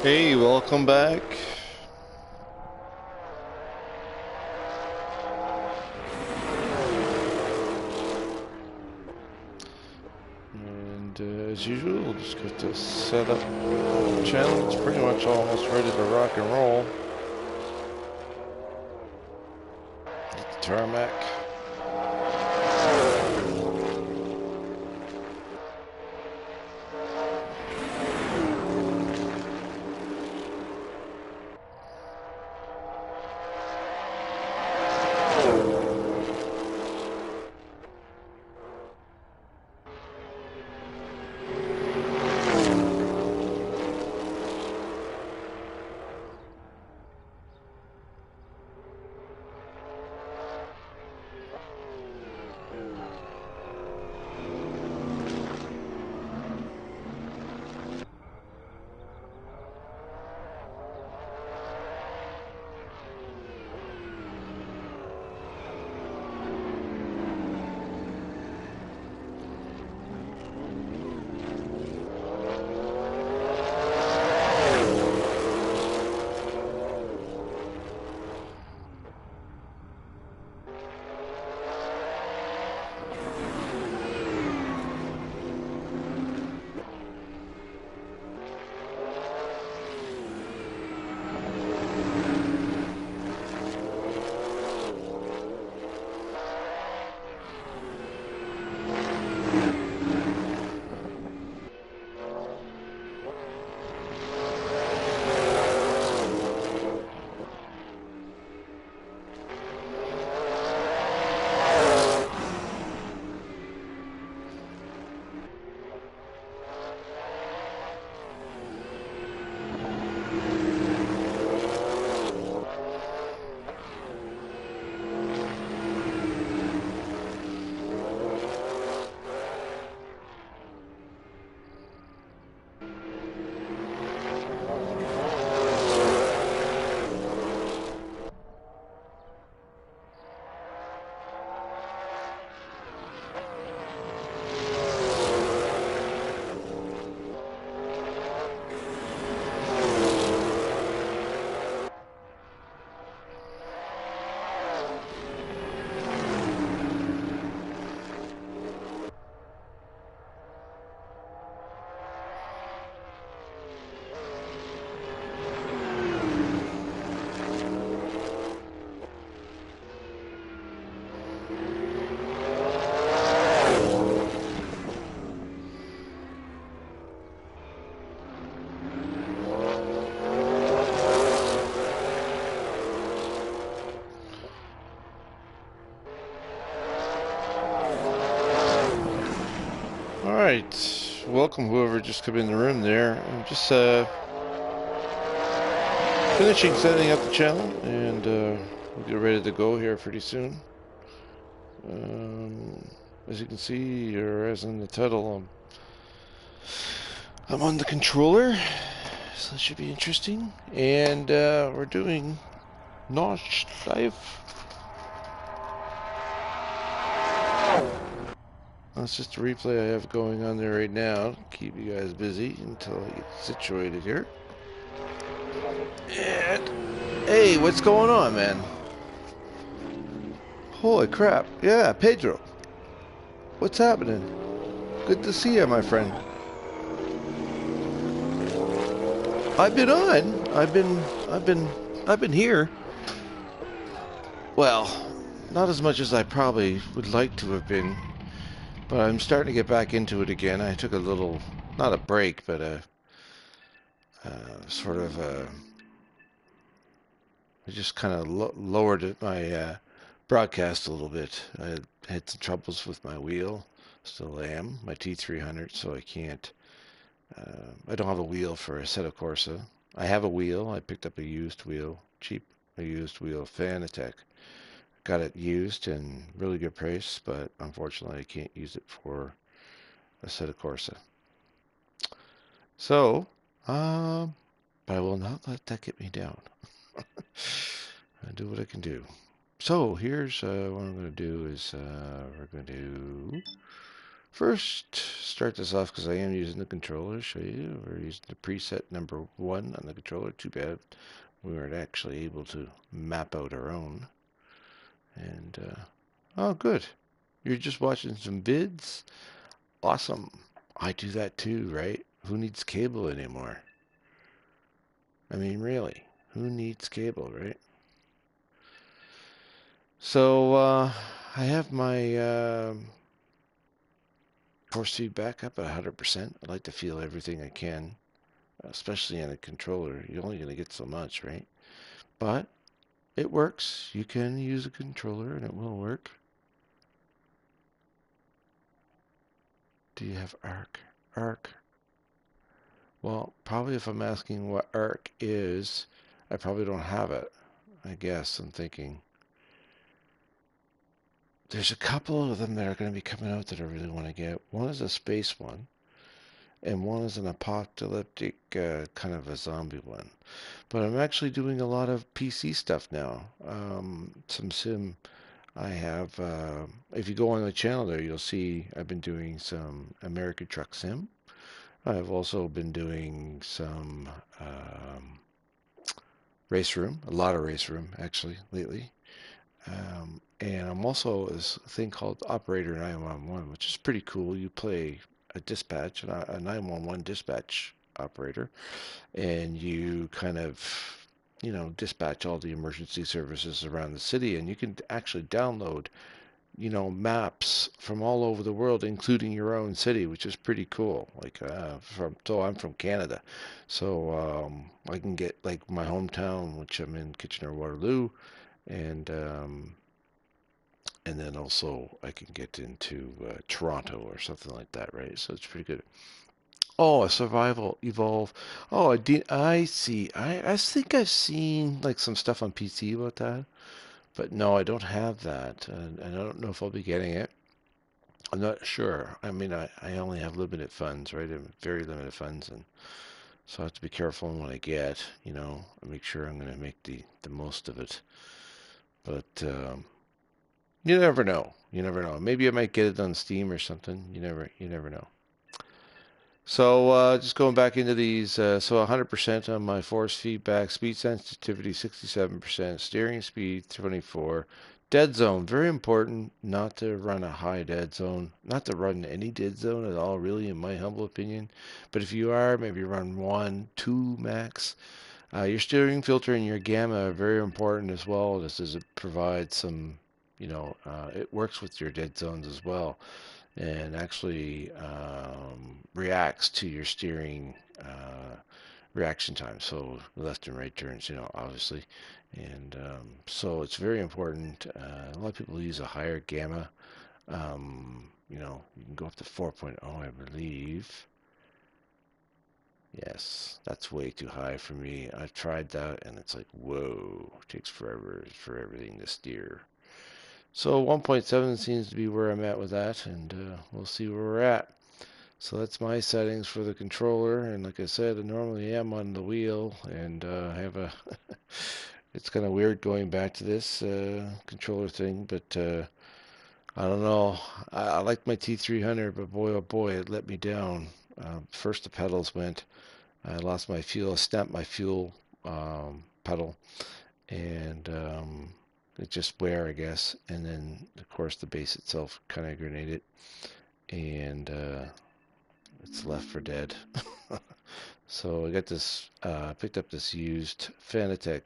Hey, welcome back. And as usual, we'll just get to set up the channel. It's pretty much almost ready to rock and roll. Hit the tarmac. Alright, welcome whoever just came in the room there. I'm just finishing setting up the channel, and we'll get ready to go here pretty soon. As you can see, or as in the title, I'm on the controller, so that should be interesting. And we're doing Notch Live. That's just a replay I have going on there right now. Keep you guys busy until I get situated here. And hey, what's going on, man? Holy crap. Yeah, Pedro. What's happening? Good to see you, my friend. I've been on. I've been here. Well, not as much as I probably would like to have been, but I'm starting to get back into it again. I took a little, not a break, but a sort of I just kind of lowered my broadcast a little bit. I had some troubles with my wheel, still am, my T300, so I can't. I don't have a wheel for Assetto Corsa. I have a wheel. I picked up a used wheel, cheap, a used wheel, Fanatec. Got it used and really good price, but unfortunately I can't use it for Assetto Corsa. So, but I will not let that get me down. I do what I can do. So here's what I'm going to do is we're going to First, start this off because I am using the controller to show you. We're using the preset number 1 on the controller. Too bad we weren't actually able to map out our own. And, oh, good. You're just watching some vids? Awesome. I do that too, right? Who needs cable anymore? I mean, really, who needs cable, right? So, I have my force feedback up at 100%. I like to feel everything I can, especially on a controller. You're only going to get so much, right? But it works. You can use a controller and it will work. Do you have arc? Arc. Well, probably if I'm asking what arc is, I probably don't have it. I guess I'm thinking. There's a couple of them that are going to be coming out that I really want to get. One is a space one, and one is an apocalyptic kind of a zombie one. But I'm actually doing a lot of PC stuff now. Some sim. I have, if you go on the channel there, you'll see I've been doing some American Truck Sim. I've also been doing some race room, a lot of race room actually lately. And I'm also this thing called Operator 911, which is pretty cool. You play a dispatch, a 911 dispatch operator, and you kind of, dispatch all the emergency services around the city, and you can actually download, maps from all over the world, including your own city, which is pretty cool. Like, so I'm from Canada, so I can get like my hometown, which I'm in Kitchener-Waterloo, and and then also I can get into Toronto or something like that, right? So it's pretty good. Oh, a survival evolve. Oh, I see. I think I've seen like some stuff on PC about that, but no, I don't have that, and I don't know if I'll be getting it. I'm not sure. I mean, I only have limited funds, right? I have very limited funds, and so I have to be careful in what I get. And make sure I'm going to make the most of it. But you never know. You never know. Maybe I might get it on Steam or something. You never know. So just going back into these, so 100% on my force feedback, speed sensitivity 67%, steering speed 24, dead zone, very important not to run a high dead zone, not to run any dead zone at all, really, in my humble opinion. But if you are, maybe run 1, 2 max. Your steering filter and your gamma are very important as well, just as it provides some, it works with your dead zones as well and actually reacts to your steering reaction time. So left and right turns, obviously. And so it's very important. A lot of people use a higher gamma. You can go up to 4.0, I believe. Yes, that's way too high for me. I've tried that and it's like, whoa, it takes forever for everything to steer. So 1.7 seems to be where I'm at with that, and we'll see where we're at. So that's my settings for the controller, and like I said, I normally am on the wheel, and I have a. It's kind of weird going back to this controller thing, but I don't know. I like my T300, but boy, oh boy, it let me down. First, the pedals went. I lost my fuel. I snapped my fuel pedal, and it just wear, I guess. And then, of course, the base itself kind of grenaded, and it's left for dead. So I got this, picked up this used Fanatec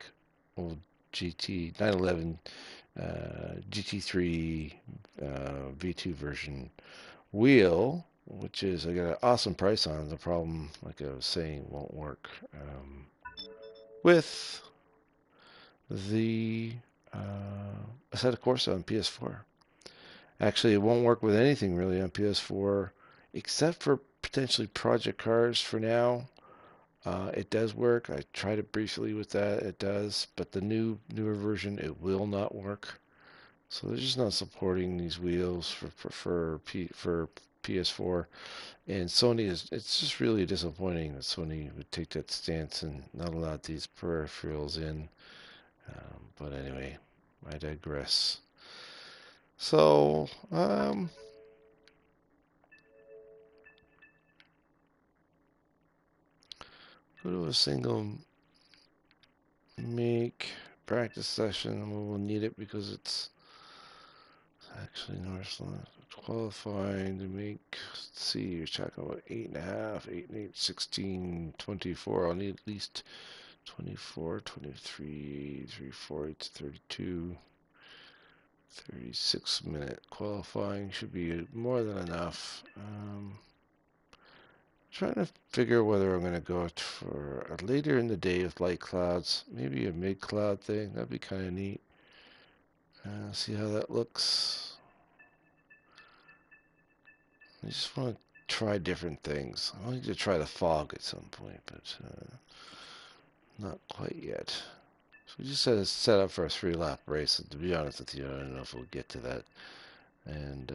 old GT 911 GT3 V2 version wheel, which is I got an awesome price on. The problem, like I was saying, won't work with the Assetto Corsa on PS4. Actually, it won't work with anything really on PS4 except for potentially project cars for now. It does work. I tried it briefly with that. It does, but the newer version it will not work. So they're just not supporting these wheels for PS4. And Sony is. It's just really disappointing that Sony would take that stance and not allow these peripherals in. But anyway, I digress. So Go to a single make practice session. We'll need it because it's actually Northland qualifying to make. Let's see, you're talking about 8.5, 8 and 8, 16, 24. I'll need at least 24, 23, 34, 8 to 32. 36-minute qualifying should be more than enough. Trying to figure whether I'm going to go for a later in the day with light clouds, maybe a mid-cloud thing. That'd be kind of neat. See how that looks. I just want to try different things. I want to try the fog at some point, but not quite yet. So we just set up for a 3-lap race. And to be honest with you, I don't know if we'll get to that. And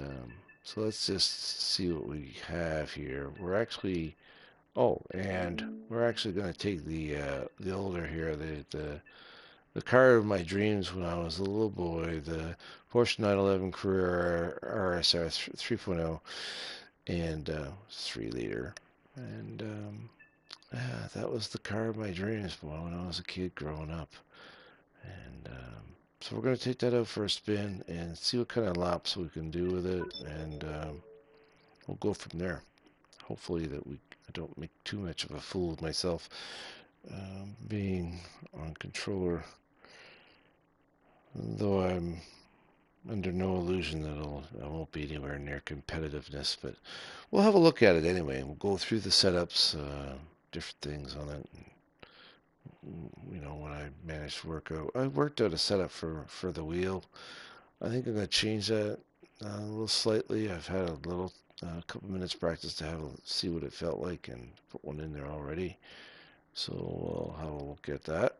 so let's just see what we have here. We're actually, and we're actually going to take the older here, the car of my dreams when I was a little boy, the Porsche 911 Carrera RSR 3.0, and 3-liter, and that was the car of my dreams, boy, when I was a kid growing up. And so we're going to take that out for a spin and see what kind of laps we can do with it, and we'll go from there. Hopefully that I don't make too much of a fool of myself being on controller, though I'm under no illusion that I won't be anywhere near competitiveness, but we'll have a look at it anyway. We'll go through the setups, different things on it. You know, when I managed to I worked out a setup for the wheel. I think I'm going to change that a little slightly. I've had a couple minutes practice to see what it felt like and put one in there already. So we'll have a look at that.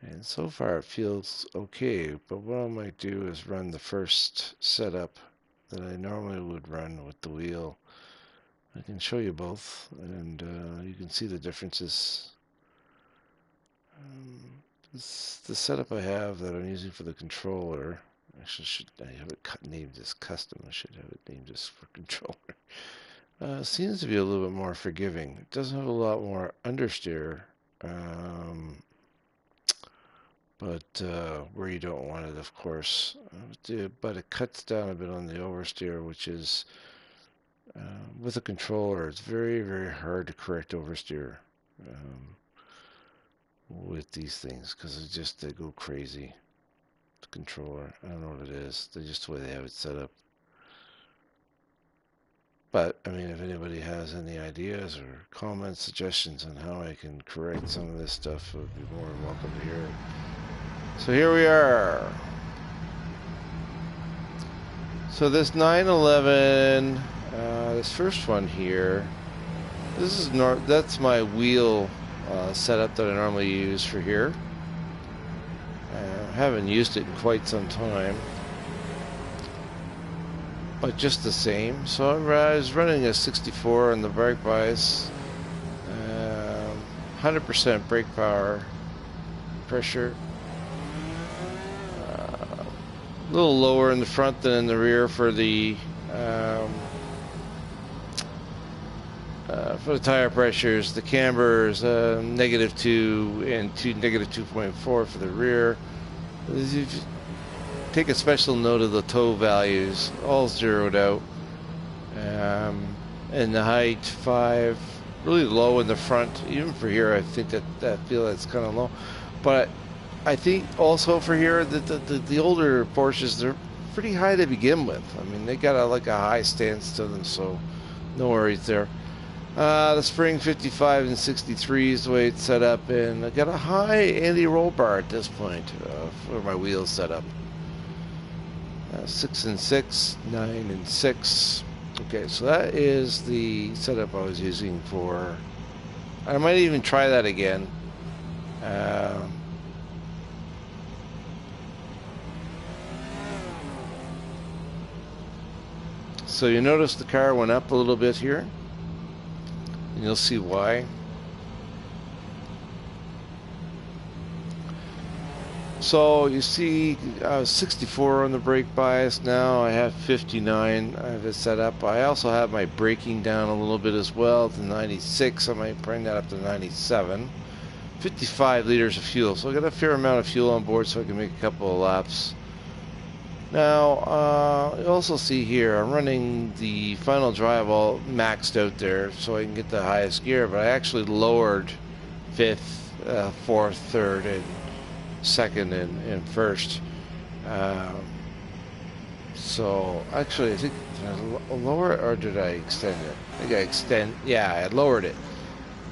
And so far it feels okay, but what I might do is run the first setup that I normally would run with the wheel. I can show you both, and you can see the differences. The setup I have that I'm using for the controller, actually I have it named as custom. I should have it named as for controller. Seems to be a little bit more forgiving. It doesn't have a lot more understeer, but where you don't want it, of course. But it cuts down a bit on the oversteer, which is with a controller, it's very, very hard to correct oversteer with these things because they go crazy. The controller, I don't know what it is. They're just the way they have it set up. But I mean, if anybody has any ideas or comments, suggestions on how I can correct some of this stuff, I would be more than welcome to hear it. So here we are. So this 911, this first one here, that's my wheel setup that I normally use for here. I haven't used it in quite some time, but just the same. So I was running a 64 on the brake bias, 100% brake power, pressure. A little lower in the front than in the rear for the tire pressures. The cambers -2 and -2.4 for the rear. You take a special note of the toe values, all zeroed out. And the height 5, really low in the front. Even for here, I think that feel that's kind of low, but I think also for here that the older Porsches, they're pretty high to begin with. I mean, they got like a high stance to them, so no worries there. The spring 55 and 63 is the way it's set up, and I got a high anti-roll bar at this point for my wheels set up. 6 and 6, 9 and 6. Okay, so that is the setup I was using for. I might even try that again. So you notice the car went up a little bit here, and you'll see why. So you see 64 on the brake bias now. I have 59. I have it set up. I also have my braking down a little bit as well to 96. I might bring that up to 97. 55 liters of fuel. So I got a fair amount of fuel on board so I can make a couple of laps. Now, you also see here, I'm running the final drive all maxed out there so I can get the highest gear, but I actually lowered 5th, 4th, 3rd, and 2nd and 1st. So, actually, I think, did I lower it or did I extend it? I think I lowered it.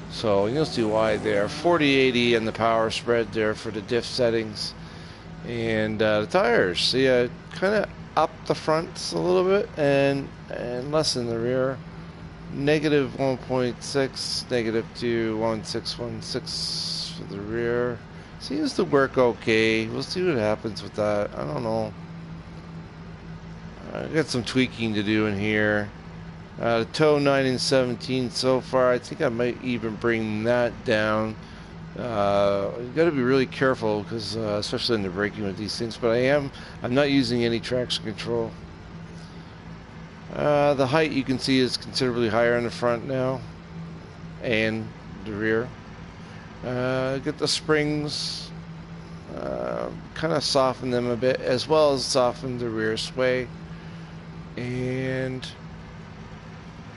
So, you'll see why there. 40-80 and the power spread there for the diff settings. And the tires, see, I kind of up the fronts a little bit and less in the rear. Negative 1.6, negative 2.1616 for the rear. Seems to work okay. We'll see what happens with that. I don't know. I got some tweaking to do in here. The toe 9 and 17 so far. I think I might even bring that down. You got to be really careful because especially in the braking with these things, but I'm not using any traction control. The height you can see is considerably higher in the front now and the rear. Get the springs, kind of soften them a bit as well as soften the rear sway, and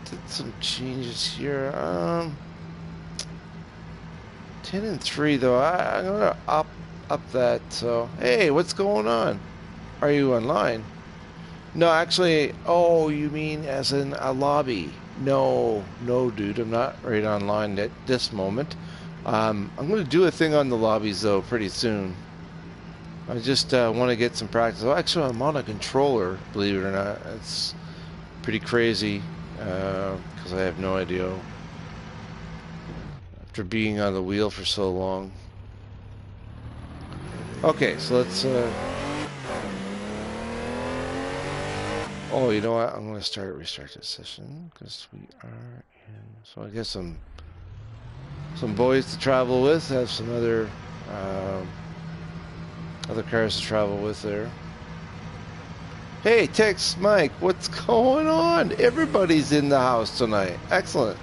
did some changes here. 10 and 3 though. I'm gonna up that. So hey, what's going on? Are you online? No, actually. Oh, you mean as in a lobby? No, dude. I'm not right online at this moment. I'm gonna do a thing on the lobbies though pretty soon. I just want to get some practice. Oh, actually, I'm on a controller. Believe it or not, it's pretty crazy because I have no idea. After being on the wheel for so long. Okay, so let's oh, you know what? I'm going to restart this session because we are in. So I guess some boys to travel with. Have some other cars to travel with there. Hey, Tex, Mike, what's going on? Everybody's in the house tonight. Excellent.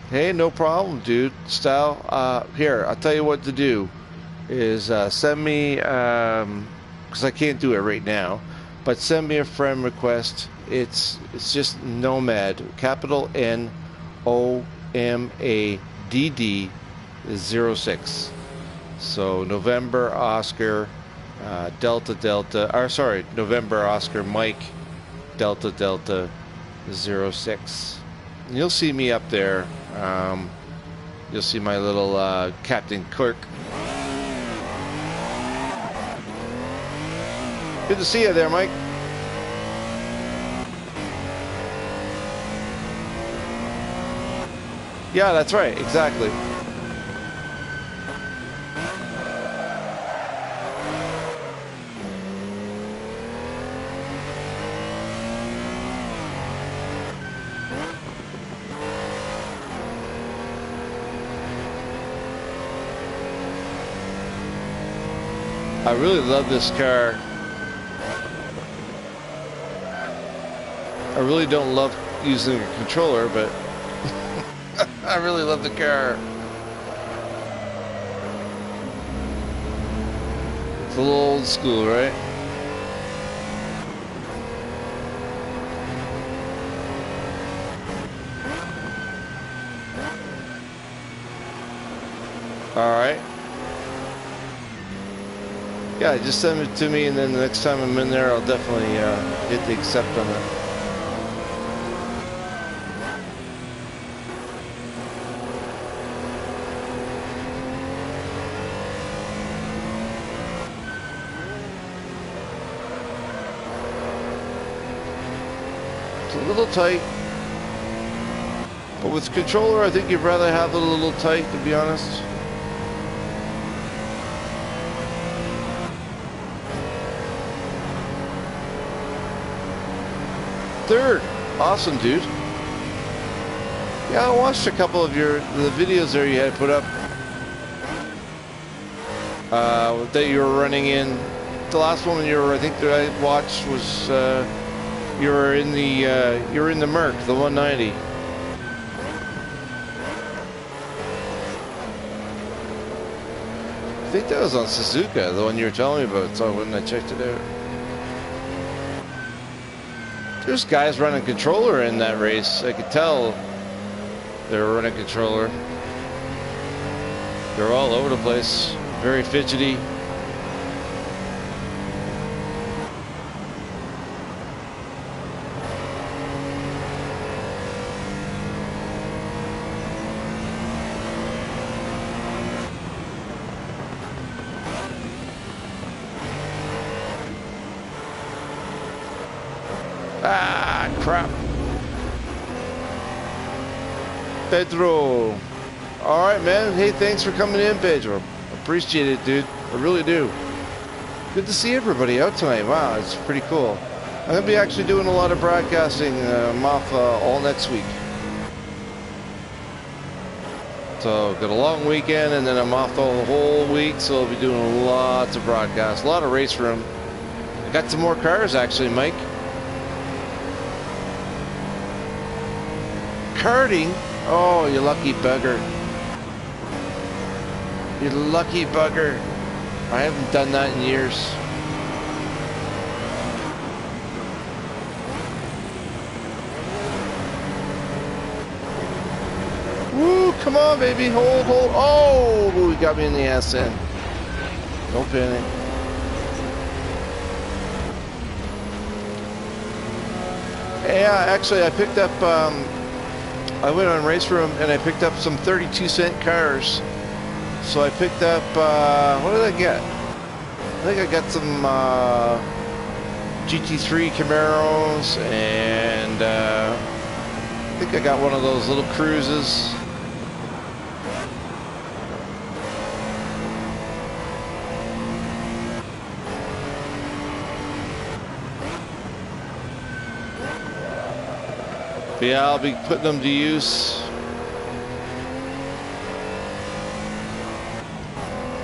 Hey, no problem, dude. Style. Here, I'll tell you what to do. Is send me, because I can't do it right now, but send me a friend request. It's just Nomad, capital NOMADD 06. So November Oscar November Oscar Mike Delta 06. And you'll see me up there. You'll see my little Captain Kirk. Good to see you there, Mike. Yeah, that's right. Exactly. I really love this car. I really don't love using a controller, but I really love the car. It's a little old school, right? All right. Yeah, just send it to me, and then the next time I'm in there, I'll definitely hit the accept on it. It's a little tight, but with controller, I think you'd rather have it a little tight, to be honest. Third. Awesome, dude. Yeah, I watched a couple of the videos there you had put up that you were running in. The last one I think that I watched was you were in the Merc, the 190. I think that was on Suzuka, the one you were telling me about. So when I checked it out, there's guys running controller in that race. I could tell they were running controller. They're all over the place, very fidgety. Ah, crap. Pedro. All right, man. Hey, thanks for coming in, Pedro. Appreciate it, dude. I really do. Good to see everybody out tonight. Wow, it's pretty cool. I'm going to be actually doing a lot of broadcasting. I'm off all next week. So, got a long weekend, and then I'm off the whole week, so I'll be doing lots of broadcasts. A lot of race room. I got some more cars, actually, Mike. Karting? Oh, you lucky bugger. You lucky bugger. I haven't done that in years. Woo, come on, baby. Hold. Oh, he got me in the ass end. Don't panic. Yeah, actually, I picked up, I went on Race Room and I picked up some 32-cent cars. So I picked up, what did I get? I think I got some GT3 Camaros, and I think I got one of those little cruises. But yeah, I'll be putting them to use.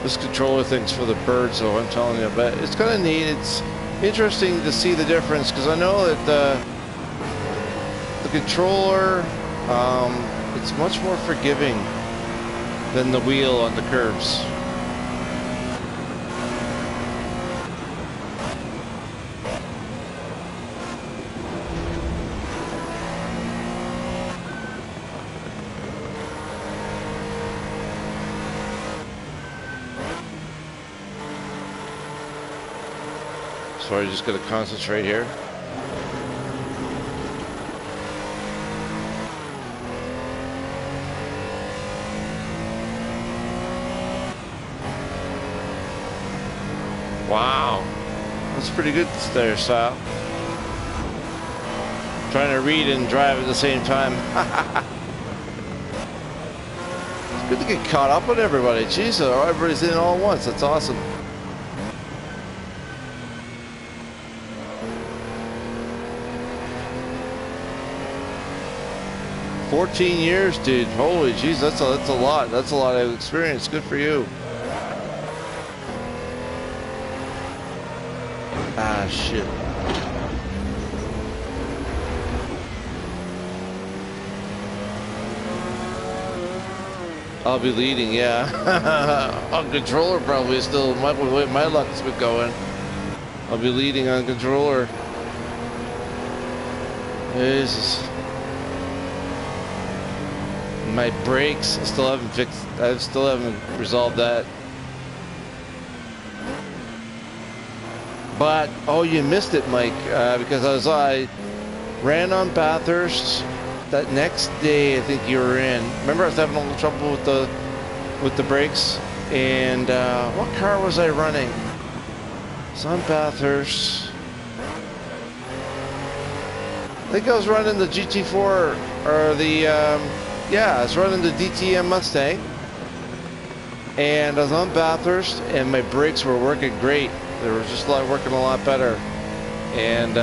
This controller thing's for the birds, though, I'm telling you. But it's kind of neat. It's interesting to see the difference, because I know that the controller, it's much more forgiving than the wheel on the curves. So I just got to concentrate here. Wow, that's pretty good there, Sal. Trying to read and drive at the same time. It's good to get caught up with everybody. Jeez, everybody's in all at once. That's awesome. "14 years, dude. Holy jeez, that's a lot. That's a lot of experience. Good for you." Ah, shit. I'll be leading, yeah. On controller, probably still. My way my luck's been going. I'll be leading on controller. Jesus. My brakes, I still haven't fixed. I still haven't resolved that. But oh, you missed it, Mike, because I ran on Bathurst that next day. I think you were in. Remember, I was having a little trouble with the brakes. And what car was I running? It's on Bathurst. I think I was running the GT4 or the. Yeah, I was running the DTM Mustang, and I was on Bathurst, and my brakes were working great. They were just working a lot better, and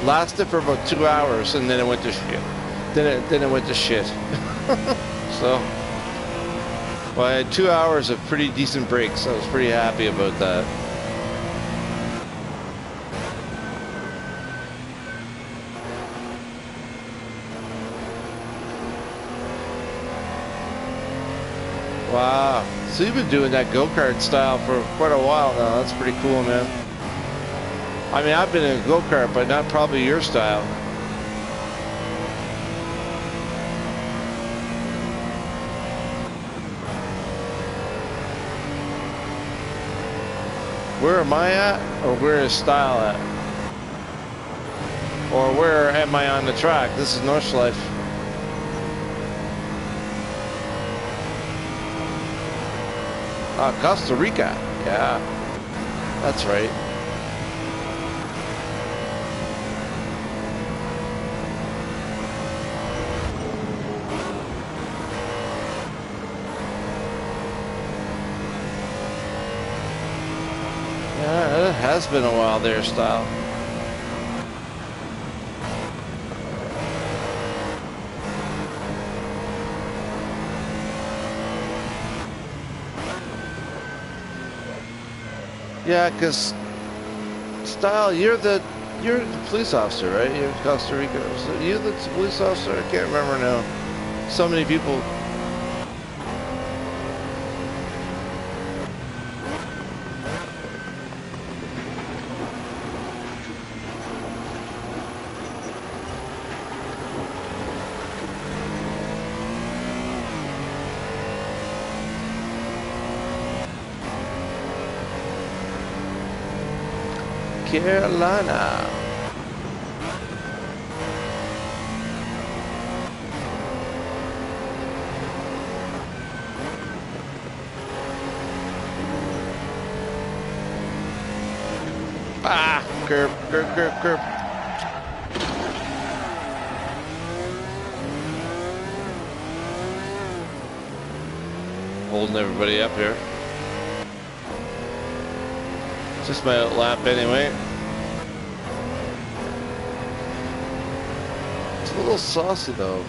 lasted for about 2 hours, and then it went to shit. then it went to shit. So, well, I had 2 hours of pretty decent breaks. I was pretty happy about that. Wow. So you've been doing that go-kart style for quite a while now. That's pretty cool, man. I mean, I've been in a go-kart, but not probably your style. Where am I at? Or where is style at? Or where am I on the track? This is Nordschleife. Costa Rica. Yeah, that's right. Yeah, it has been a while there, style. Yeah, because style, you're the police officer, right? You're Costa Rica. So you're the police officer. I can't remember now. So many people. Carolina. Ah, curb. Holding everybody up here. Just my lap anyway. It's a little saucy though.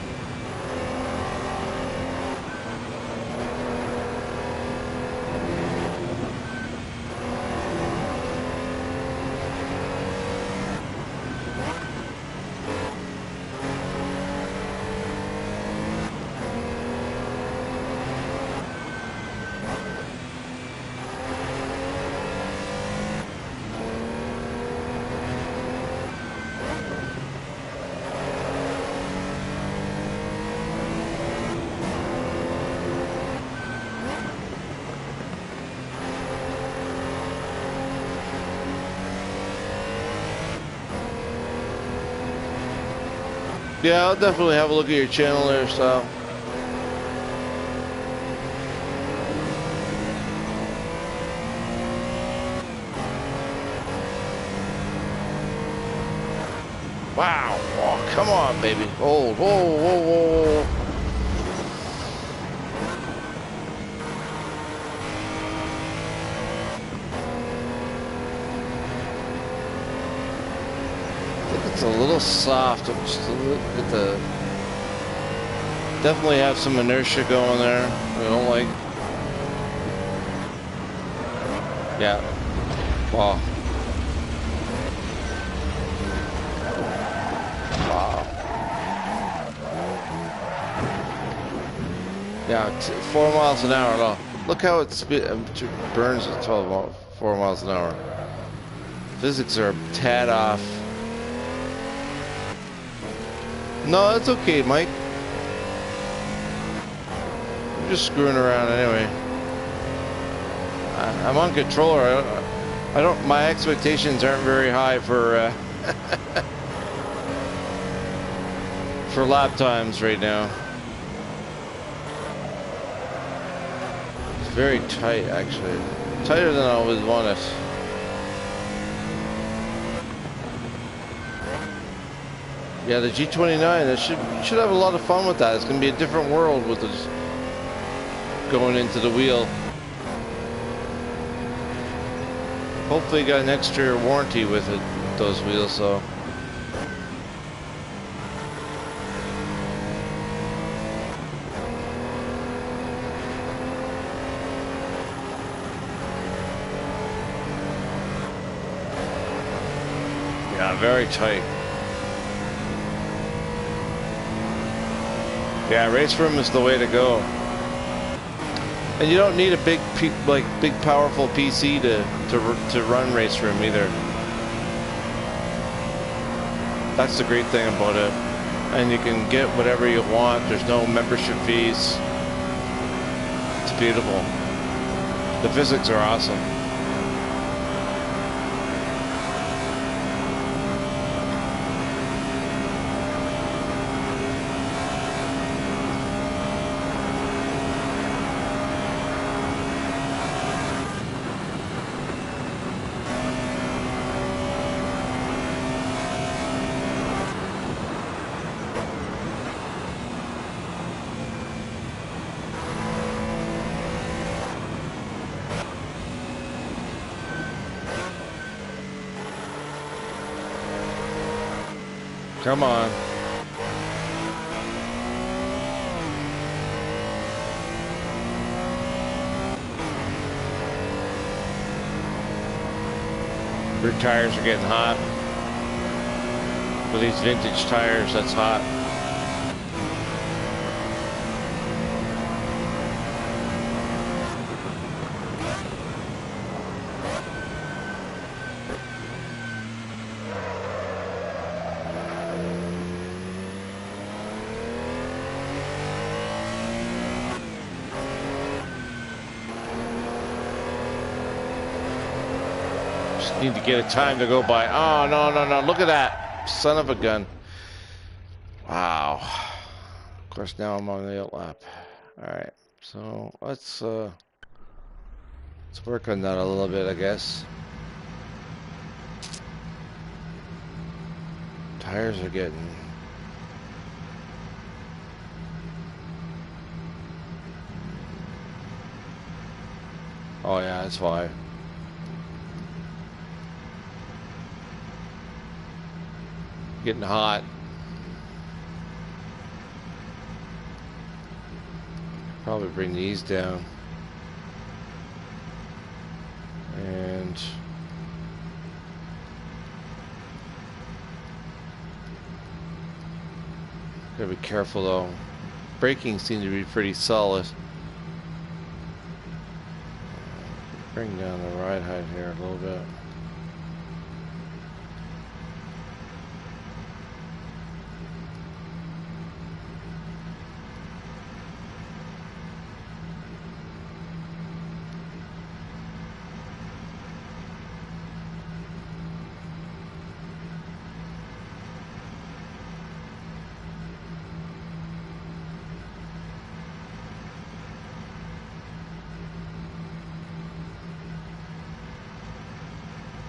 Yeah, I'll definitely have a look at your channel there, so. Wow. Oh, come on, baby. Oh, whoa. It's a little soft. Just a little bit the. Definitely have some inertia going there. I don't like. Yeah. Wow. Wow. Yeah, 4 miles an hour. No. Look how it burns at 4 miles an hour. Physics are a tad off. No, it's okay, Mike. I'm just screwing around anyway. I'm on controller. I don't. My expectations aren't very high for for lap times right now. It's very tight, actually. Tighter than I would want it. Yeah, the G29, you should have a lot of fun with that. It's going to be a different world with it going into the wheel. Hopefully you got an extra warranty with it, those wheels, so. Yeah, very tight. Yeah, race room is the way to go. And you don't need a big powerful PC to run race room either. That's the great thing about it. And you can get whatever you want. There's no membership fees. It's beautiful. The physics are awesome. Come on. Rear tires are getting hot. For these vintage tires, that's hot. Need to get a time to go by. Oh, no, no, no. Look at that. Son of a gun. Wow. Of course, now I'm on the outlap. All right. So let's work on that a little bit, I guess. Tires are getting... Oh, yeah, that's why. Getting hot. Probably bring these down. And gotta be careful though. Braking seems to be pretty solid. Bring down the ride height here a little bit.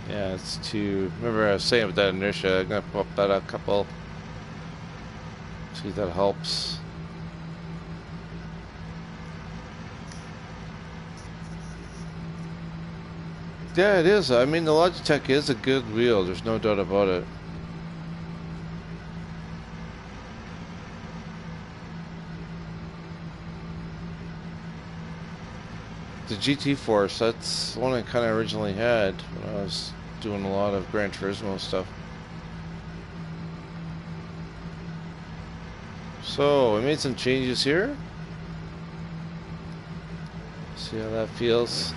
Yeah, it's too... Remember I was saying with that inertia, I'm gonna pop that a couple. See if that helps. Yeah, it is. I mean, the Logitech is a good wheel. There's no doubt about it. The GT Force, that's the one I kind of originally had when I was doing a lot of Gran Turismo stuff. So, I made some changes here. See how that feels.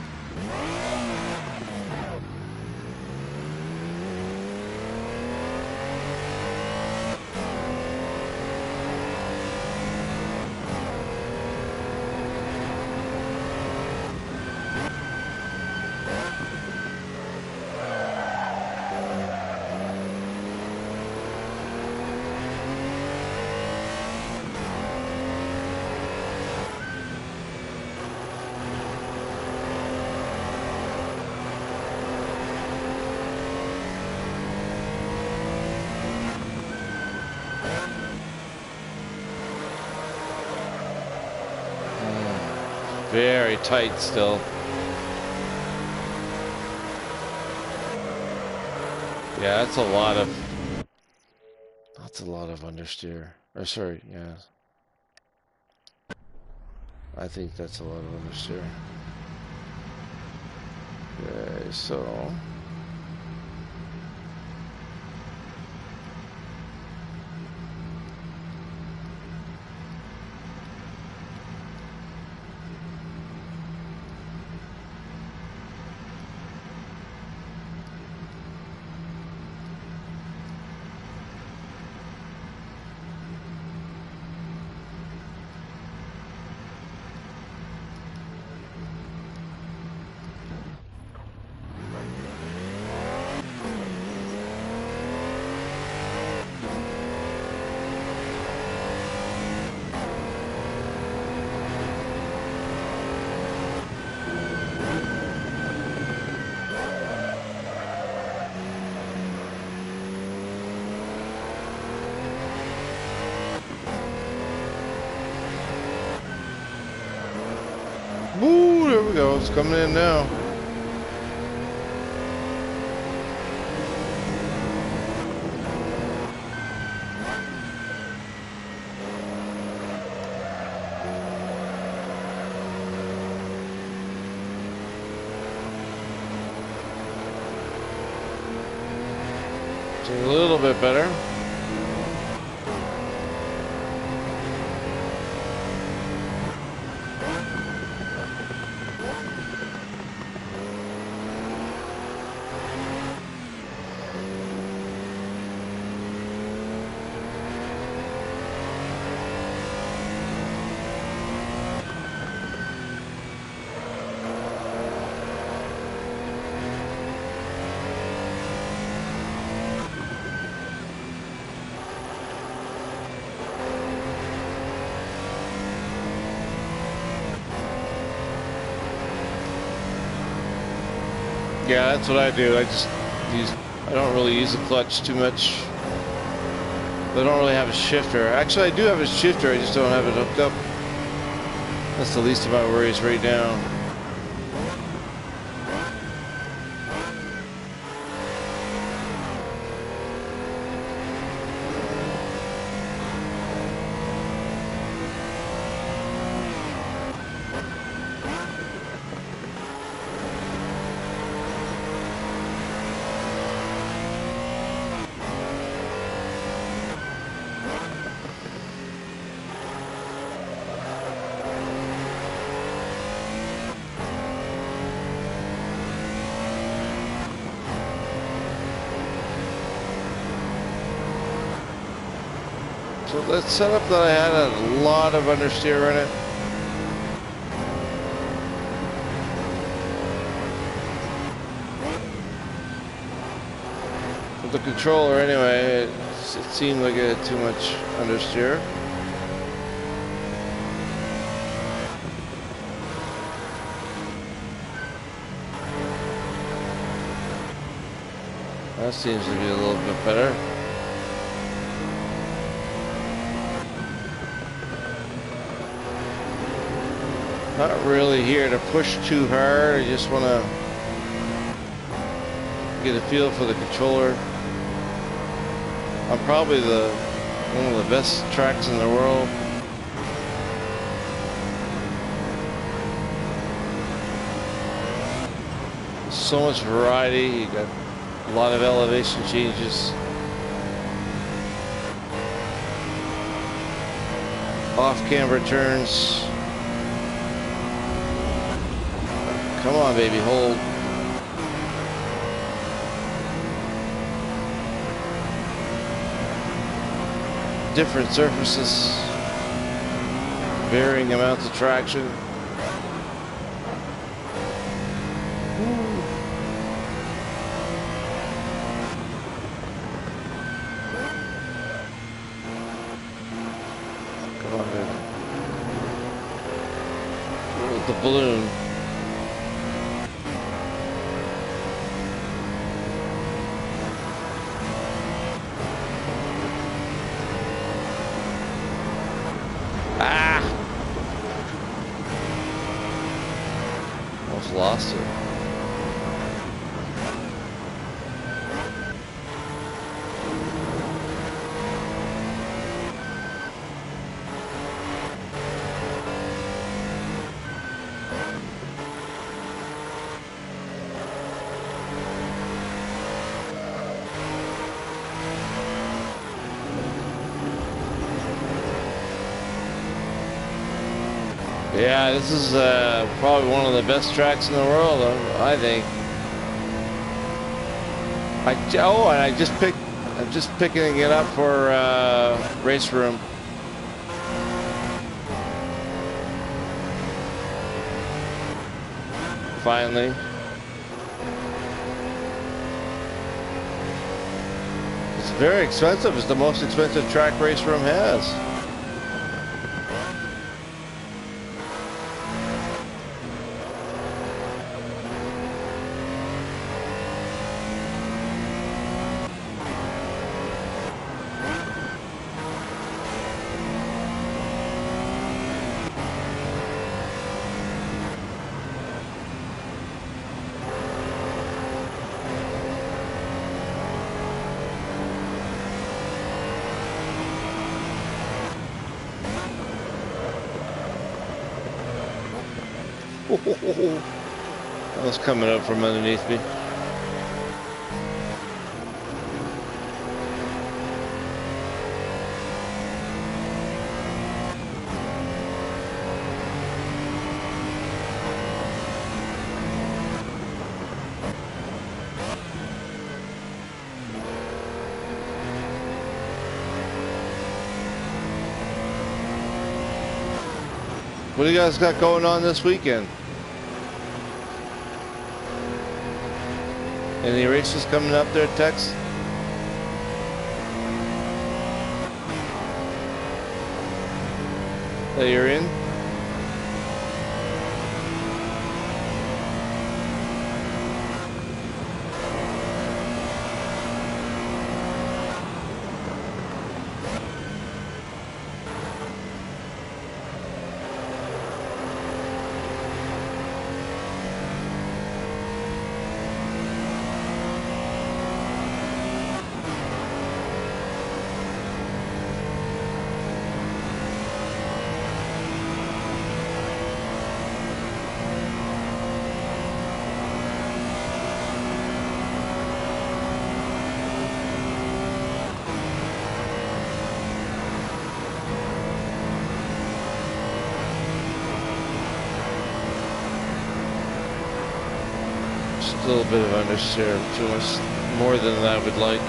Very tight still. Yeah, that's a lot of understeer. Or sorry, yeah. I think that's a lot of understeer. Okay, so Woo, there we go. It's coming in now. It's a little bit better. Yeah, that's what I do. I don't really use the clutch too much. I don't really have a shifter. Actually, I do have a shifter, I just don't have it hooked up. That's the least of my worries right now. So that setup that I had a lot of understeer in it. With the controller anyway, it seemed like it had too much understeer. That seems to be a little bit better. Not really here to push too hard. I just want to get a feel for the controller. I'm probably one of the best tracks in the world. So much variety. You got a lot of elevation changes. Off-camber turns. Come on, baby, hold. Different surfaces, varying amounts of traction. Come on, baby. With the balloon. Lost it. Yeah, this is probably one of the best tracks in the world, I think. I'm just picking it up for race room. Finally. It's very expensive. It's the most expensive track race room has. That was coming up from underneath me. What do you guys got going on this weekend? Any races coming up there, Tex? That you're in? A little bit of understeer, too much more than I would like.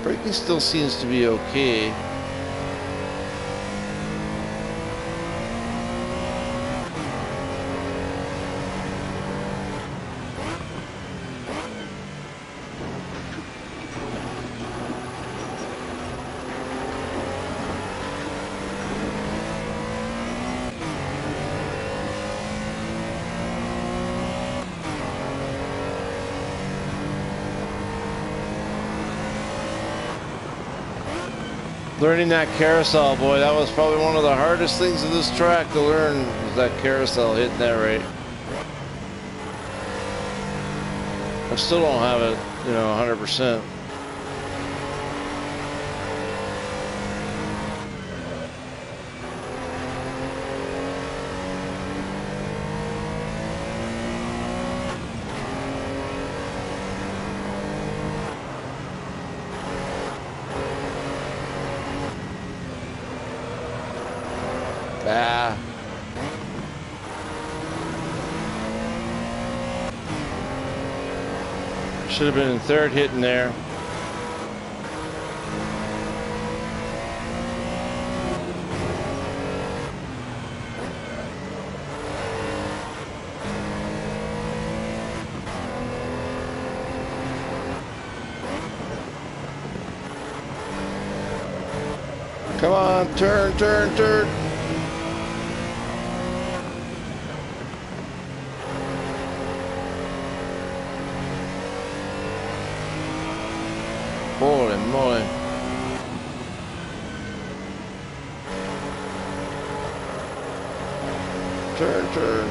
Braking still seems to be okay. Learning that carousel, boy, that was probably one of the hardest things of this track to learn, was that carousel hitting that rate. I still don't have it, you know, 100%. Ah. Should have been in third hitting there. Come on, turn, turn, turn. Holy moly. Turn, turn.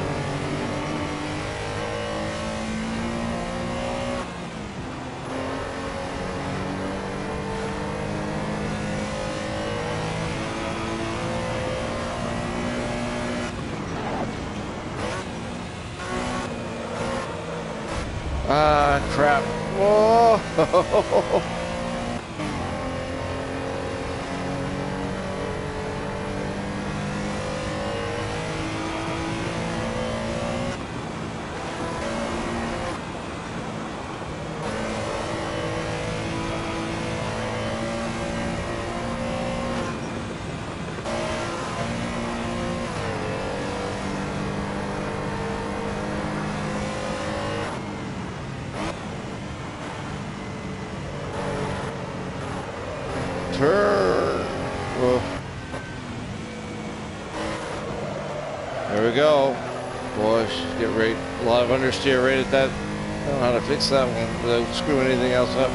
Ah, crap. Whoa. There we go. Boy, should get right. A lot of understeer right at that. I don't know how to fix that one without screwing anything else up.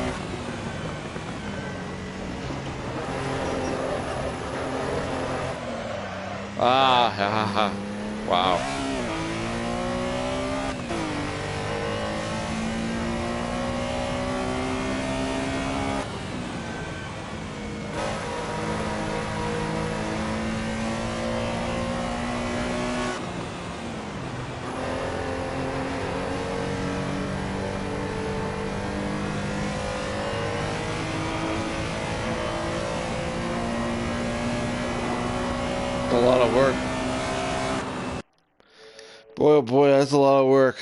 Ah, ha ha ha. Wow. A lot of work. Boy, oh boy, that's a lot of work.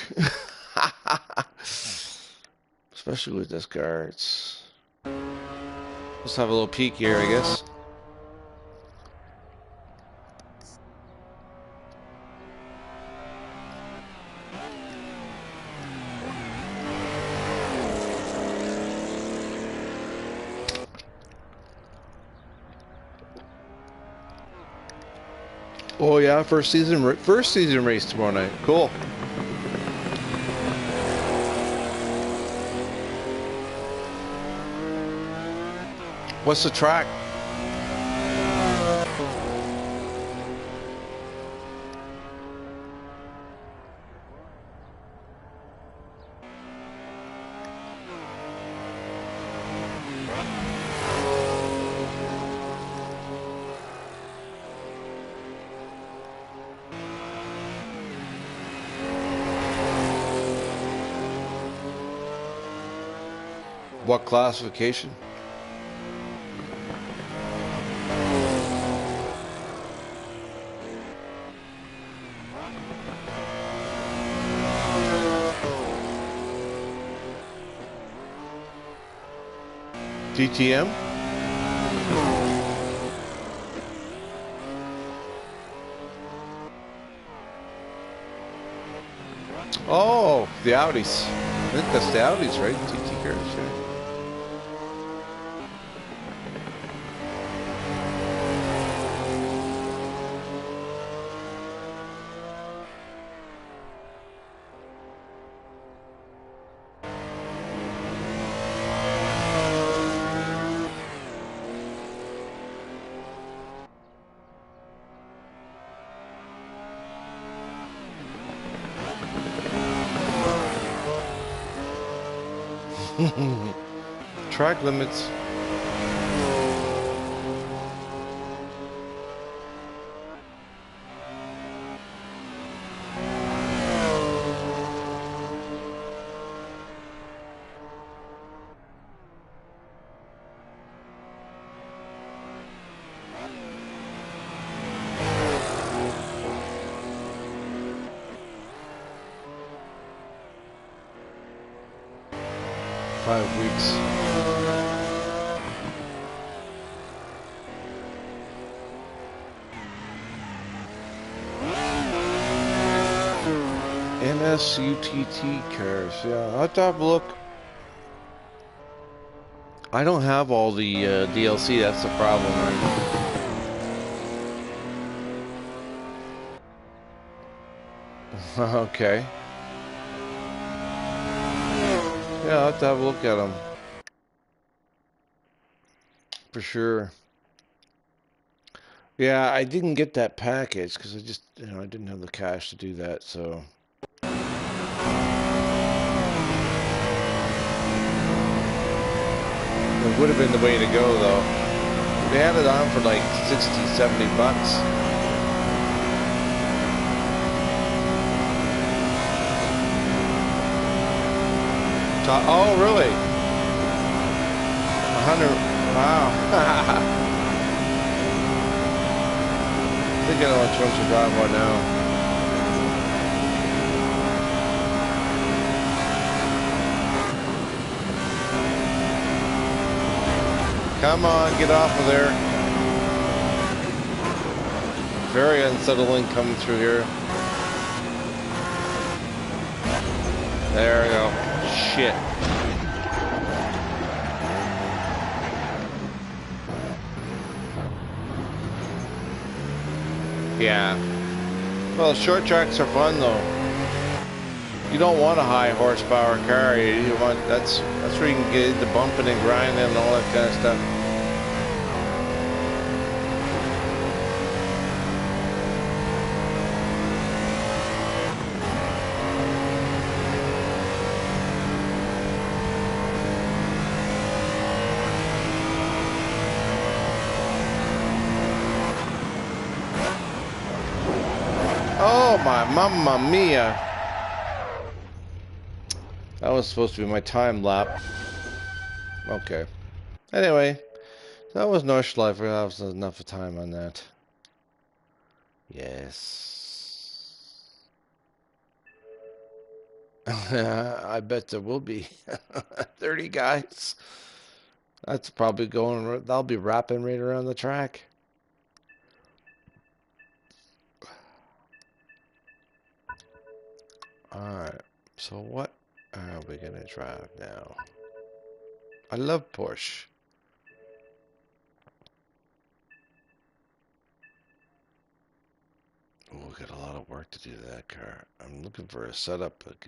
Especially with this car. Let's have a little peek here, I guess. Oh yeah, first season race tomorrow night. Cool. What's the track? What classification? DTM? Oh, the Audis. I think that's the Audis, right? TT cars, yeah. Track limits. Weeks. NSUTT cars, yeah. I'll have to have a look. I don't have all the DLC, that's the problem, right? Okay. Yeah, I'll have to have a look at them. For sure. Yeah, I didn't get that package because I just, I didn't have the cash to do that, so. It would have been the way to go, though. They had it on for like 60, 70 bucks. Oh, really? 100. Wow. I think I know which one to drive one now. Come on, get off of there. Very unsettling coming through here. There we go. Shit. Yeah. Well, short tracks are fun though. You don't want a high horsepower car. You want that's where you can get into bumping and grinding and all that kind of stuff. Oh my mamma mia. That was supposed to be my time lap. Okay. Anyway, that was Nordschleifer. That was enough of time on that. Yes. I bet there will be 30 guys. That's probably going, that'll be wrapping right around the track. Alright, so what are we going to drive now? I love Porsche. Oh, we got a lot of work to do to that car. I'm looking for a setup that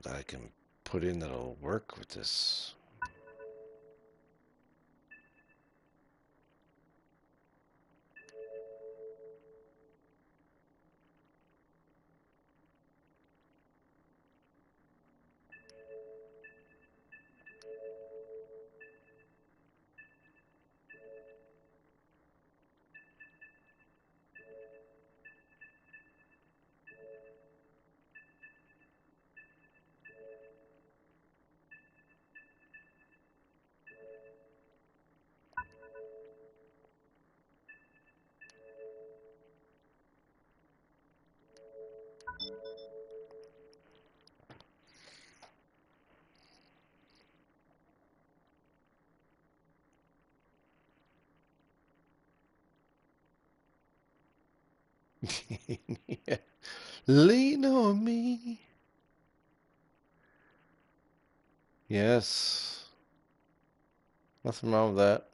I can put in that'll work with this. Yeah. Lean on me. Yes. Nothing wrong with that.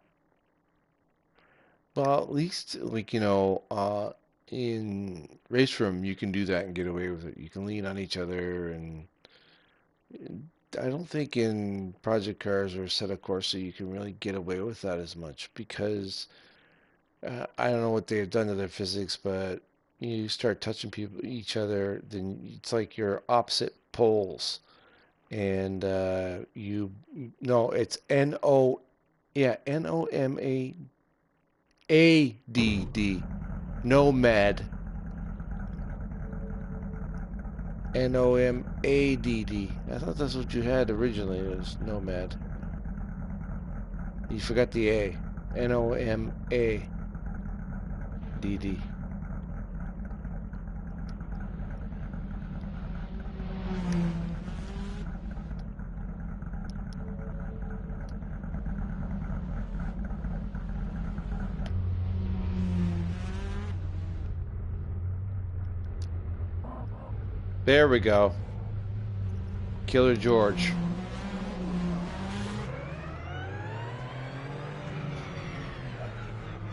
Well, at least, like, in race room, you can do that and get away with it. You can lean on each other, and I don't think in project cars or Assetto Corsa you can really get away with that as much because I don't know what they have done to their physics, but you start touching each other, then it's like you're opposite poles, and no, it's NOMADD, nomad, NOMADD. I thought that's what you had originally. It was nomad. You forgot the A. NOMADD. There we go. Killer George.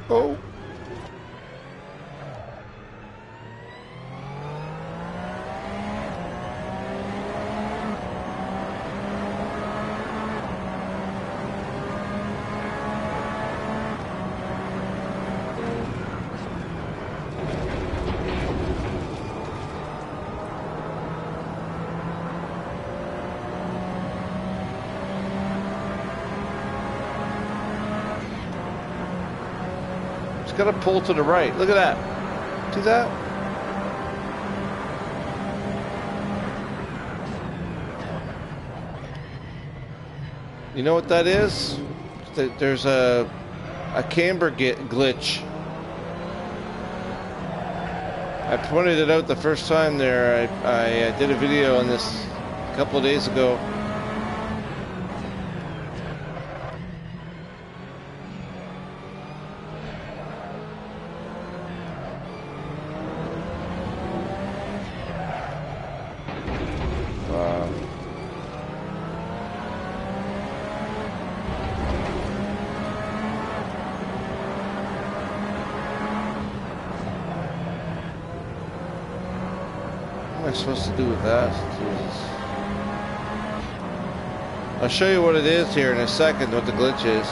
Oh. It's got to pull to the right. Look at that. See that? You know what that is? There's a camber glitch. I pointed it out the first time there. I did a video on this a couple of days ago. am I supposed to do with that? Jesus. I'll show you what it is here in a second, what the glitch is.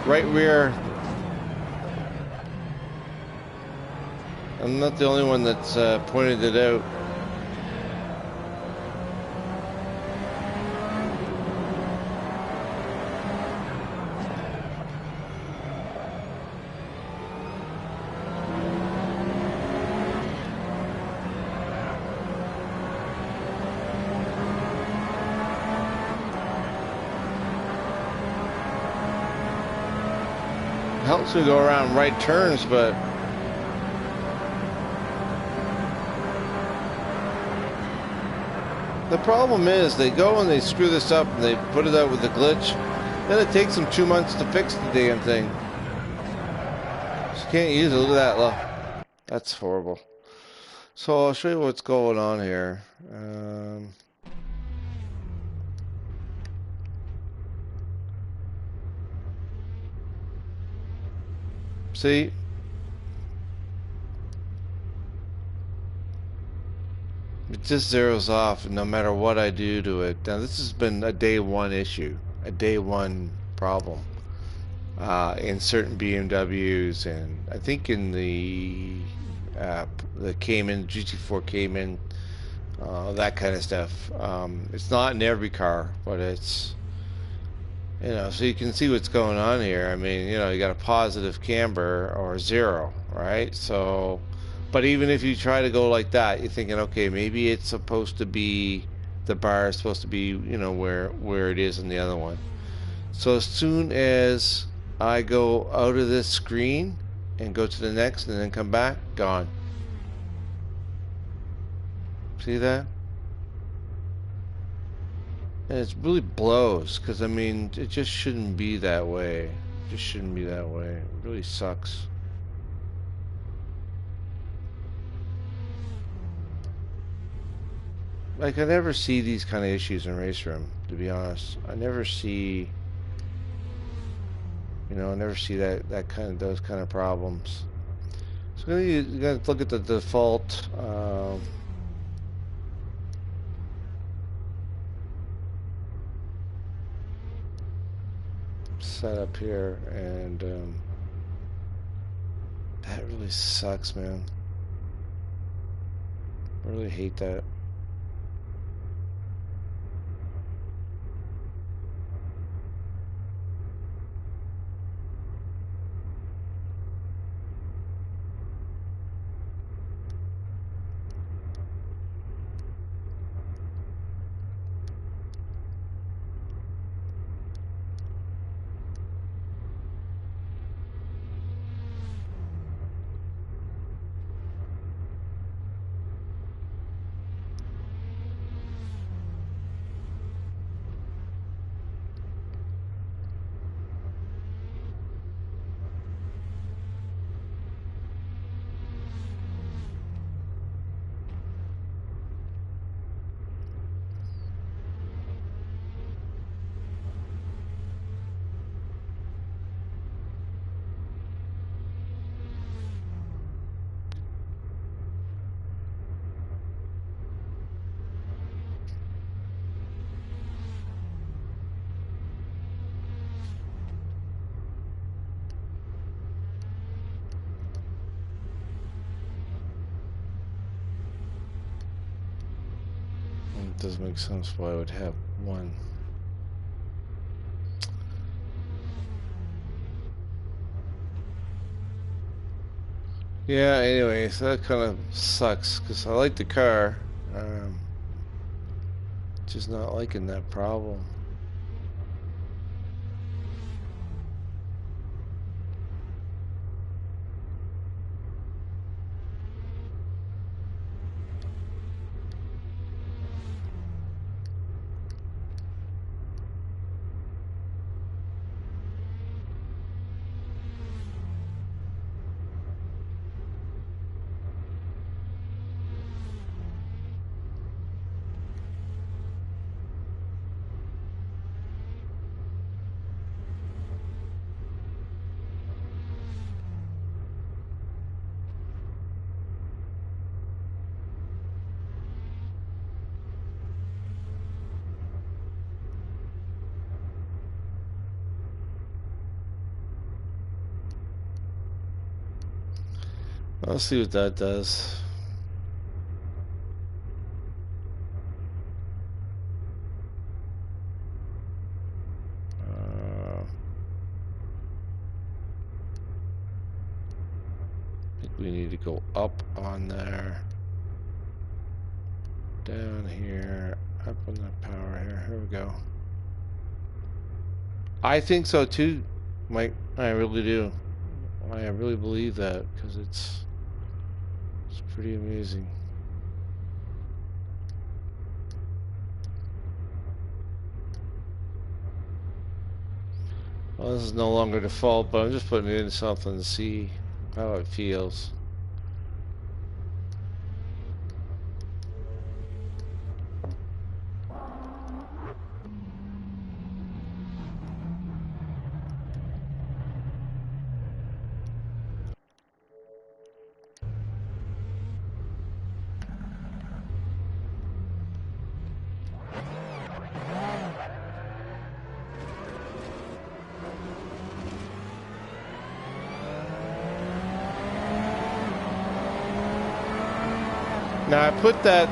Right rear. I'm not the only one that's pointed it out. Helps me go around right turns, but the problem is they go and they screw this up and they put it out with a glitch. Then it takes them 2 months to fix the damn thing. Just can't use it. Look at that. Look. That's horrible. So I'll show you what's going on here. See? It just zeroes off no matter what I do to it. Now this has been a day one issue, a day one problem in certain BMWs, and I think in the Cayman, GT4 Cayman, that kind of stuff. It's not in every car, but it's, you know, so you can see what's going on here. I mean, you know, you got a positive camber or zero, right? So, but even if you try to go like that, you're thinking, okay, maybe it's supposed to be, the bar is supposed to be, you know, where it is in the other one. So as soon as I go out of this screen and go to the next and then come back, gone. See that? And it really blows, because I mean, it just shouldn't be that way. It just shouldn't be that way. It really sucks. Like, I never see these kind of issues in Race Room, to be honest. I never see, you know, I never see those kind of problems. So you gotta look at the default setup here, and that really sucks, man. I really hate that. It doesn't make sense why I would have one. Yeah, anyway, so that kind of sucks, because I like the car. Just not liking that problem. I'll see what that does. I think we need to go up on there. Down here. Up on the power here. Here we go. I think so too, Mike. I really do. I really believe that because it's pretty amazing. Well, this is no longer default, but I'm just putting it in something to see how it feels. Now I put that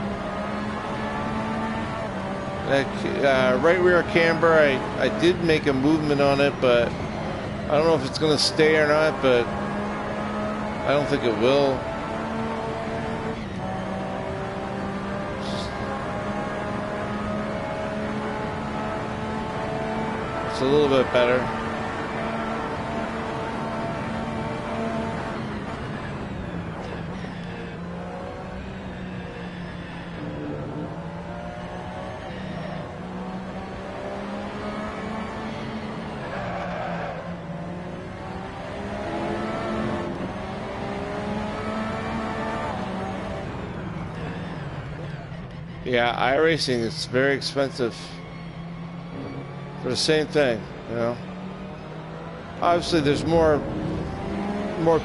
right rear camber. I did make a movement on it, but I don't know if it's going to stay or not. But I don't think it will. It's a little bit better. Yeah, iRacing is very expensive for the same thing, you know. Obviously, there's more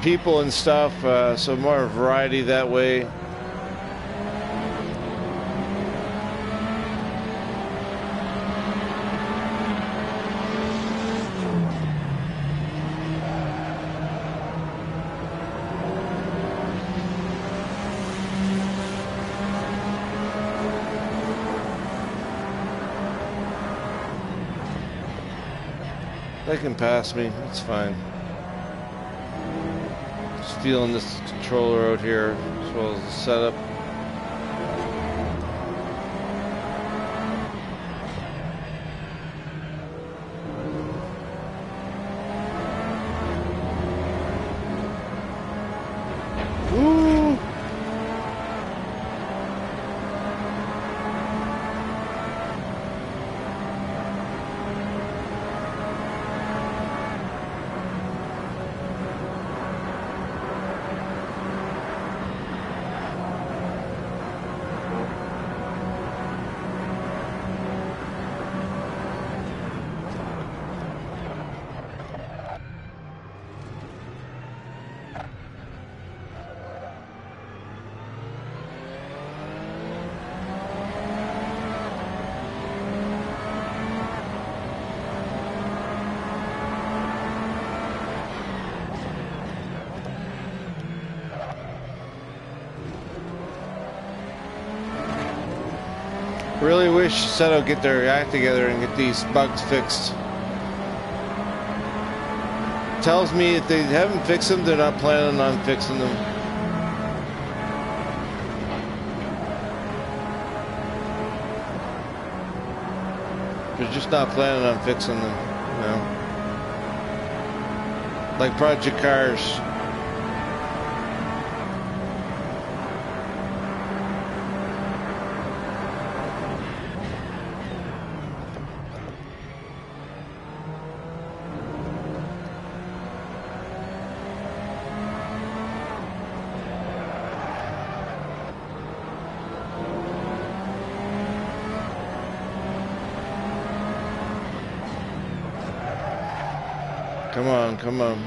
people and stuff, so more variety that way. They can pass me, it's fine. Just feeling this controller out here as well as the setup. Woo! Really wish Assetto get their act together and get these bugs fixed. Tells me if they haven't fixed them, they're not planning on fixing them. They're just not planning on fixing them, you know. Like Project Cars. Come on, come on.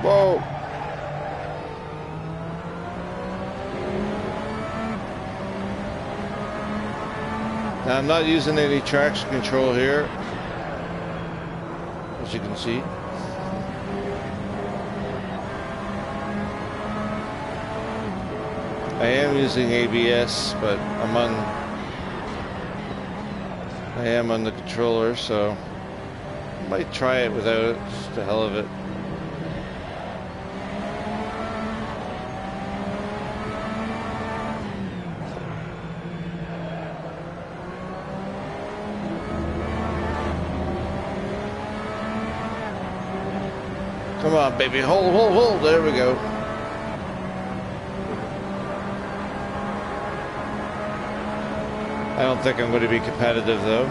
Whoa. Now, I'm not using any traction control here. as you can see. I am using ABS, but I am on the controller, so I might try it without it, just the hell of it. Come on, baby, hold, there we go. I don't think I'm going to be competitive, though.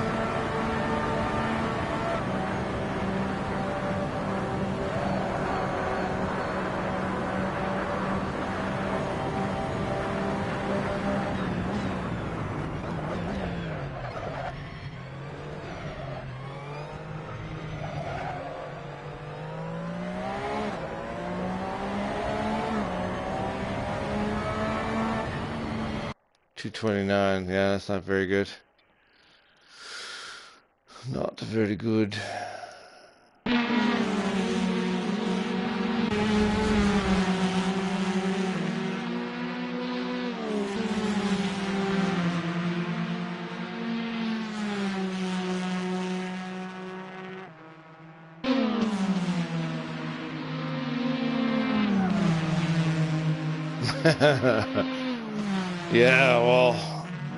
$229, yeah, that's not very good. Not very good. Yeah, well,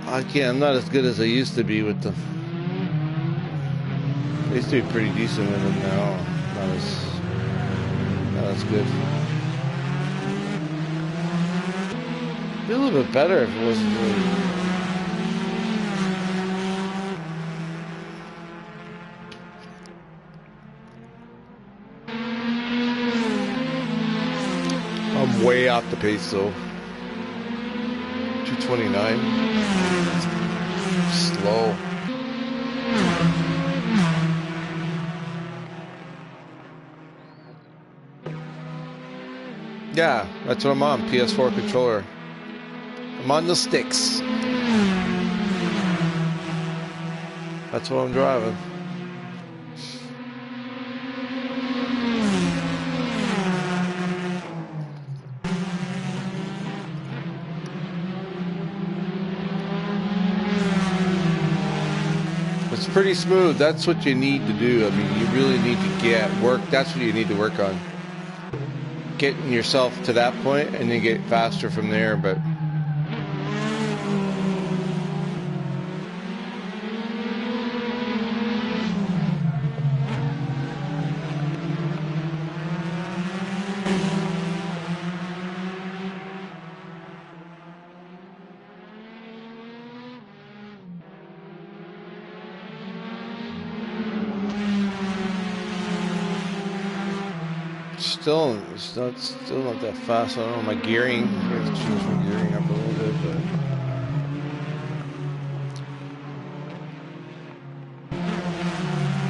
I'm not as good as I used to be with them. I used to be pretty decent with them now. Not as good. Be a little bit better if it wasn't really. I'm way off the pace though. 229. Slow. Yeah, that's what I'm on. Ps4 controller. I'm on the sticks. That's what I'm driving. It's pretty smooth. That's what you need to do. I mean, you really need to work. That's what you need to work on. Getting yourself to that point and then get faster from there, but still not that fast. I don't know, my gearing, I have to change my gearing up a little bit,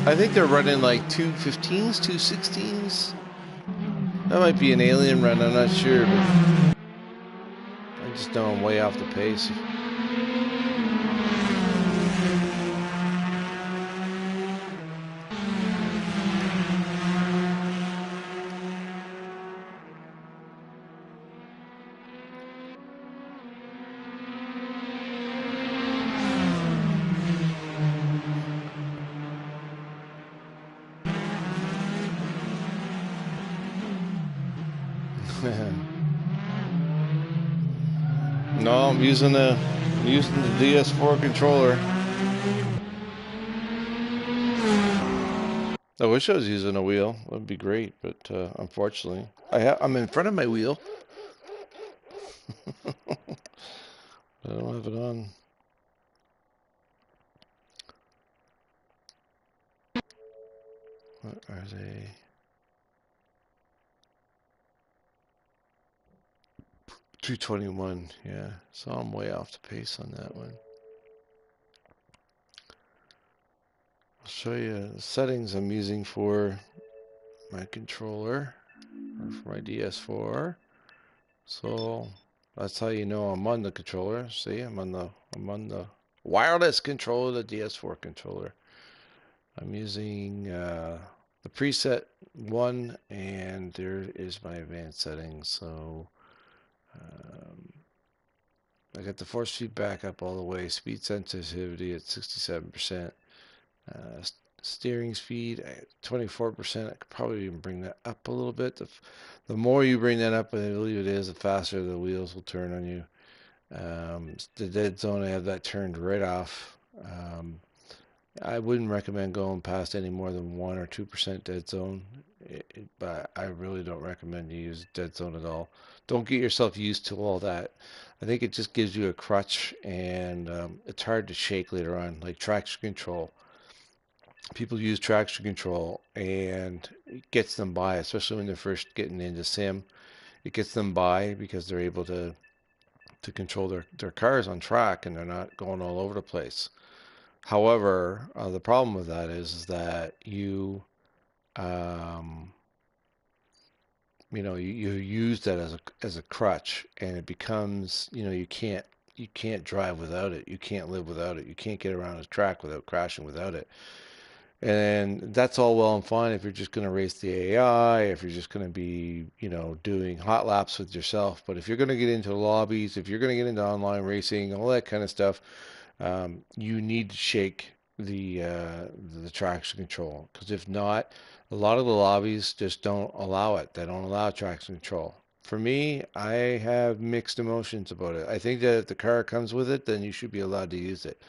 but I think they're running like 215s, 216s. That might be an alien run, I'm not sure, but I just know I'm way off the pace. No, I'm using the Ds4 controller. I wish I was using a wheel. That would be great, but unfortunately, I'm in front of my wheel. I don't have it on. What are they? $221, yeah. So I'm way off the pace on that one. I'll show you the settings I'm using for my controller, or for my Ds4. So that's how you know I'm on the controller. See, I'm on the wireless controller, the Ds4 controller. I'm using the preset one, and there is my advanced settings. So I got the force feedback up all the way, speed sensitivity at 67%, uh, steering speed at 24%. I could probably even bring that up a little bit. The more you bring that up, I believe it is, the faster the wheels will turn on you. The dead zone, I have that turned right off. I wouldn't recommend going past any more than 1 or 2% dead zone, but I really don't recommend you use dead zone at all. Don't get yourself used to all that. I think it just gives you a crutch, and it's hard to shake later on, like traction control. People use traction control, and it gets them by, especially when they're first getting into sim. It gets them by because they're able to control their cars on track, and they're not going all over the place. However, the problem with that is that um, you use that as a crutch, and it becomes, you can't drive without it. You can't live without it. You can't get around a track without crashing without it. And that's all well and fine if you're just going to race the AI, if you're just going to be, doing hot laps with yourself. But if you're going to get into lobbies, if you're going to get into online racing, all that kind of stuff, you need to shake the traction control, because if not, a lot of the lobbies just don't allow it. They don't allow traction control. For me, I have mixed emotions about it. I think that if the car comes with it, then you should be allowed to use it.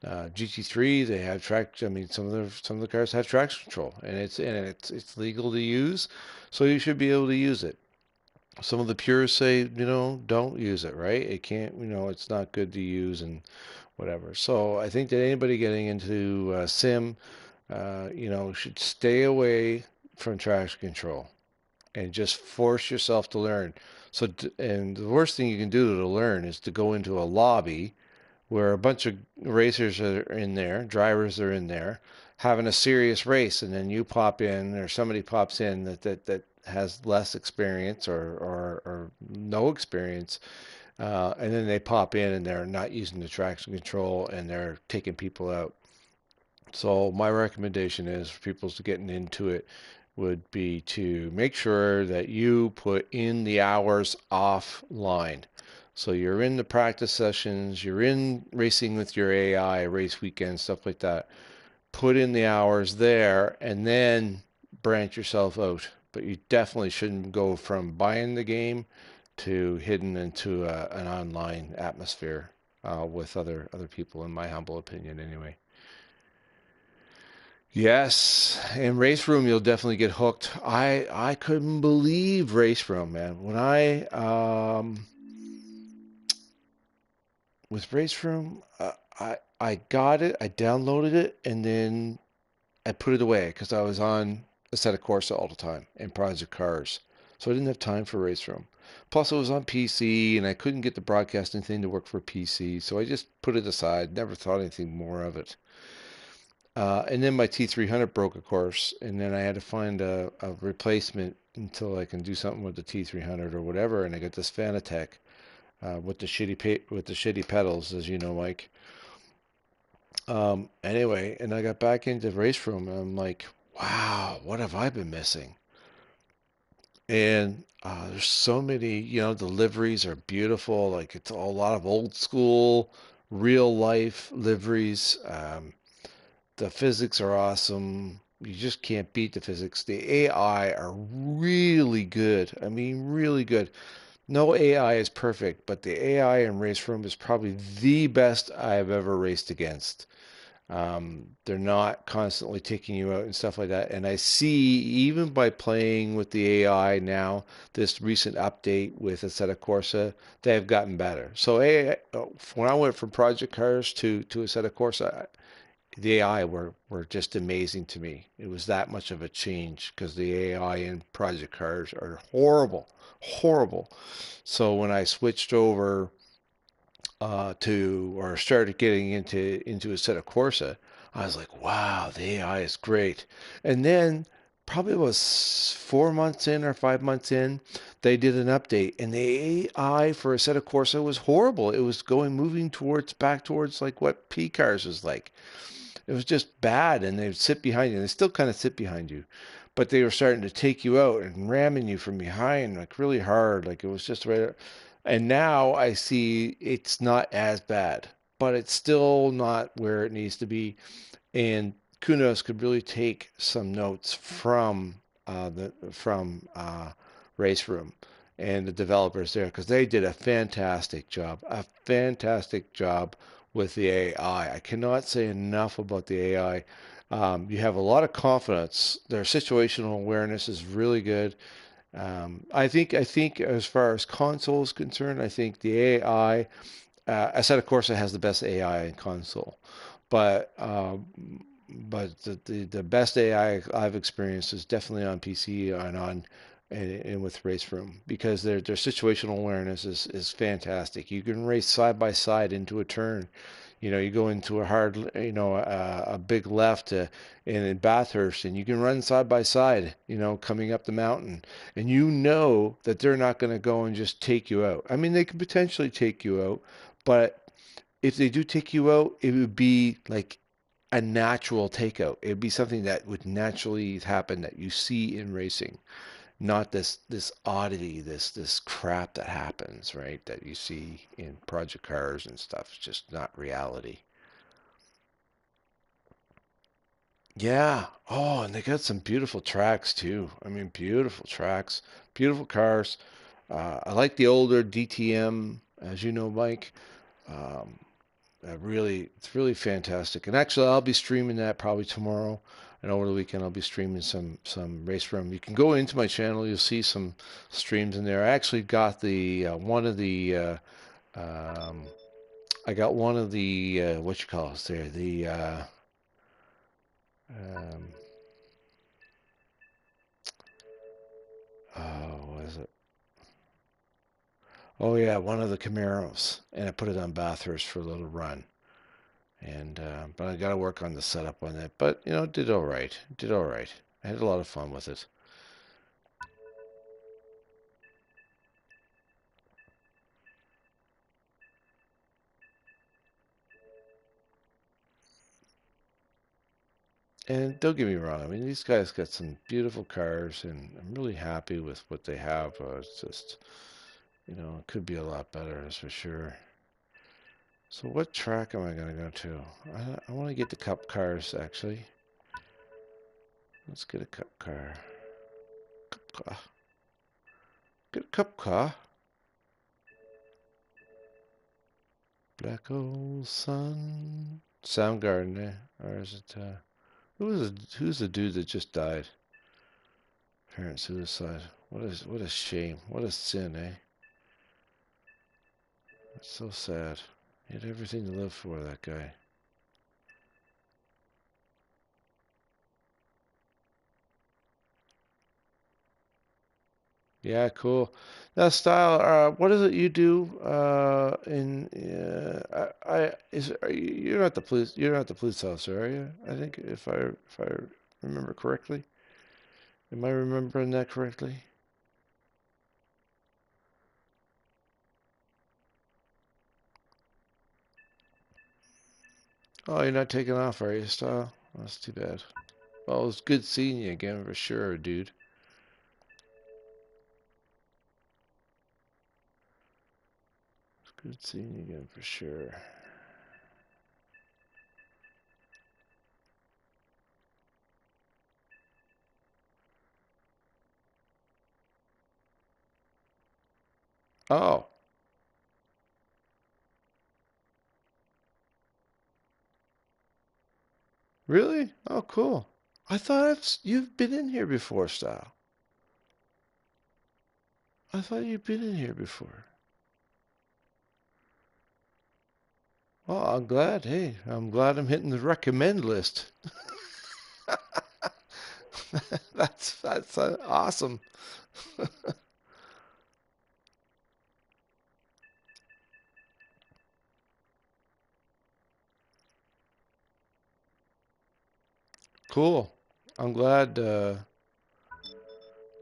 GT3, they have track. I mean, some of the cars have traction control, and it's legal to use, so you should be able to use it. Some of the purists say, don't use it, right? It can't, it's not good to use and whatever. So I think that anybody getting into sim, should stay away from traction control and just force yourself to learn. And the worst thing you can do to learn is to go into a lobby where a bunch of racers are in there, drivers are in there, having a serious race, and then you pop in, or somebody pops in that has less experience or no experience, and then they pop in and they're not using the traction control and they're taking people out. So my recommendation is for people to getting into it would be to make sure that you put in the hours offline. So you're in the practice sessions, you're in racing with your AI, race weekends, stuff like that. Put in the hours there and then branch yourself out. But you definitely shouldn't go from buying the game to hidden into an online atmosphere with other people, in my humble opinion, anyway. Yes, in Race Room you'll definitely get hooked. I couldn't believe Race Room, man. When I with Race Room, I got it, I downloaded it, and then I put it away because I was on Assetto Corsa all the time and Project Cars, so I didn't have time for Race Room. Plus, it was on PC, and I couldn't get the broadcasting thing to work for PC, so I just put it aside. Never thought anything more of it. And then my T300 broke, of course, and then I had to find a replacement until I can do something with the T300 or whatever. And I got this Fanatec with the shitty pedals, as you know, Mike. Anyway, and I got back into Race Room, and I'm like, wow, what have I been missing? And there's so many, the liveries are beautiful. Like, it's a lot of old school, real life liveries. The physics are awesome. You just can't beat the physics. The AI are really good. I mean, really good. No AI is perfect, but the AI in Race Room is probably the best I've ever raced against. They're not constantly taking you out and stuff like that. And I see, even by playing with the AI now, this recent update with Assetto Corsa, they have gotten better. So when I went from Project Cars to Assetto Corsa, the AI were just amazing to me. It was that much of a change because the AI in Project Cars are horrible, horrible. So when I switched over to or started getting into Assetto Corsa, I was like, wow, the AI is great. And then probably was 4 months in or 5 months in, they did an update, and the AI for Assetto Corsa was horrible. It was moving towards back towards like what P cars was like. It was just bad, and they'd sit behind you. They still kind of sit behind you, but they were starting to take you out and ramming you from behind, like really hard. Like it was just right. And now I see it's not as bad, but it's still not where it needs to be. And Kunos could really take some notes from Race Room and the developers there, because they did a fantastic job with the AI. I cannot say enough about the AI. You have a lot of confidence. Their situational awareness is really good. I think as far as console is concerned, I think the AI, Assetto Corsa has the best AI in console, but the best AI I've experienced is definitely on PC and with Race Room, because their situational awareness is fantastic. You can race side by side into a turn. You go into a hard, a big left in Bathurst, and you can run side by side, coming up the mountain, and that they're not going to go and just take you out. I mean, they could potentially take you out, but if they do take you out, it would be like a natural takeout. It would be something that would naturally happen that you see in racing, not this oddity, this crap that happens, right? That you see in project cars and stuff. It's just not reality. Yeah. Oh, and they got some beautiful tracks too. I mean, beautiful tracks, beautiful cars. I like the older DTM, as you know, Mike. Um, it's really fantastic. And actually, I'll be streaming that probably tomorrow, and over the weekend I'll be streaming some race room. You can go into my channel; you'll see some streams in there. I actually got the one of the um, I got one of the what you call it there, the um, what is it? Oh yeah, one of the Camaros, and I put it on Bathurst for a little run. And but I got to work on the setup on it. But it did all right. It did all right. I had a lot of fun with it. And don't get me wrong. I mean, these guys got some beautiful cars, and I'm really happy with what they have. It's just, it could be a lot better, that's for sure. So what track am I going to go to? I want to get the cup cars, actually. Let's get a cup car. Cup car. Get a cup car. Black hole sun. Soundgarden, eh? Or is it, who's the dude that just died? Parent suicide. What a shame. What a sin, eh? It's so sad. He had everything to live for, that guy. Yeah, cool. Now, Style, what is it you do in you're not the police officer, are you? I think if I remember correctly. Am I remembering that correctly? Oh, you're not taking off, are you, Style? That's too bad. Well, it's good seeing you again for sure, dude. It's good seeing you again for sure. Oh, really? Oh, cool. I thought you've been in here before, Style. I thought you'd been in here before. Well, I'm glad. Hey, I'm glad I'm hitting the recommend list. That's awesome. Cool. I'm glad.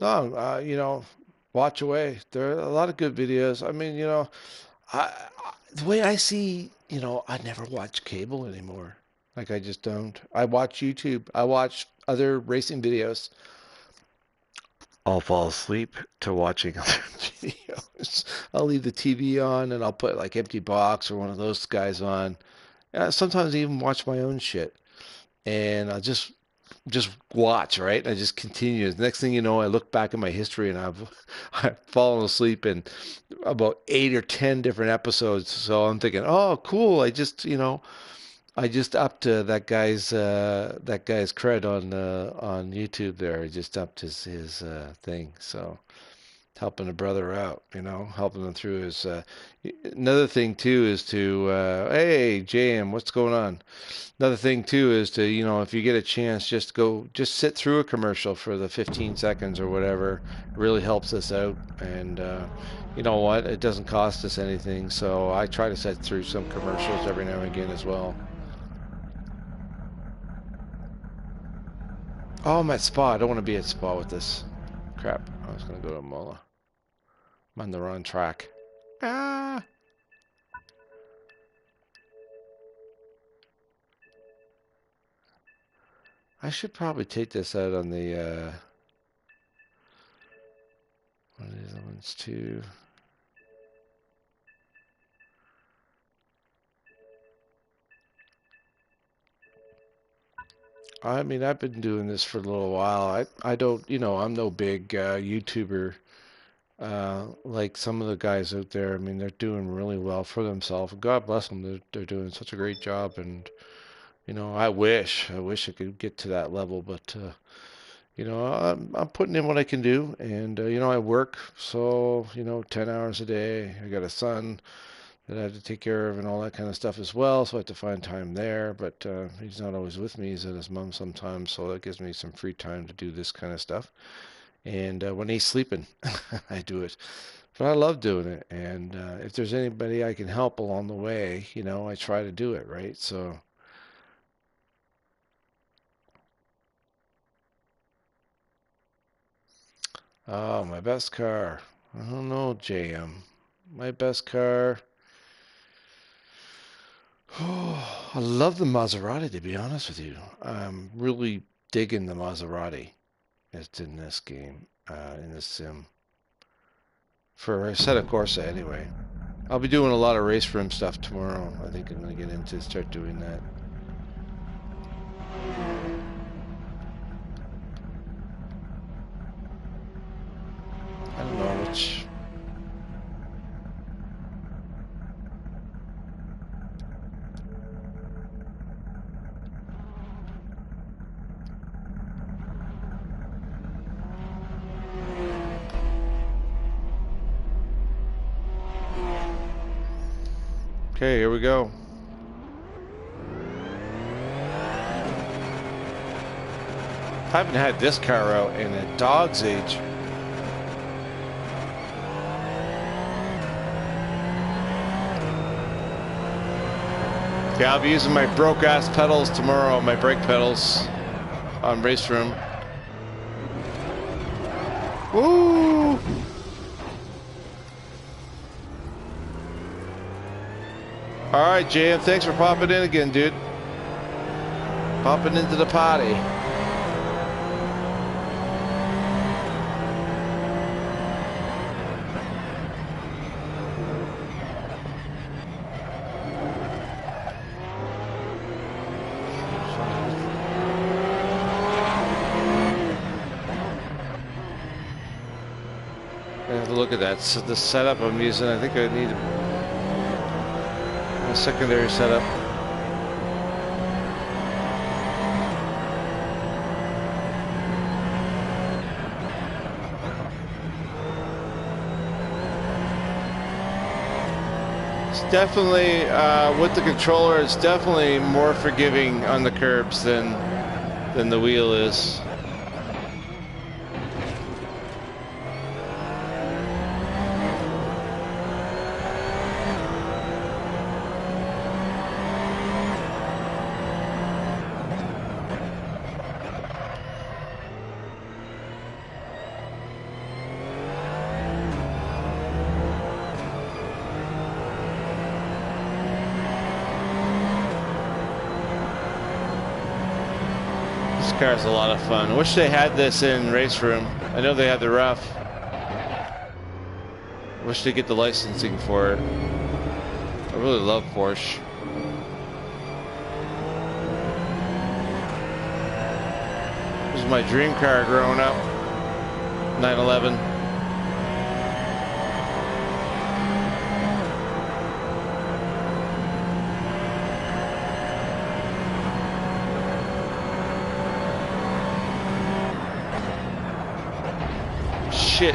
No, watch away. There are a lot of good videos. I mean, the way I see, I never watch cable anymore. Like I just don't. I watch YouTube. I watch other racing videos. I'll fall asleep to watching other videos. I'll leave the TV on and I'll put like Empty Box or one of those guys on. Sometimes I even watch my own shit. And I'll just watch, right? I just continue. The next thing you know, I look back at my history and I've fallen asleep in about 8 or 10 different episodes. So I'm thinking, oh, cool. I just upped that guy's cred on YouTube there. I just upped his thing. So helping a brother out, helping him through his. Another thing too is to hey JM, what's going on? Another thing too is to, if you get a chance, just sit through a commercial for the 15 seconds or whatever. It really helps us out. And you know what? It doesn't cost us anything. So I try to sit through some commercials every now and again as well. Oh, I'm at Spa. I don't want to be at Spa with this. Crap. I was going to go to Mola. I'm on the wrong track. Ah. I should probably take this out on the one of these other ones too. I mean, I've been doing this for a little while. I don't, I'm no big YouTuber like some of the guys out there. I mean, they're doing really well for themselves. God bless them. They're doing such a great job. And, I wish I could get to that level. But, I'm putting in what I can do. And, I work. So, 10 hours a day. I got a son that I have to take care of and all that kind of stuff as well. So I have to find time there, but he's not always with me. He's at his mom sometimes, so that gives me some free time to do this kind of stuff. And when he's sleeping, I do it. But I love doing it. And if there's anybody I can help along the way, I try to do it, right? So, oh, my best car. I don't know, JM. My best car. Oh, I love the Maserati, to be honest with you. I'm really digging the Maserati. It's in this game, in this sim. For Assetto Corsa, anyway. I'll be doing a lot of race room stuff tomorrow. I think I'm going to get into start doing that. I don't know which. Okay, here we go. I haven't had this car out in a dog's age. Yeah, I'll be using my broke-ass pedals tomorrow, my brake pedals on race room. Woo! All right, JM, thanks for popping in again, dude. Popping into the party. Look at that. So the setup I'm using, I think I need a secondary setup. It's definitely, with the controller, it's definitely more forgiving on the curbs than the wheel is. car is a lot of fun. I wish they had this in Race Room. I know they have the rough. I wish they get the licensing for it. I really love Porsche. This was my dream car growing up. 911. Shit.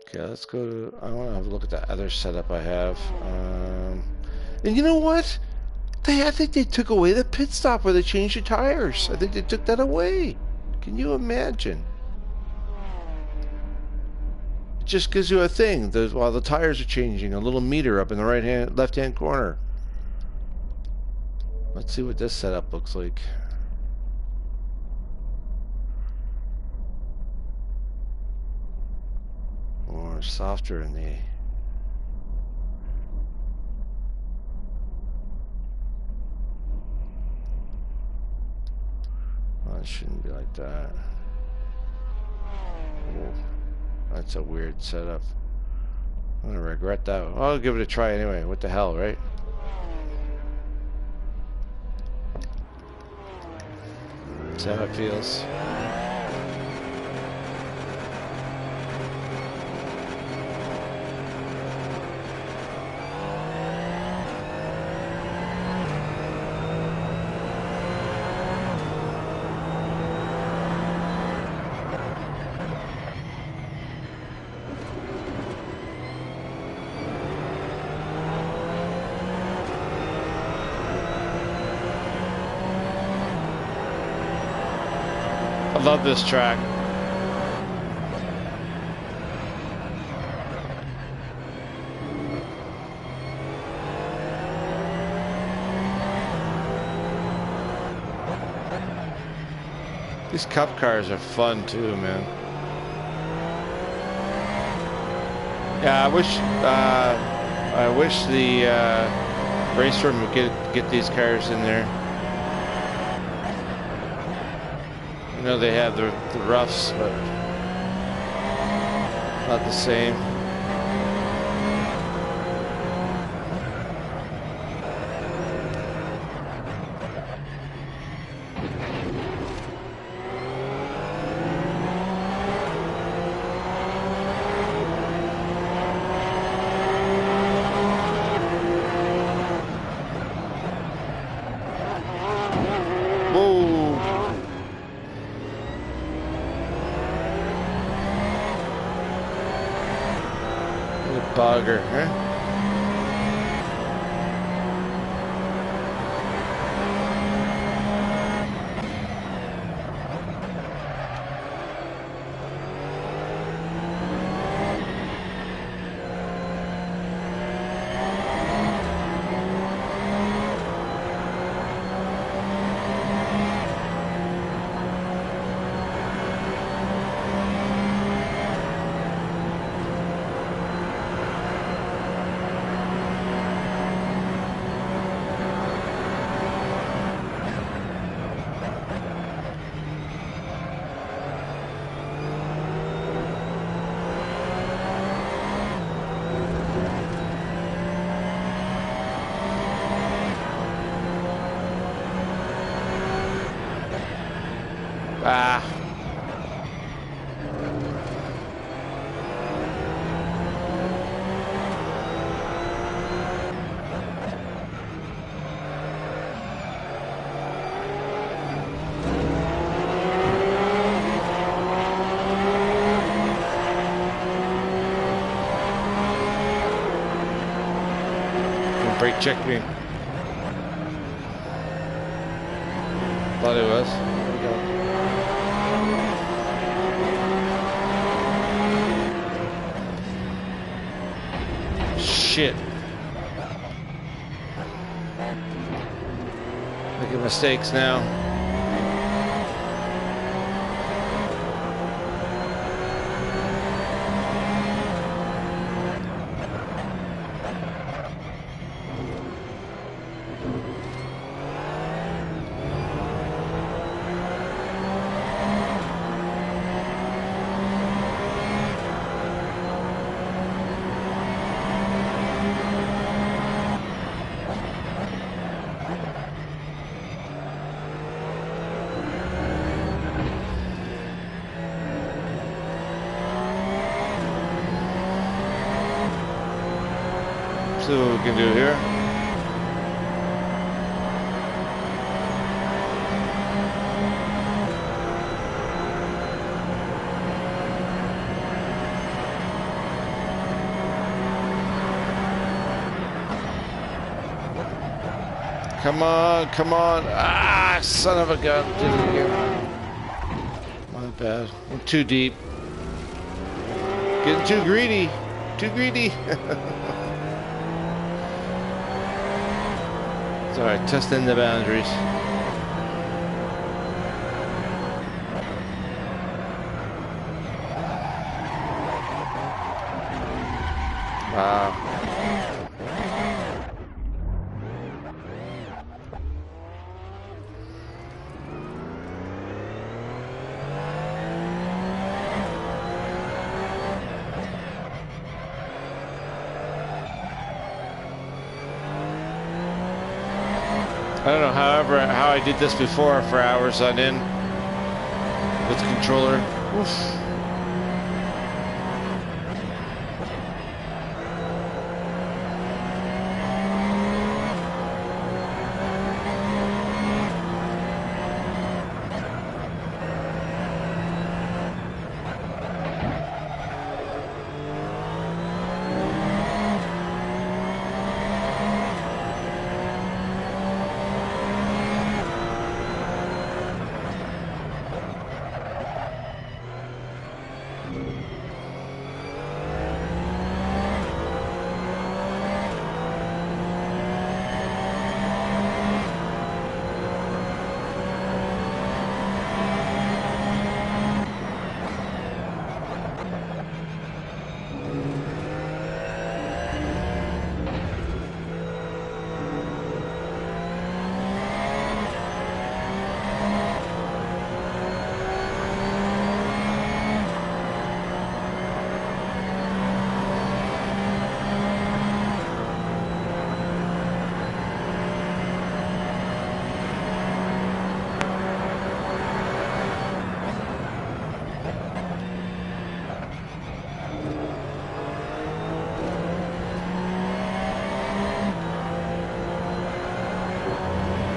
Okay, let's go to, I want to have a look at that other setup I have. And you know what? I think they took away the pit stop where they changed the tires. I think they took that away. Can you imagine? It just gives you a thing while the tires are changing, a little meter up in the left-hand corner. Let's see what this setup looks like. Or softer in the... Well, it shouldn't be like that. Whoa. That's a weird setup. I'm gonna regret that. I'll give it a try anyway. What the hell, right? That's how it feels. I love this track. These cup cars are fun too, man. Yeah, I wish the race room would get these cars in there. I know they have the roughs, but not the same. Bogger, huh? Ah. Brake check me. Thought it was. There we go. Shit. Making mistakes now. See what we can do here. Come on, come on. Ah, son of a gun. Did it again. My bad. I'm too deep. Getting too greedy. Too greedy. It's alright, testing the boundaries. Wow. I don't know, how I did this before for hours on end with the controller. Oof.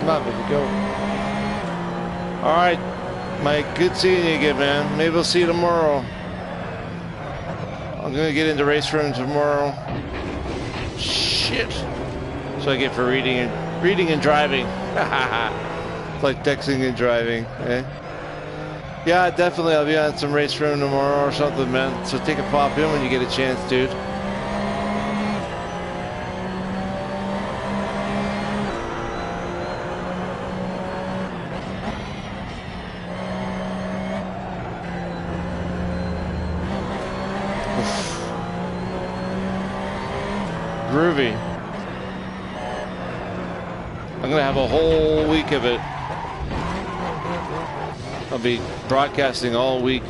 Not good to go. All right, Mike. Good seeing you again, man. Maybe we'll see you tomorrow. I'm gonna get into race room tomorrow. Shit. So I get for reading and driving. It's like texting and driving. Eh? Yeah, definitely. I'll be on some race room tomorrow or something, man. So take a pop in when you get a chance, dude. Groovy. I'm gonna have a whole week of it. I'll be broadcasting all week.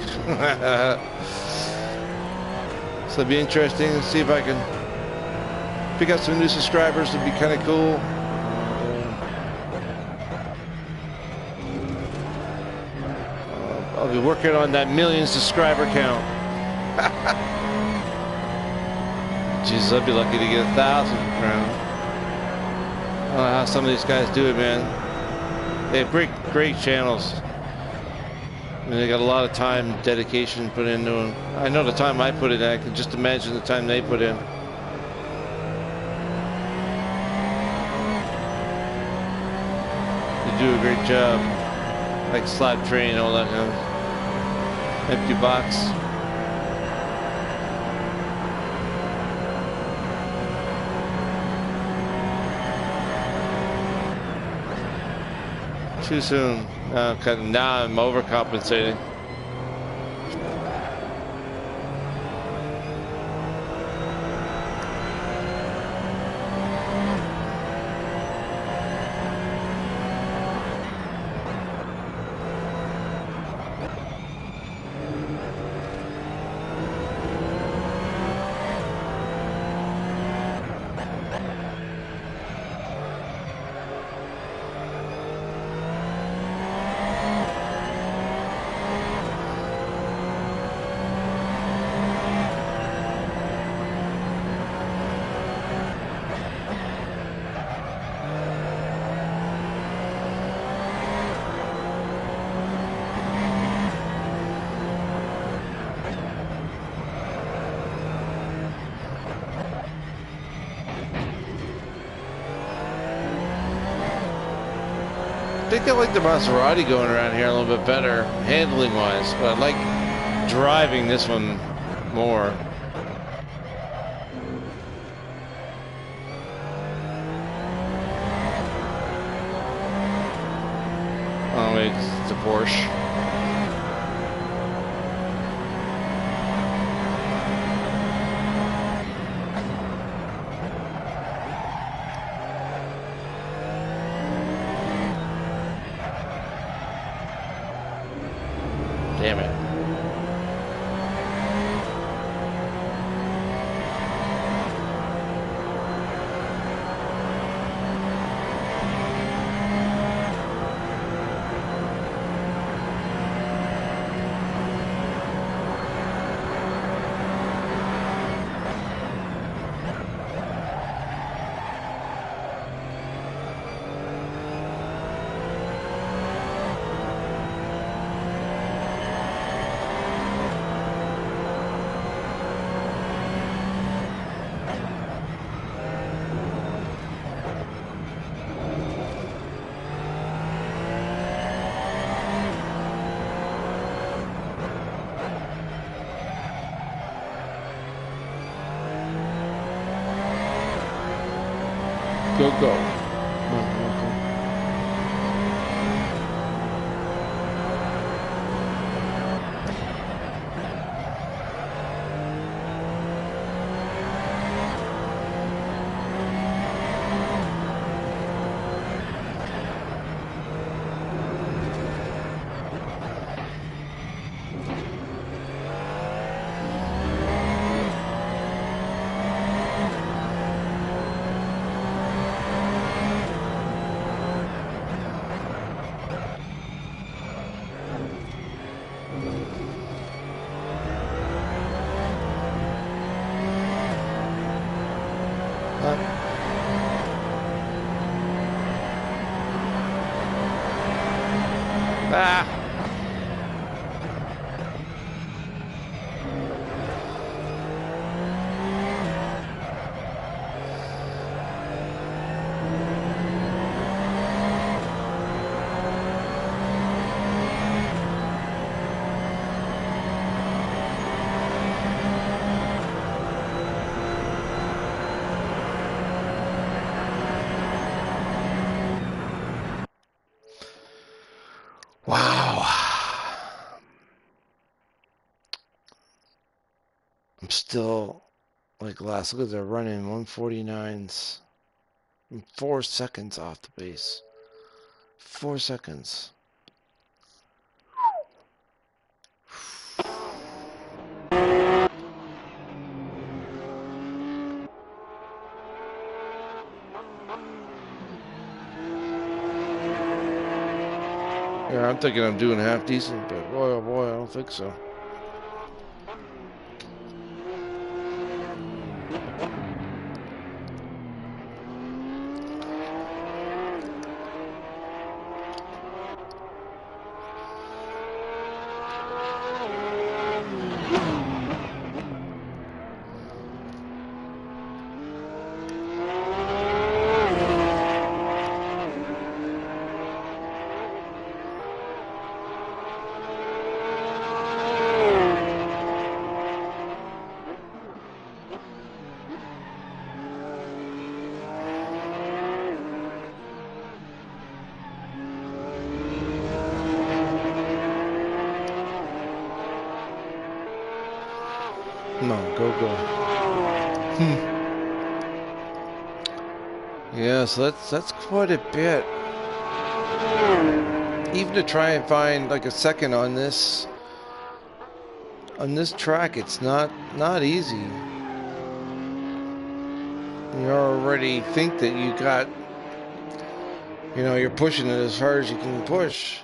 So it'll be interesting to see if I can pick up some new subscribers. It'd be kind of cool. I'll be working on that 1,000,000 subscriber count. Jesus, I'd be lucky to get 1,000 around. I don't know how some of these guys do it, man. They have great channels. I mean, they got a lot of time, dedication put into them. I know the time I put in. I can just imagine the time they put in. They do a great job. Like slap train, all that, you know. Empty box. Too soon. Now I'm overcompensating. think I like the Maserati going around here a little bit better, handling wise, but I like driving this one more. Oh, wait, it's a Porsche. Damn it. Go, go. Ah! Wow. I'm still like last. Look at they're running 149s. I'm 4 seconds off the base. 4 seconds. Yeah, I'm thinking I'm doing half decent, but boy, oh boy, I don't think so. No, go, go. Yeah, so that's quite a bit. Even to try and find like a second on this track, it's not easy. You already think that you got, you know, you're pushing it as hard as you can push.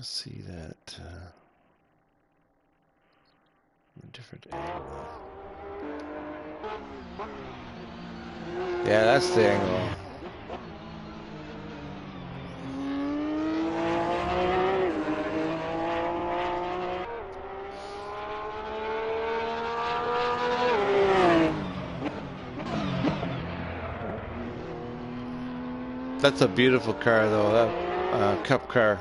Let's see that a different angle. Yeah, that's the angle. That's a beautiful car, though. That cup car.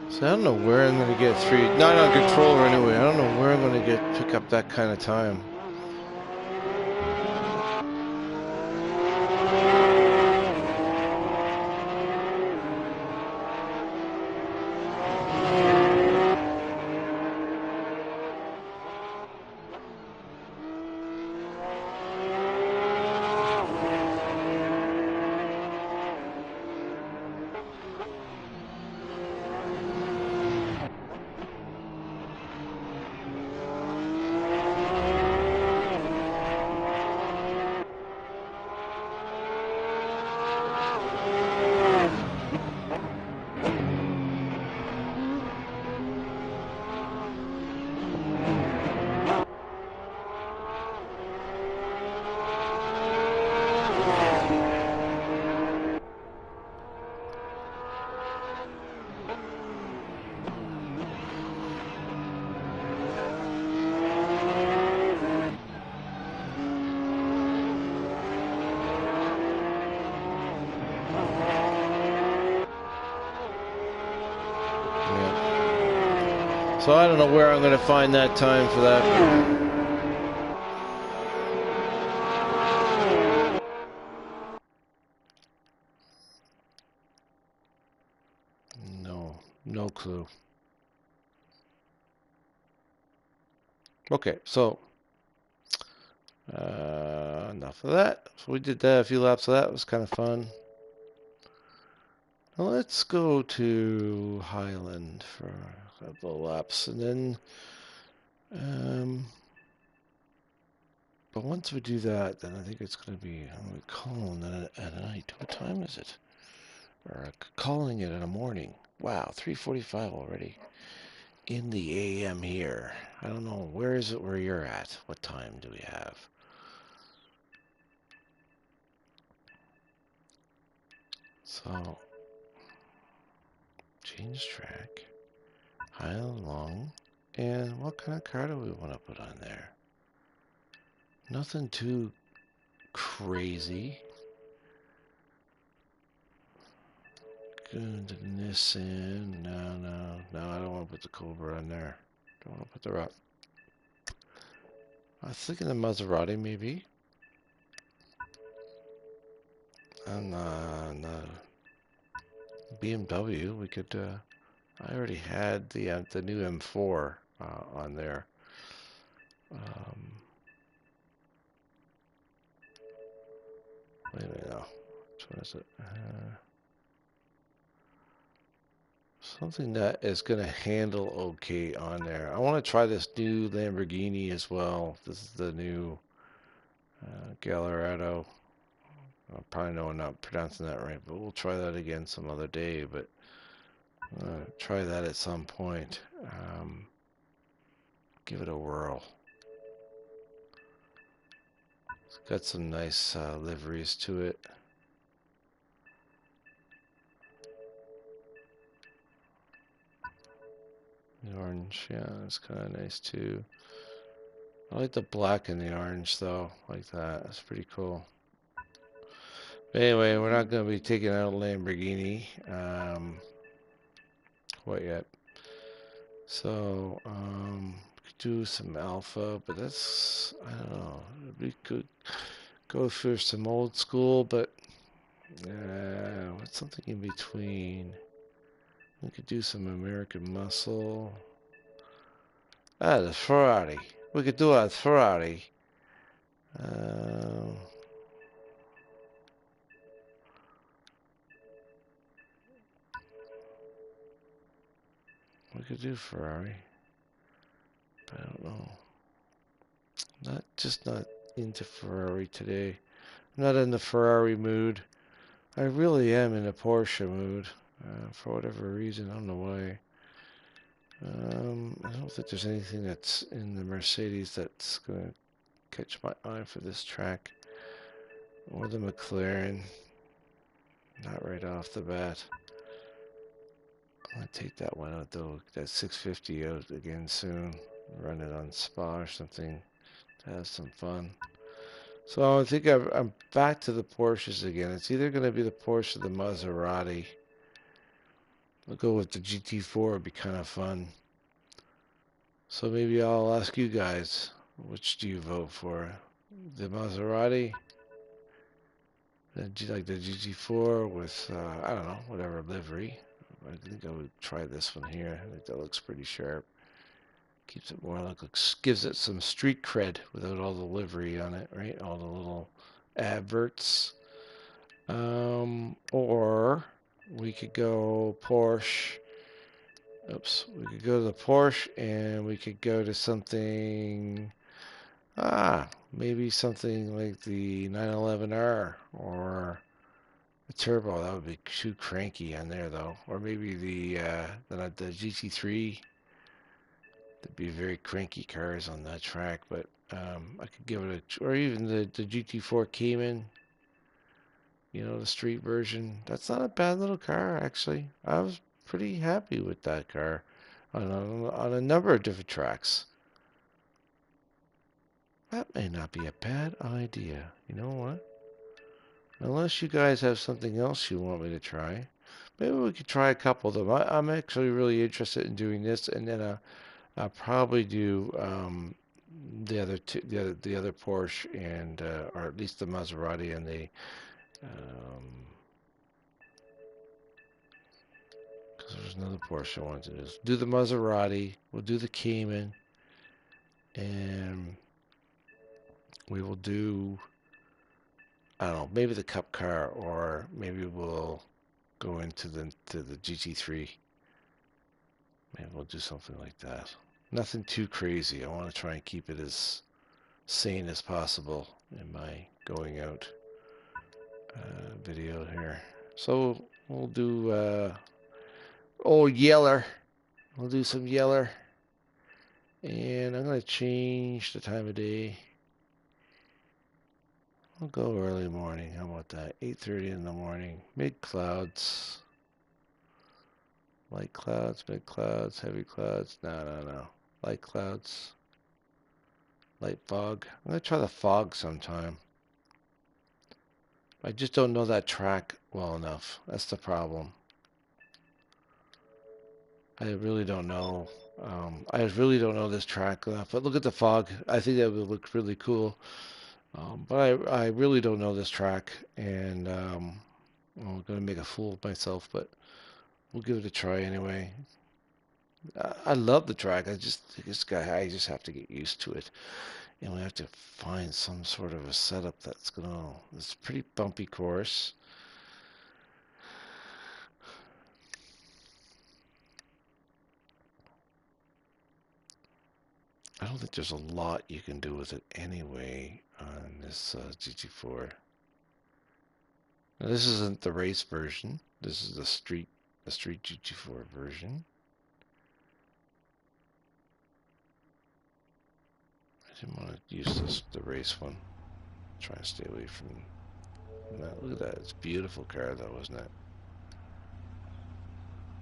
So I don't know where I'm going to get three. Not on controller anyway. I don't know where I'm going to pick up that kind of time. So I don't know where I'm going to find that time for that. No clue. Okay, so enough of that. So we did a few laps of that. It was kind of fun. Now let's go to Highland for a couple of laps, and then but once we do that, then I think it's going to be, I'm going to call at night. What time is it? Or calling it in the morning. Wow, 3:45 already. In the AM here. I don't know. Where is it where you're at? What time do we have? So, change track. Highland Long. And what kind of car do we want to put on there? Nothing too crazy. Good Nissan. No, I don't want to put the Cobra on there. Don't want to put the Rock. I was thinking the Maserati maybe. And the BMW, we could. I already had the new M4 on there. Wait a minute now. Which one is it? Something that is going to handle okay on there. I want to try this new Lamborghini as well. This is the new Gallardo. I probably know I'm not pronouncing that right, but we'll try that again some other day. But try that at some point. Give it a whirl. It's got some nice liveries to it. The orange, yeah, it's kind of nice too. I like the black and the orange though, like that. That's pretty cool. But anyway, we're not going to be taking out a Lamborghini quite yet. So, could do some alpha, but that's, I don't know. We could go for some old school, but what's something in between? We could do some American muscle. Ah, the Ferrari. We could do a Ferrari. Uh, we could do Ferrari, but I don't know. Not into Ferrari today. I'm not in the Ferrari mood. I really am in a Porsche mood. For whatever reason, I don't know why. I don't think there's anything that's in the Mercedes that's going to catch my eye for this track. Or the McLaren. Not right off the bat. I'm going to take that one out though. That 650 out again soon. Run it on Spa or something to have some fun. So I think I'm back to the Porsches again. It's either going to be the Porsche or the Maserati. I'll go with the GT4. It'd be kind of fun. So maybe I'll ask you guys, which do you vote for? The Maserati? Like the GT4 with, I don't know, whatever livery. I think I would try this one here. I think that looks pretty sharp. Keeps it more like, gives it some street cred without all the livery on it, right? All the little adverts. Or we could go Porsche. Oops, we could go to the Porsche and we could go to something, maybe something like the 911R or the turbo. That would be too cranky on there though. Or maybe the GT3. There'd be very cranky cars on that track, but I could give it or even the GT4 Cayman. You know, the street version. That's not a bad little car, actually. I was pretty happy with that car on a number of different tracks. That may not be a bad idea. You know what? Unless you guys have something else you want me to try. Maybe we could try a couple of them. I'm actually really interested in doing this, and then I'll probably do the other two, the other Porsche and or at least the Maserati and the because there's another Porsche I want to do the Maserati. We'll do the Cayman, and we will do I don't know, maybe the Cup car, or maybe we'll go into the GT3. Maybe we'll do something like that. Nothing too crazy. I want to try and keep it as sane as possible in my going out video here. So we'll do Yeller. We'll do some Yeller. And I'm going to change the time of day. I'll go early morning. How about that? 8:30 in the morning. Mid clouds. Light clouds, mid clouds, heavy clouds. No. Light clouds. Light fog. I'm going to try the fog sometime. I just don't know that track well enough. That's the problem. I really don't know. I really don't know this track enough. But look at the fog. I think that would look really cool. But I really don't know this track. And I'm going to make a fool of myself. But we'll give it a try anyway. I love the track. I just have to get used to it. And we have to find some sort of a setup that's gonna. It's a pretty bumpy course. I don't think there's a lot you can do with it anyway on this GT4. Now this isn't the race version. This is the street GT4 version. I didn't want to use the race one. Try and stay away from that. Look at that. It's a beautiful car though, isn't it?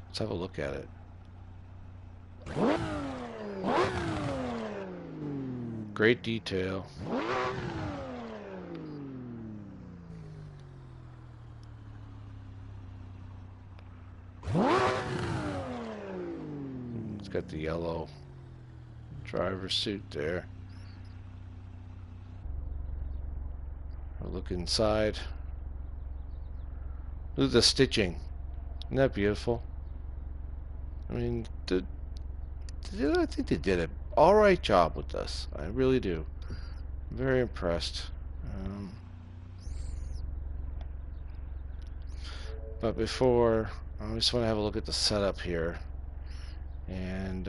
Let's have a look at it. Great detail. It's got the yellow driver's suit there. I'll look inside. Look at the stitching. Isn't that beautiful? I mean, I think they did an alright job with this. I really do. I'm very impressed. But before, I just want to have a look at the setup here. And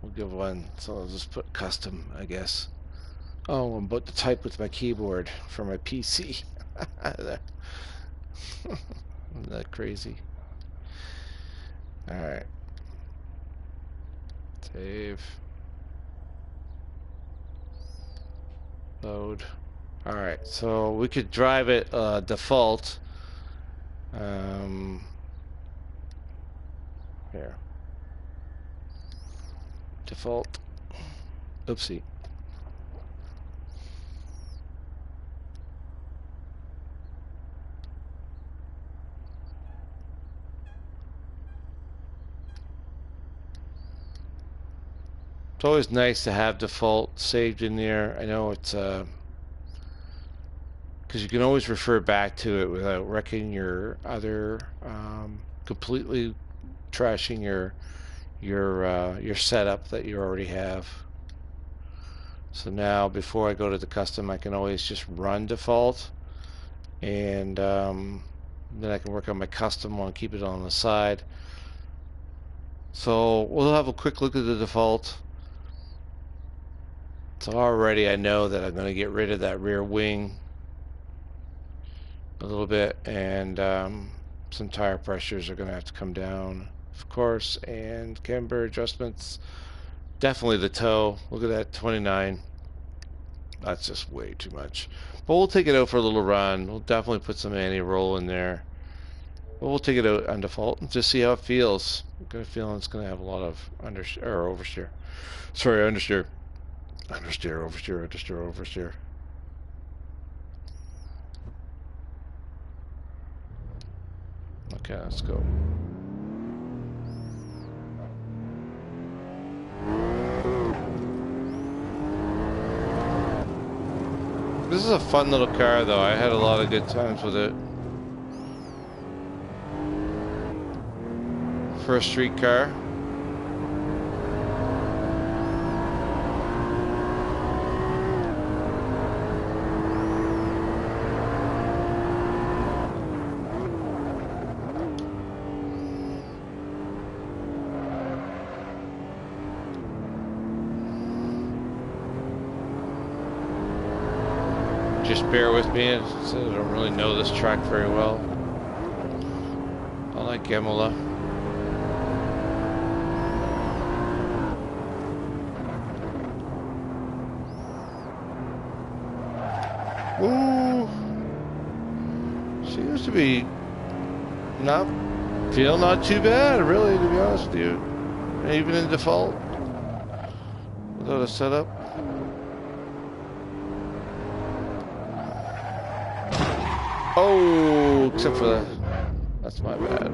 we'll give one, so I'll just put custom, I guess. Oh, I'm about to type with my keyboard for my PC. Isn't that crazy? Alright. Save. Load. Alright, so we could drive it default. Here. Default. Oopsie. It's always nice to have default saved in there. I know it's because you can always refer back to it without wrecking your other completely trashing your setup that you already have. So now before I go to the custom, I can always just run default, and then I can work on my custom one, keep it on the side. So we'll have a quick look at the default. So already I know that I'm going to get rid of that rear wing a little bit, and some tire pressures are going to have to come down, of course, and camber adjustments. Definitely the toe. Look at that, 29. That's just way too much. But we'll take it out for a little run. We'll definitely put some anti-roll in there. But we'll take it out on default and just see how it feels. I've got a feeling it's going to have a lot of oversteer. Sorry, understeer. Understeer, oversteer, understeer, oversteer. Okay, let's go. This is a fun little car, though. I had a lot of good times with it. For a street car. Just bear with me, I don't really know this track very well. I like Gemola. Ooh, seems to be not too bad, really, to be honest with you. Even in default, without a setup. Oh, except for that. That's my bad.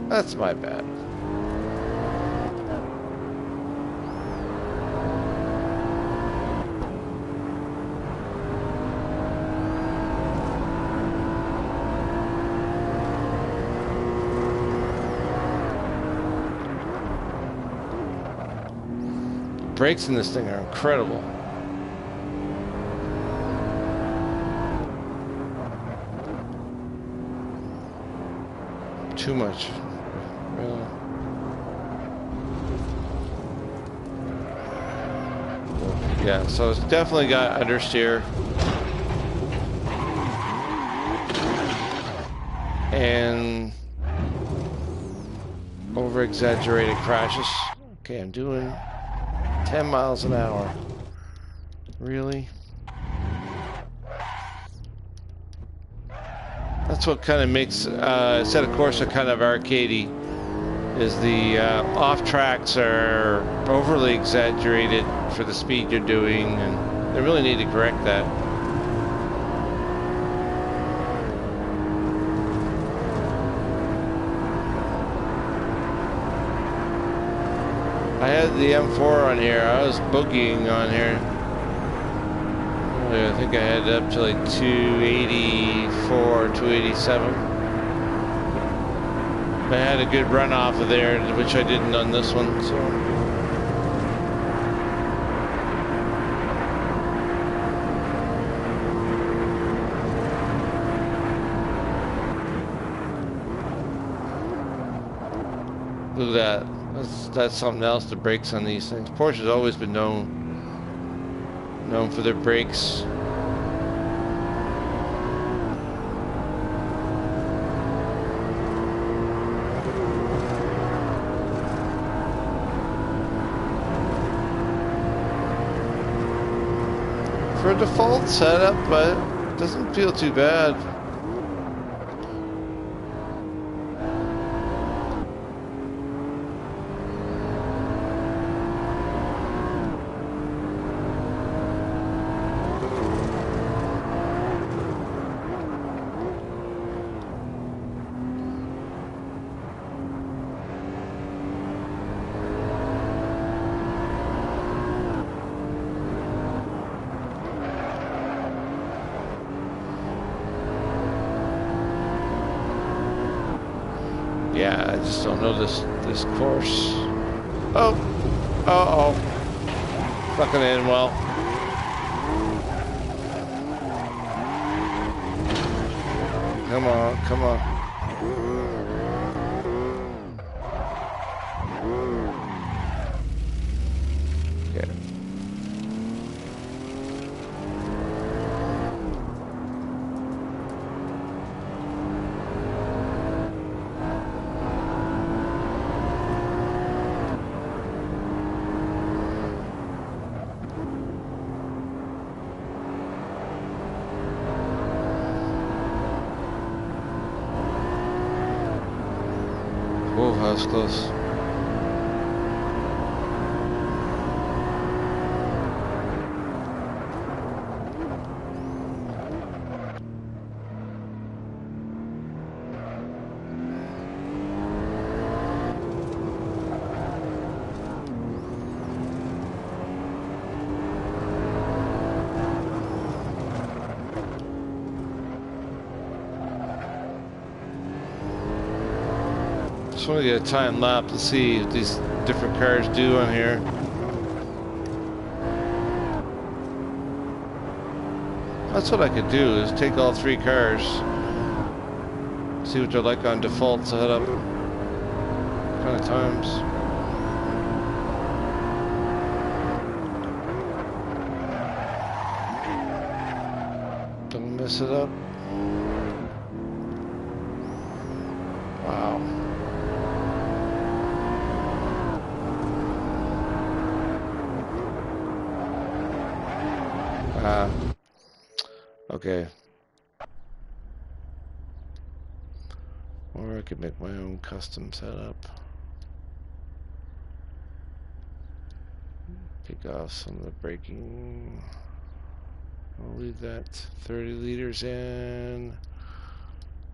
That's my bad. Brakes in this thing are incredible. Too much. Really. Yeah, so it's definitely got understeer. And over-exaggerated crashes. Okay, I'm doing 10 miles an hour. Really? That's what kind of makes Assetto Corsa kind of arcadey. Is the off tracks are overly exaggerated for the speed you're doing, and they really need to correct that. I had the M4 on here. I was boogieing on here. I think I had it up to like 284, 287. I had a good run off of there, which I didn't on this one, so. Look at that. That's something else, the brakes on these things. Porsche's always been known for their brakes. For a default setup, but it doesn't feel too bad. Yeah, I just don't know this course. Oh, fucking in well. Come on, come on. Okay. Oh, that was close. Just want to get a time lapse to see what these different cars do on here. That's what I could do, is take all three cars, see what they're like on default setup. Kind of times. Don't mess it up. Wow. Okay. Or I could make my own custom setup. Pick off some of the braking. I'll leave that 30 liters in.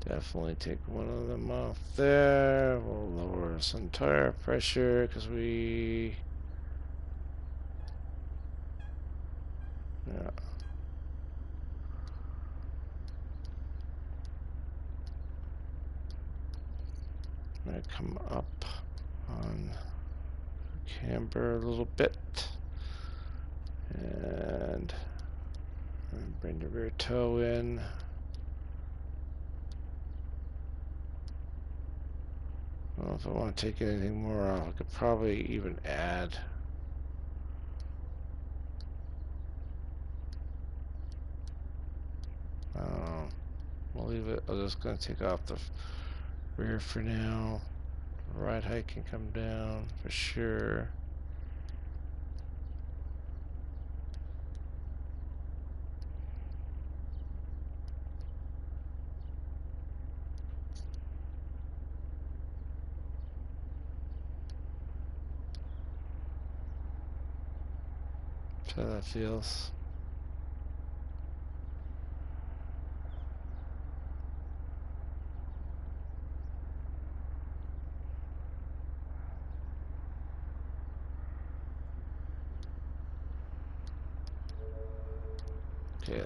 Definitely take one of them off there. We'll lower some tire pressure because we... Yeah. I'm going to come up on camber a little bit. And bring the rear toe in. Well, if I want to take anything more off, I could probably even add. We'll leave it. I'm just going to take off the rear for now. Ride height can come down for sure. See how that feels. Okay.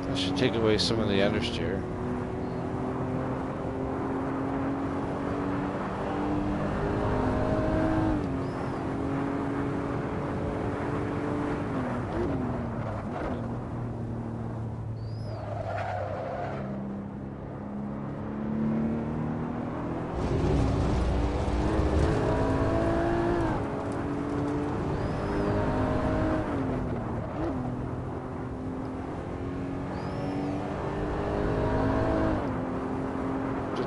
I should take away some of the understeer.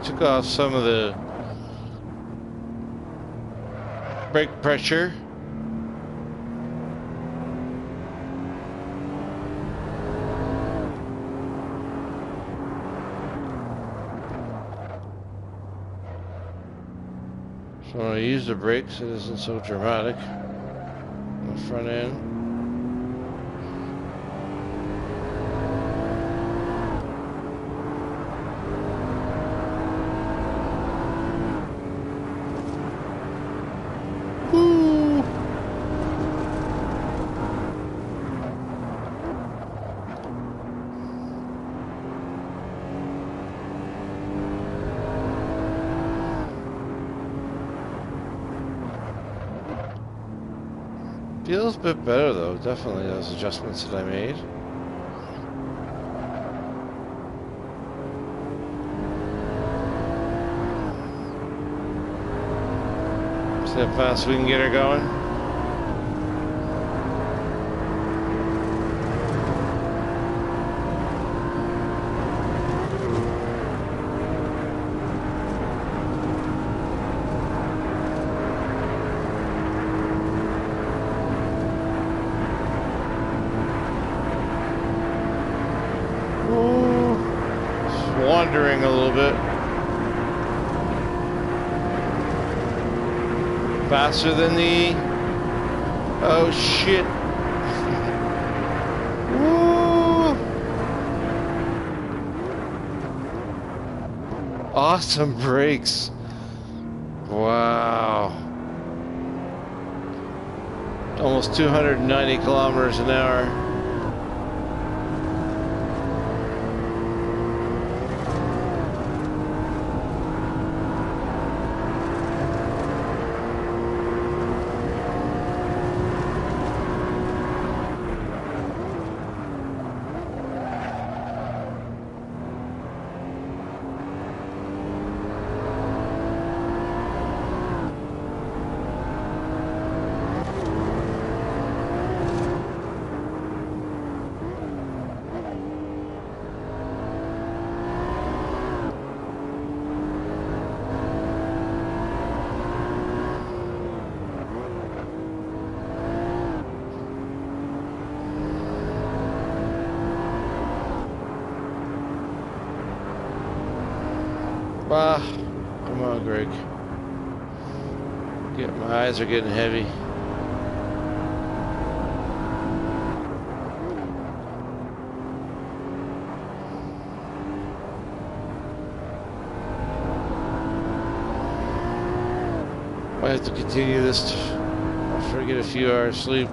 Took off some of the brake pressure. So when I use the brakes, it isn't so dramatic on the front end. Feels a bit better though, definitely those adjustments that I made. See how fast we can get her going? Wandering a little bit. Faster than the... Oh shit. Woo! Awesome brakes. Wow. Almost 290 kilometers an hour. Ah, come on, Greg. My eyes are getting heavy. I have to continue this after I get a few hours sleep.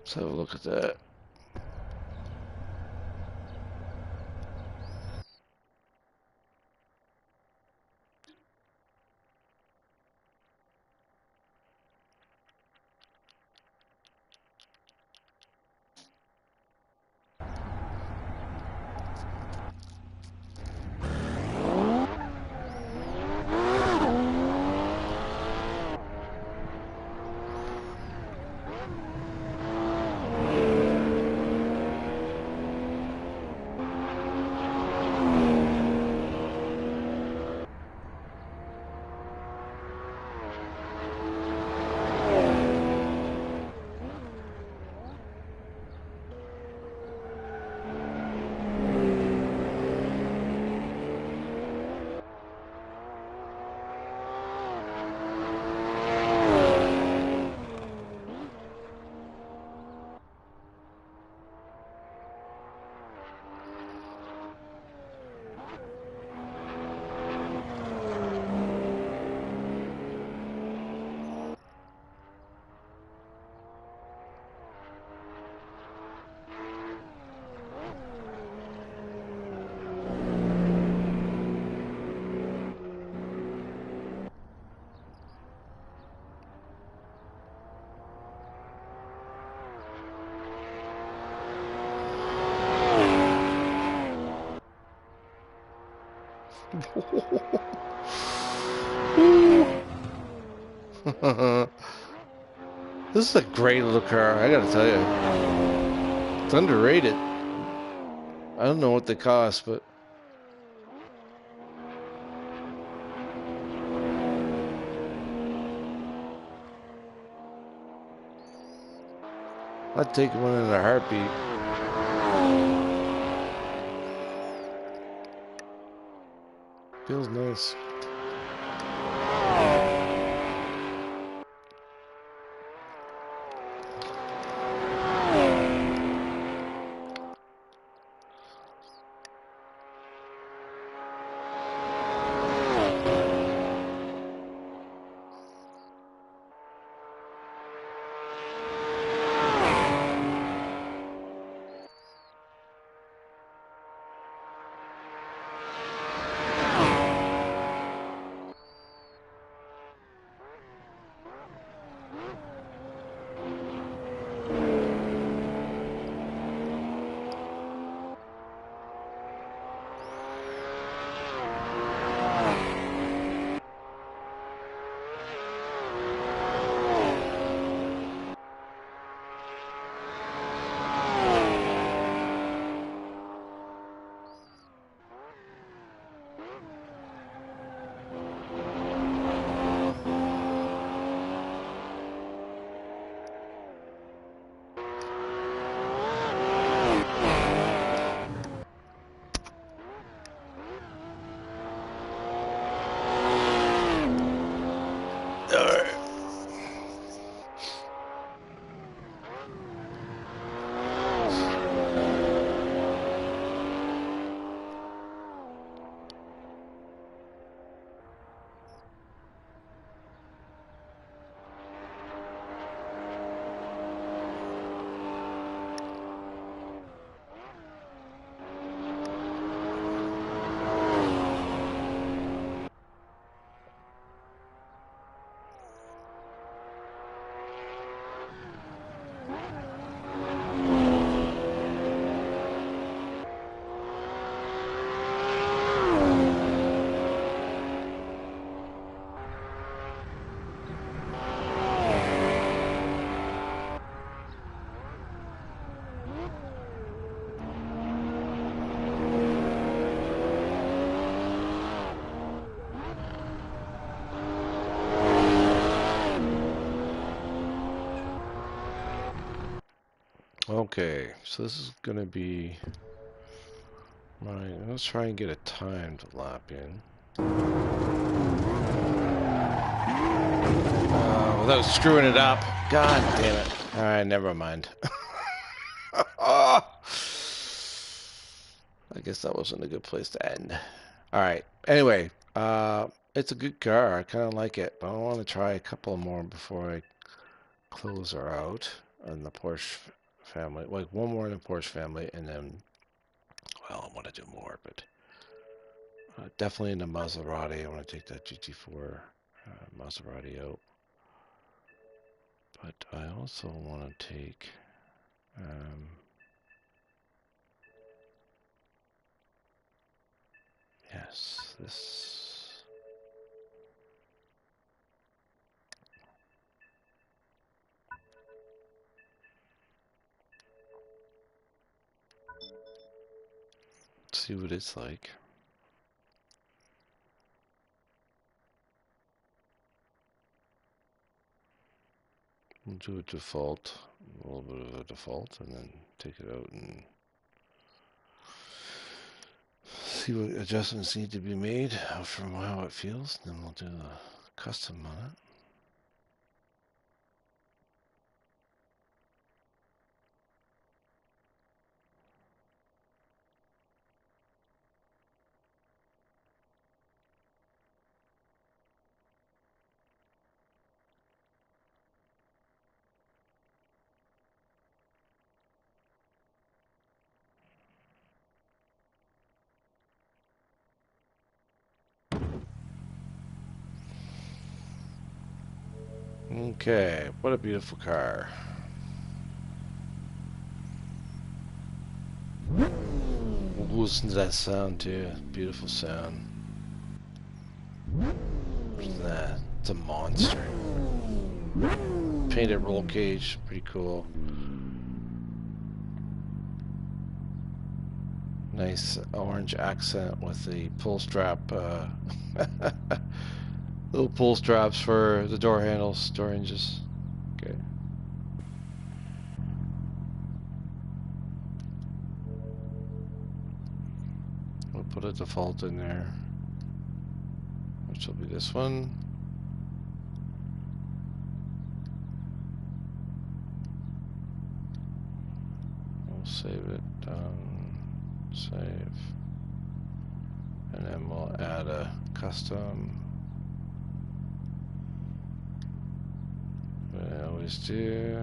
Let's have a look at that. This is a great little car, I gotta tell you. It's underrated. I don't know what they cost, but I'd take one in a heartbeat. Feels nice. Okay, so this is gonna be my. Let's try and get a timed lap in. Without screwing it up. God damn it. Alright, never mind. I guess that wasn't a good place to end. Alright, anyway, it's a good car. I kind of like it, but I want to try a couple more before I close her out in the Porsche family. Like one more in the Porsche family, and then, well, I want to do more, but definitely in the Maserati. I want to take that GT4 Maserati out. But I also want to take yes, this. See what it's like. We'll do a default, a little bit of a default, and then take it out and see what adjustments need to be made from how it feels. And then we'll do the custom on it. Okay, what a beautiful car. We'll listen to that sound too. Beautiful sound. It's a monster. Painted roll cage, pretty cool. Nice orange accent with the pull strap, little pull straps for the door handles, door hinges. Okay. We'll put a default in there, which will be this one. We'll save it. Save. And then we'll add a custom. I always do.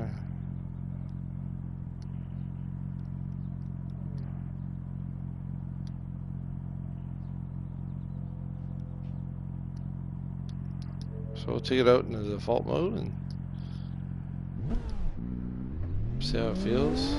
So we'll take it out in the default mode and see how it feels.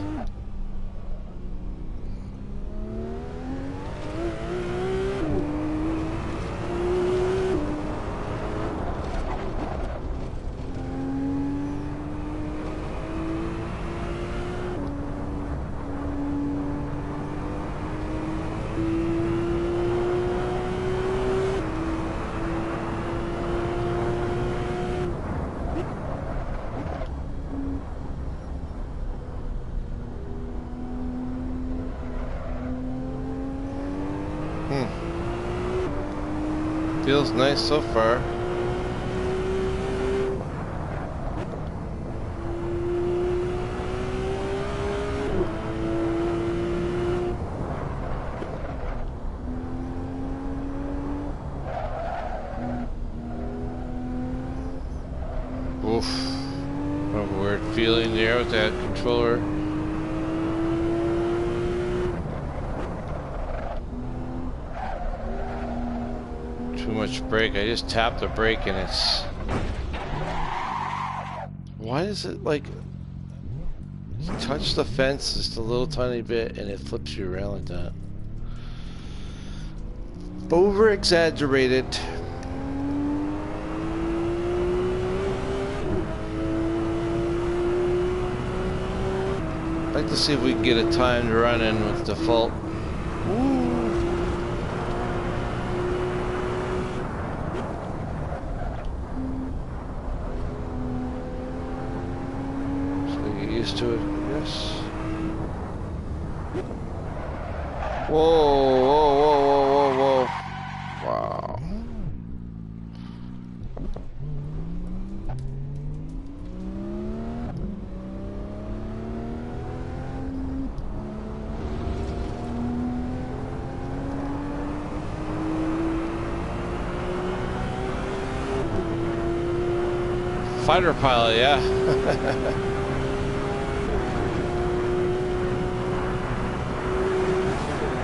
Feels nice so far. Oof. A weird feeling there with that controller. Too much brake. I just tapped the brake and it's... Why is it like... You touch the fence just a little tiny bit and it flips you around like that. Over exaggerated. I'd like to see if we can get a timed run in with default. Woo. To it, yes. Whoa, whoa, whoa, whoa, whoa, whoa. Wow. Fighter pilot, yeah.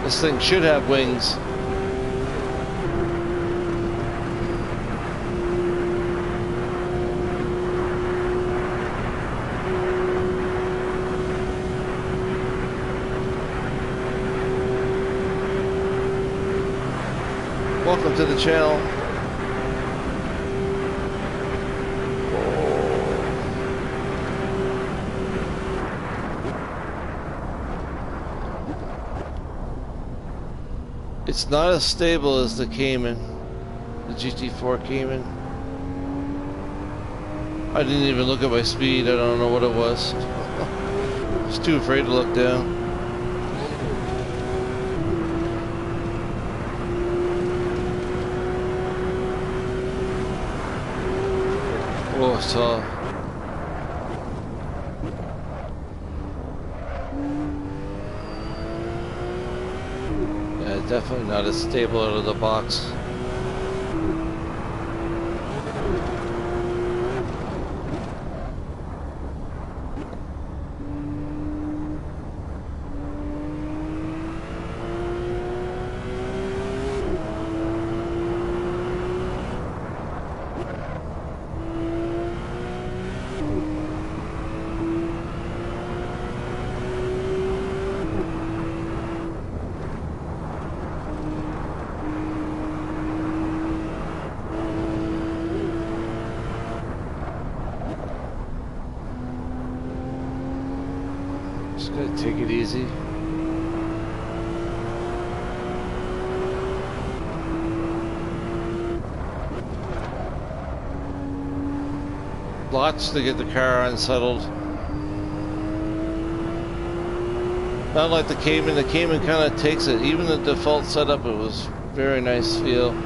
This thing should have wings. Welcome to the channel. It's not as stable as the Cayman, the GT4 Cayman. I didn't even look at my speed, I don't know what it was. I was too afraid to look down. Oh, it's tall. Definitely not as stable out of the box. gotta take it easy. Lots to get the car unsettled. Not like the Cayman. The Cayman kind of takes it. Even the default setup, it was very nice feel.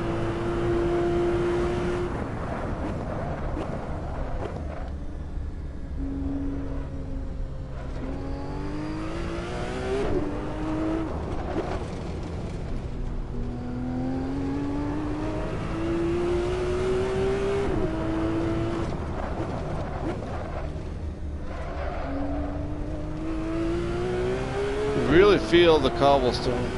Really feel the cobblestone.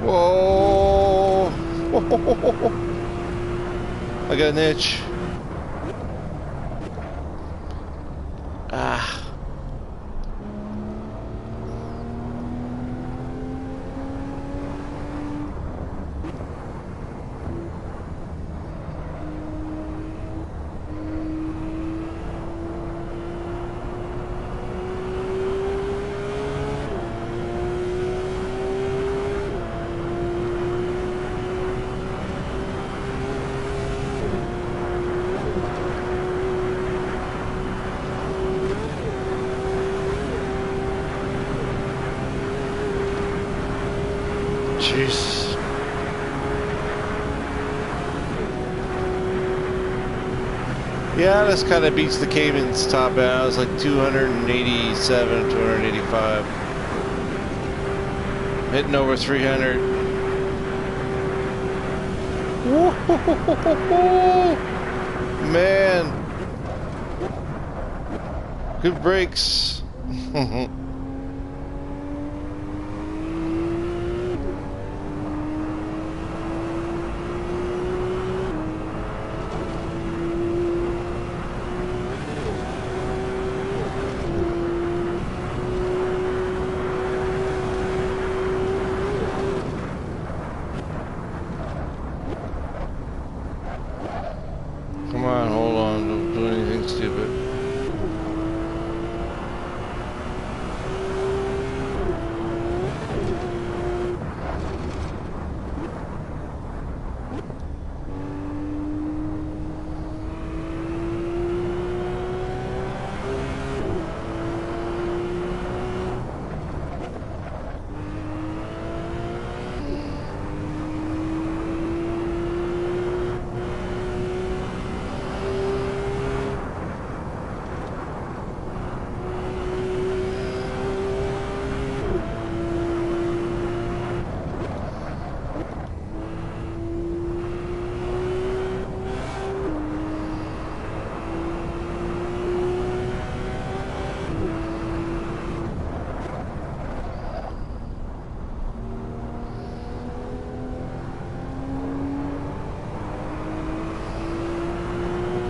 Whoa! I got an itch. Ah. Jeez. Yeah, this kind of beats the Cayman's top out. It was like 287, 285. Hitting over 300. Whoa, man. Good brakes. Come on, hold on, don't do anything stupid.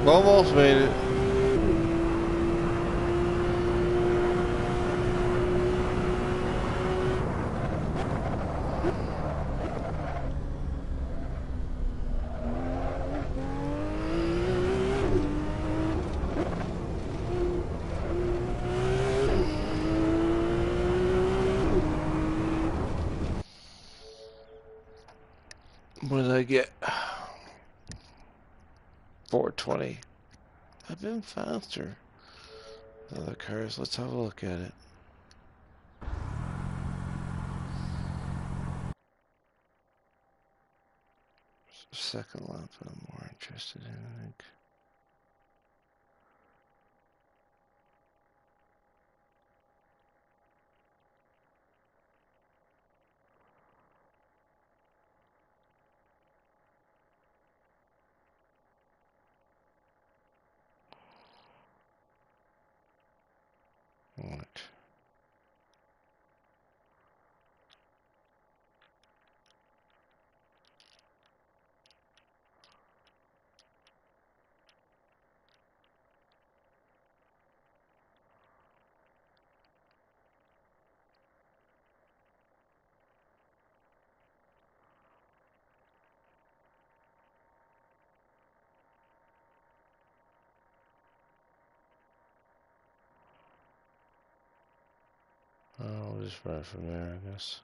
Almost made it. I get 420. I've been faster than other cars. Let's have a look at it. Second lap I'm more interested in, I think. What? Oh, we'll just run from there, I guess.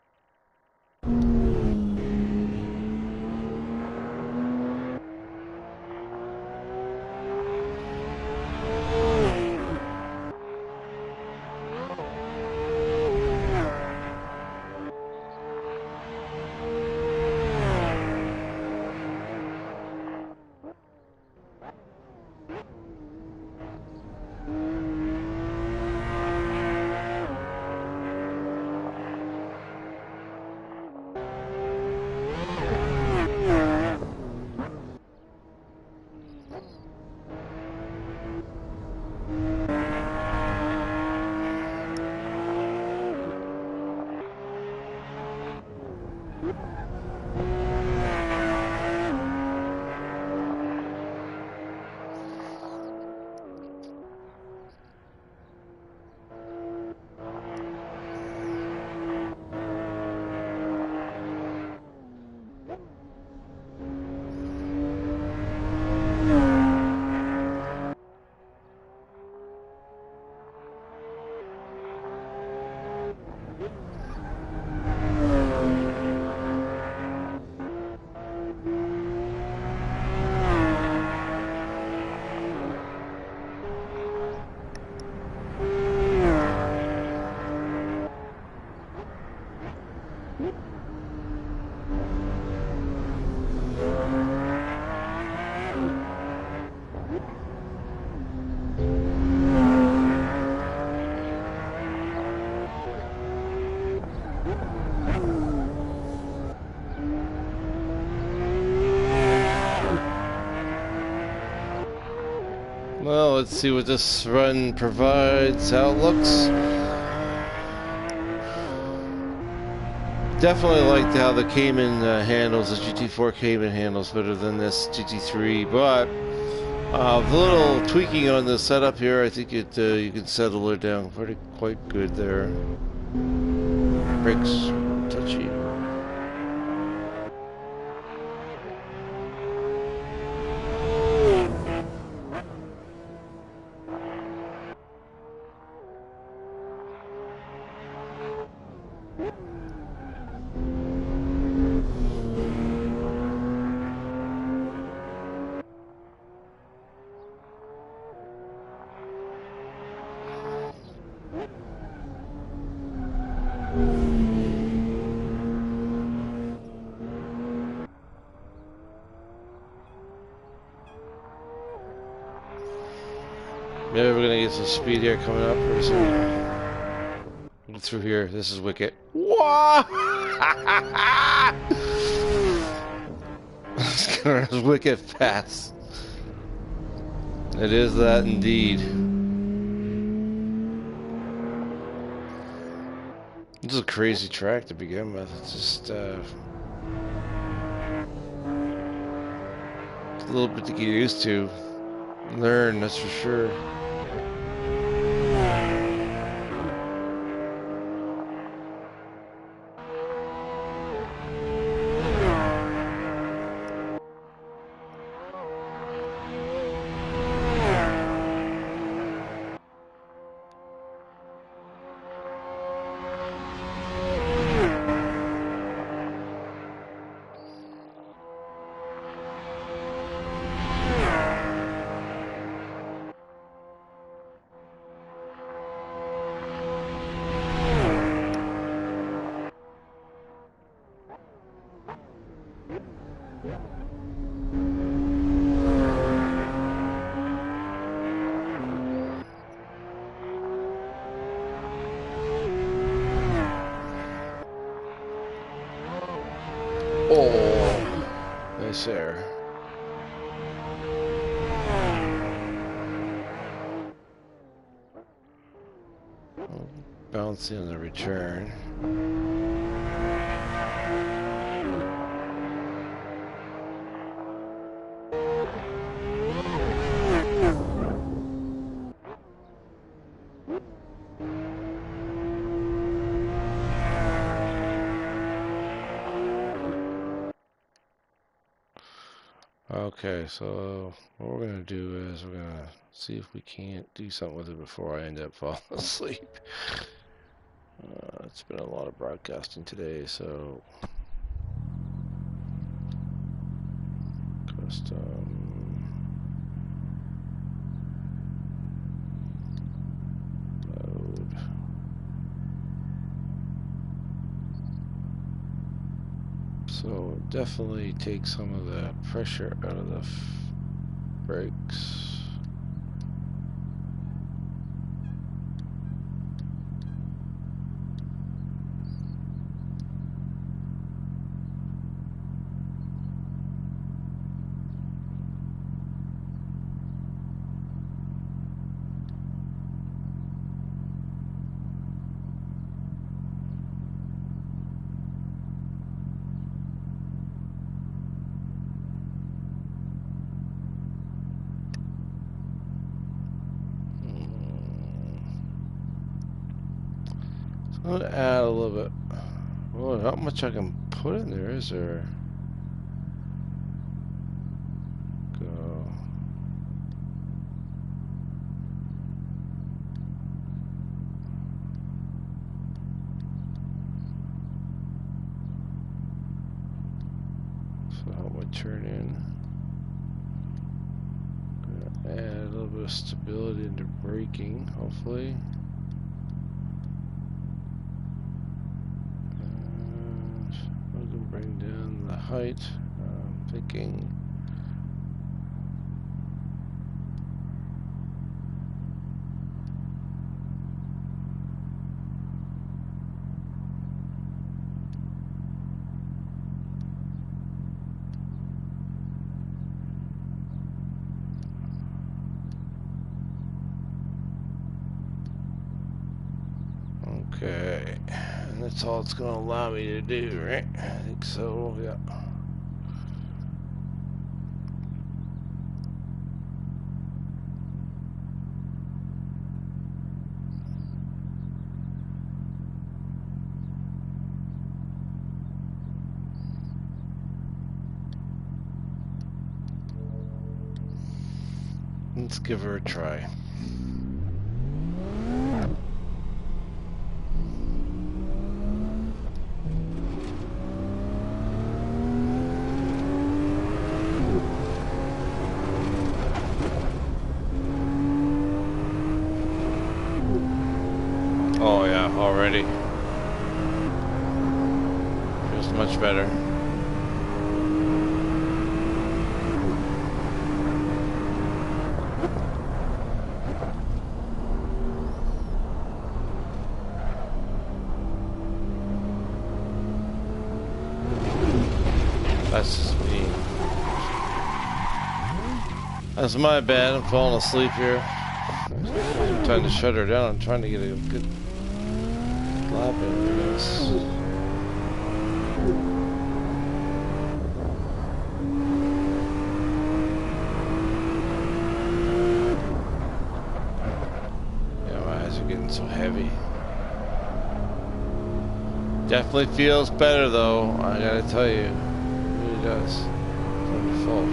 Well, let's see what this run provides, how it looks. Definitely liked how the Cayman handles, the GT4 Cayman handles better than this GT3, but the little tweaking on the setup here, I think it you can settle it down quite good there. Brakes touchy. Maybe we're gonna get some speed here coming up pretty soon. Through here, this is wicked. Whoa! This car is wicked fast. It is that indeed. This is a crazy track to begin with. It's just a little bit to get used to. Learn, that's for sure. Bouncing on the return. Okay, so what we're going to do is we're going to see if we can't do something with it before I end up falling asleep. It's been a lot of broadcasting today, so custom mode. So definitely take some of the pressure out of the brakes. I'm going to add a little bit. Well, not much I can put in there, is there? Go. So how would turn in? Gonna add a little bit of stability into braking, hopefully. Bring down the height. I'm thinking okay, and that's all it's going to allow me to do, right? I think so, yeah. Let's give her a try. Oh yeah, already. Feels much better. That's just me. That's my bad. I'm falling asleep here. I'm trying to shut her down. I'm trying to get a good lap in this. Yeah, my eyes are getting so heavy. Definitely feels better though. I gotta tell you, it really does. Wonderful.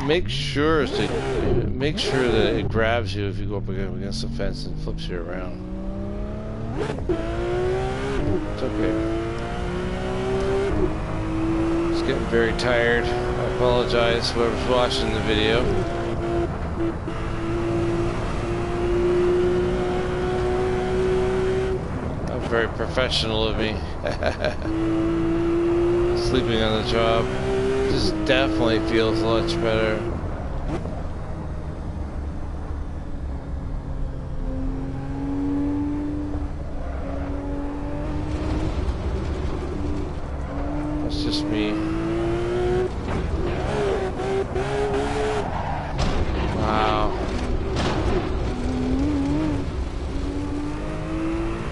Make sure that it grabs you if you go up against the fence and flips you around. It's okay. It's getting very tired. I apologize whoever's watching the video. That's very professional of me. Sleeping on the job. This definitely feels much better. just me. Wow.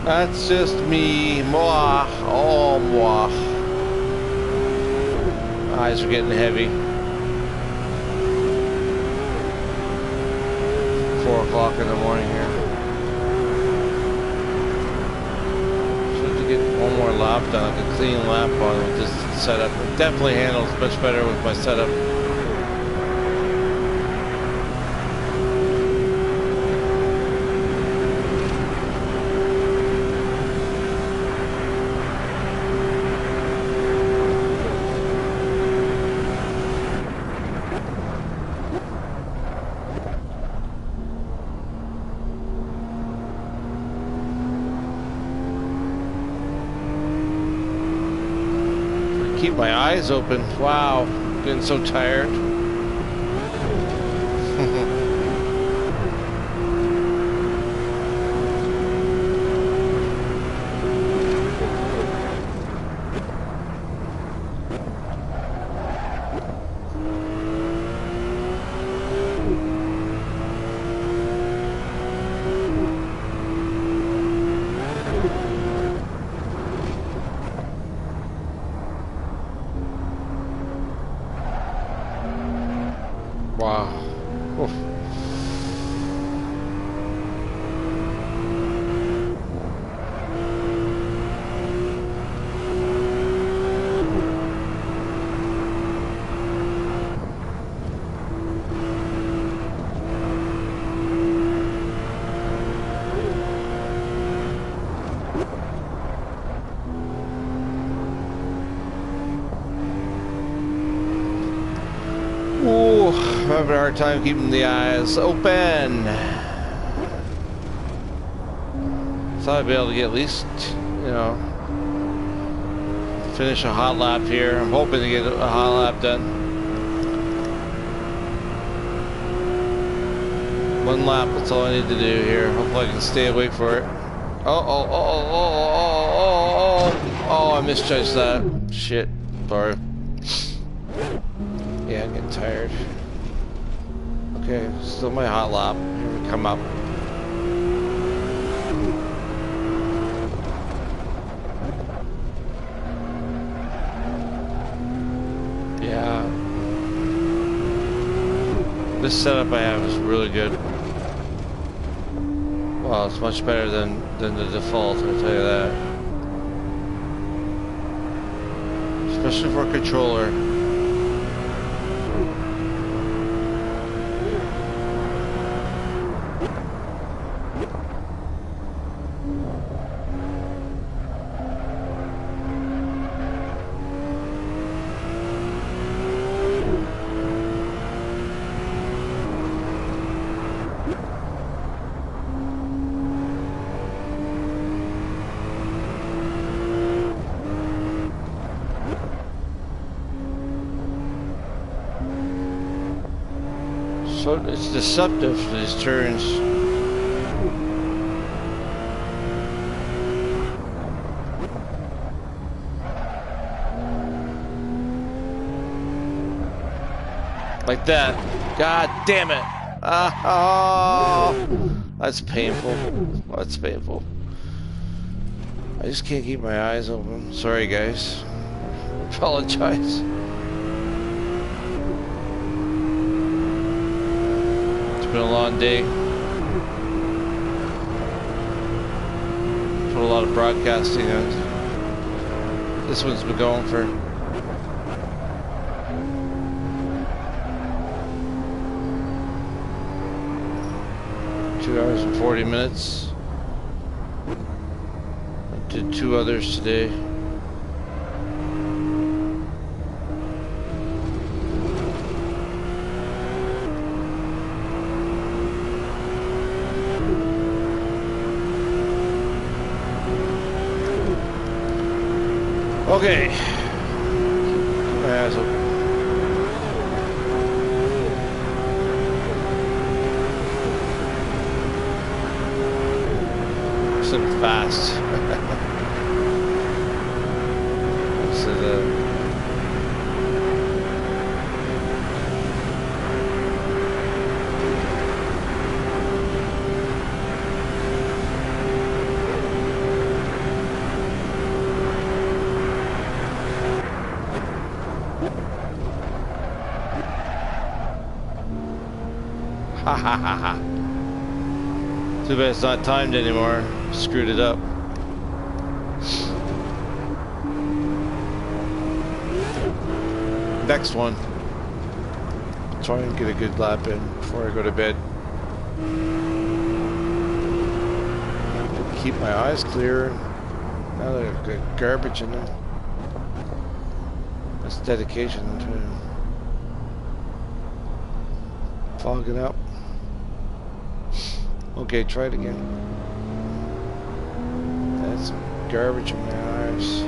That's just me. Moi. Oh, moi. Eyes are getting heavy. 4 o'clock in the morning here. Should have to get one more lap done, like a clean lap on with this setup. It definitely handles much better with my setup. Keep my eyes open. Wow, I'm getting so tired. Wow. Oof. Ooh, I'm having a hard time keeping the eyes open. Thought I'd be able to get at least, you know, finish a hot lap here. I'm hoping to get a hot lap done. 1 lap, that's all I need to do here. Hopefully I can stay awake for it. Oh, I misjudged that. Shit, sorry. Yeah, I'm getting tired. Okay, still my hot lap. Here we come up. Yeah. This setup I have is really good. Well, it's much better than the default, I'll tell you that. Especially for a controller. So it's deceptive, these turns. Like that. God damn it. Oh, that's painful. That's painful. I just can't keep my eyes open. Sorry, guys. Apologize. Been a long day. Put a lot of broadcasting on. This one's been going for 2 hours and 40 minutes. I did 2 others today. Okay. Keep my eyes open. Something fast. So Too bad it's not timed anymore. Screwed it up. Next one. Try and get a good lap in before I go to bed. Keep my eyes clear. Now they've got garbage in them. That's dedication to fogging up. Okay, try it again. That's some garbage in my eyes.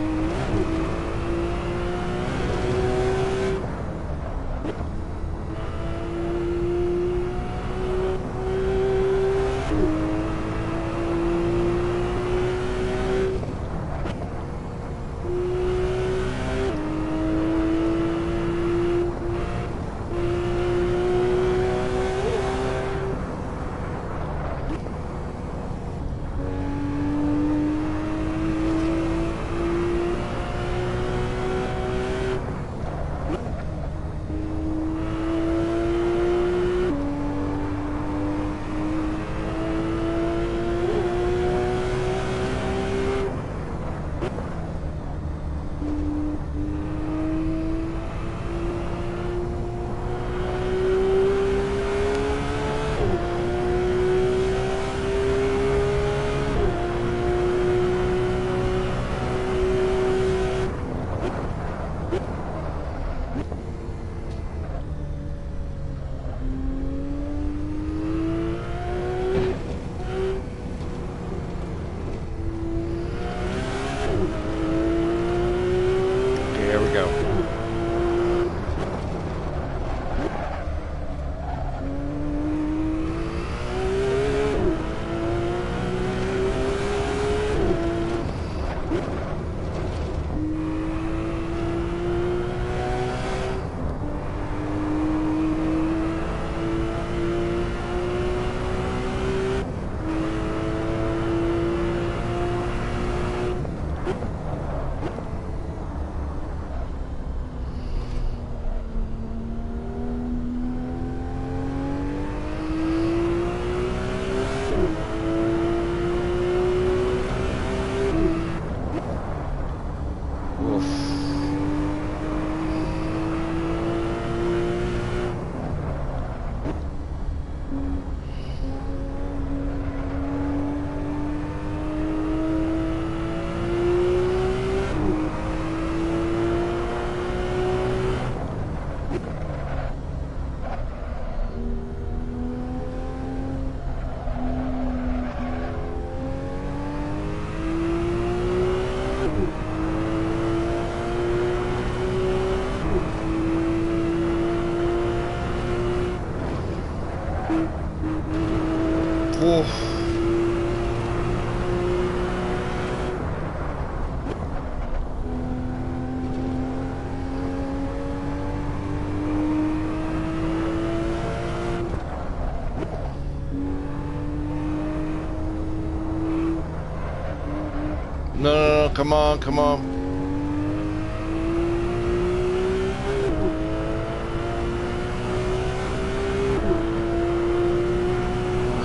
No, come on, come on.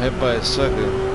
Hit by a second.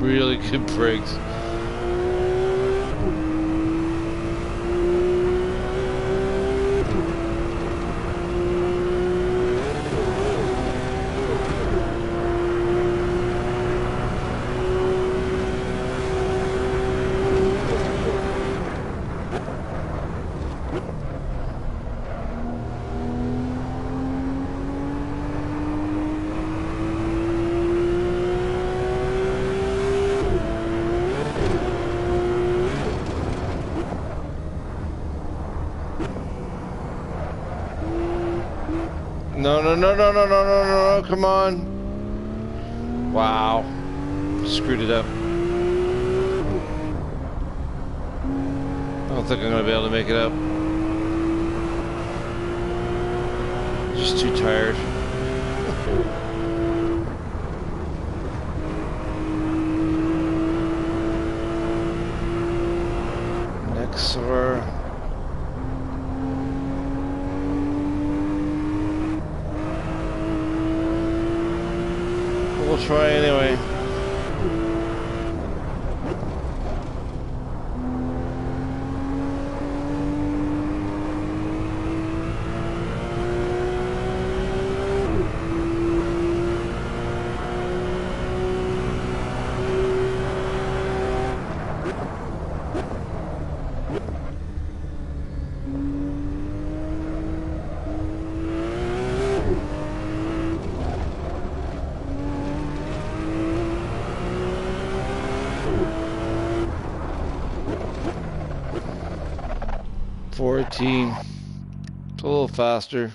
Really good brakes. No, no, no, no, no, no, no, no, no, come on. Wow. Screwed it up. I don't think I'm going to be able to make it up. Just too tired. Next over. We'll try anyway. It's a little faster.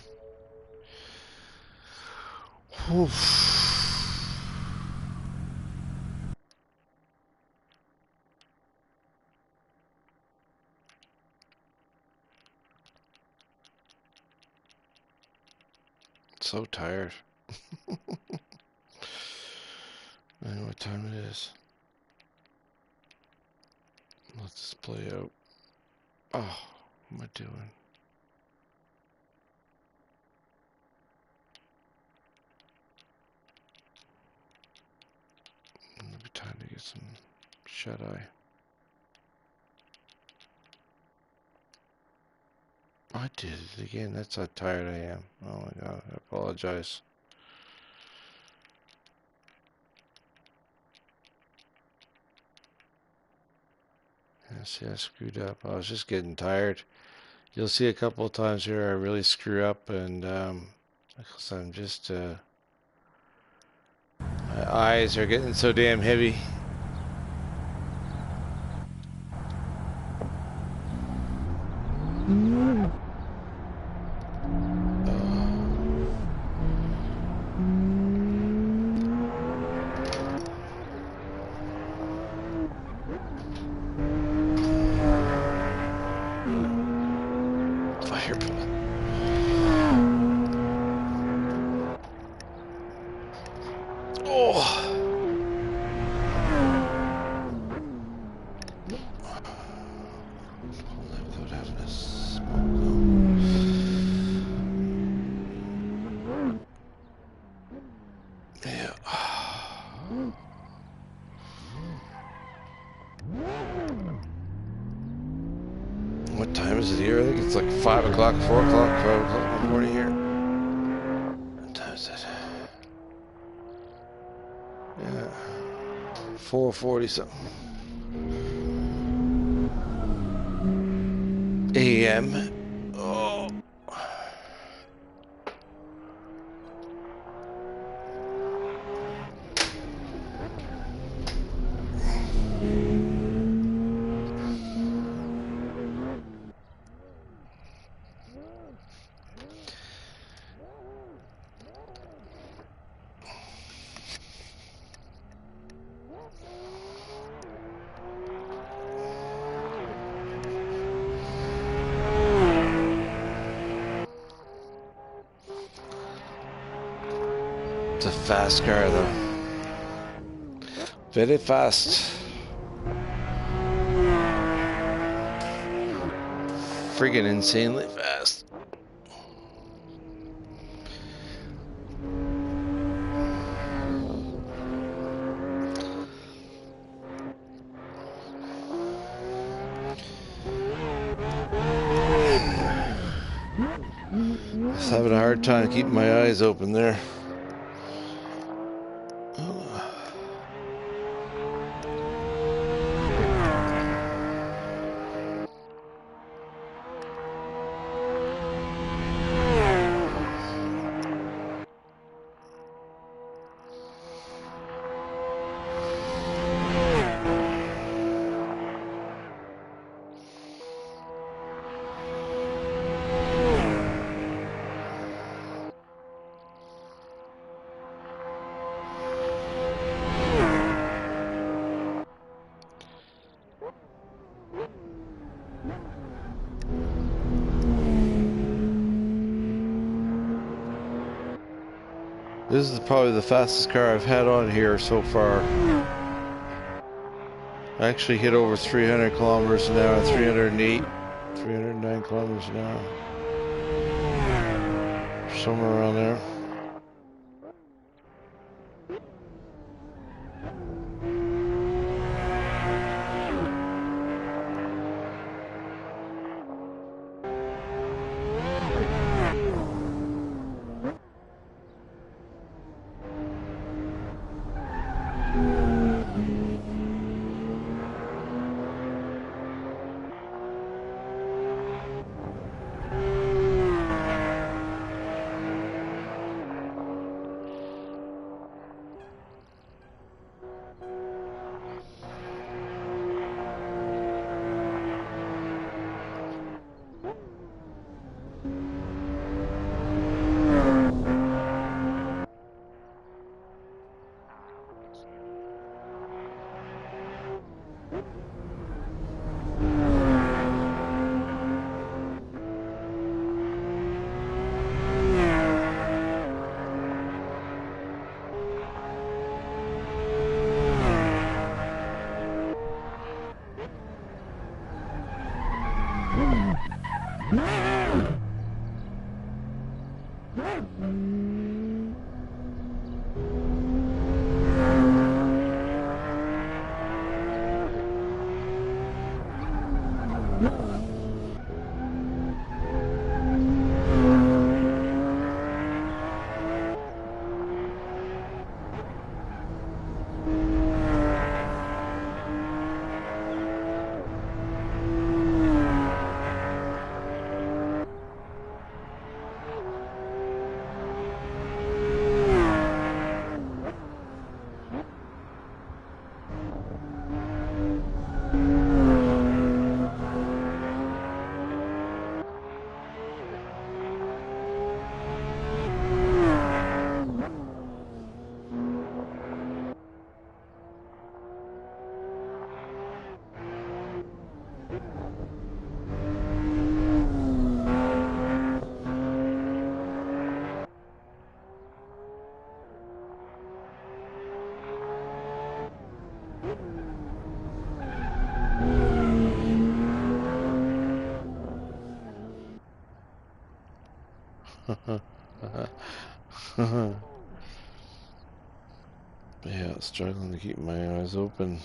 So tired. I don't know what time it is. Let's just play out. Oh, what am I doing? It'll be time to get some shut-eye. I did it again. That's how tired I am. Oh my god, I apologize. Yeah, see, I screwed up. I was just getting tired. You'll see a couple of times here I really screw up, and because I'm just my eyes are getting so damn heavy. What time is it here? I think it's like 5 o'clock, 4 o'clock, 5 o'clock in the morning here. What time is it? Yeah, 4:40 something. AM. Oh. It's a fast car though. Very fast. Friggin' insanely fast. Just having a hard time keeping my eyes open there. This is probably the fastest car I've had on here so far. I actually hit over 300 kilometers an hour, 308, 309 kilometers an hour. Somewhere around there. Yeah, struggling to keep my eyes open.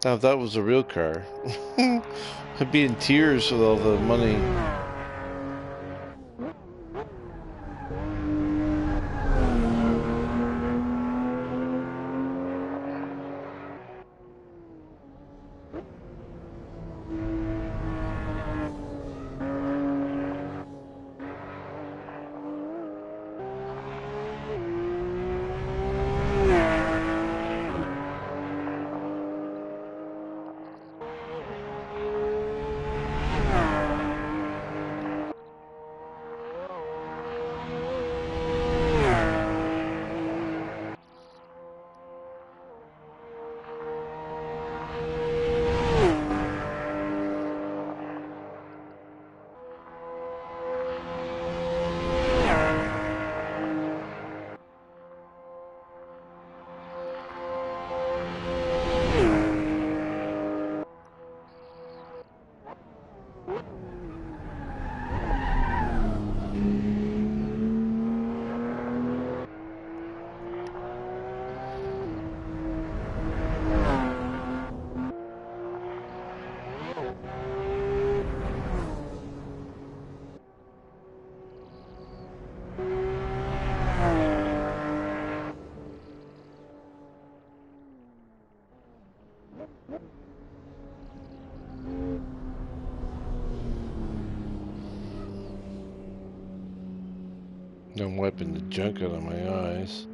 Now, if that was a real car, I'd be in tears with all the money. I'm wiping the junk out of my eyes.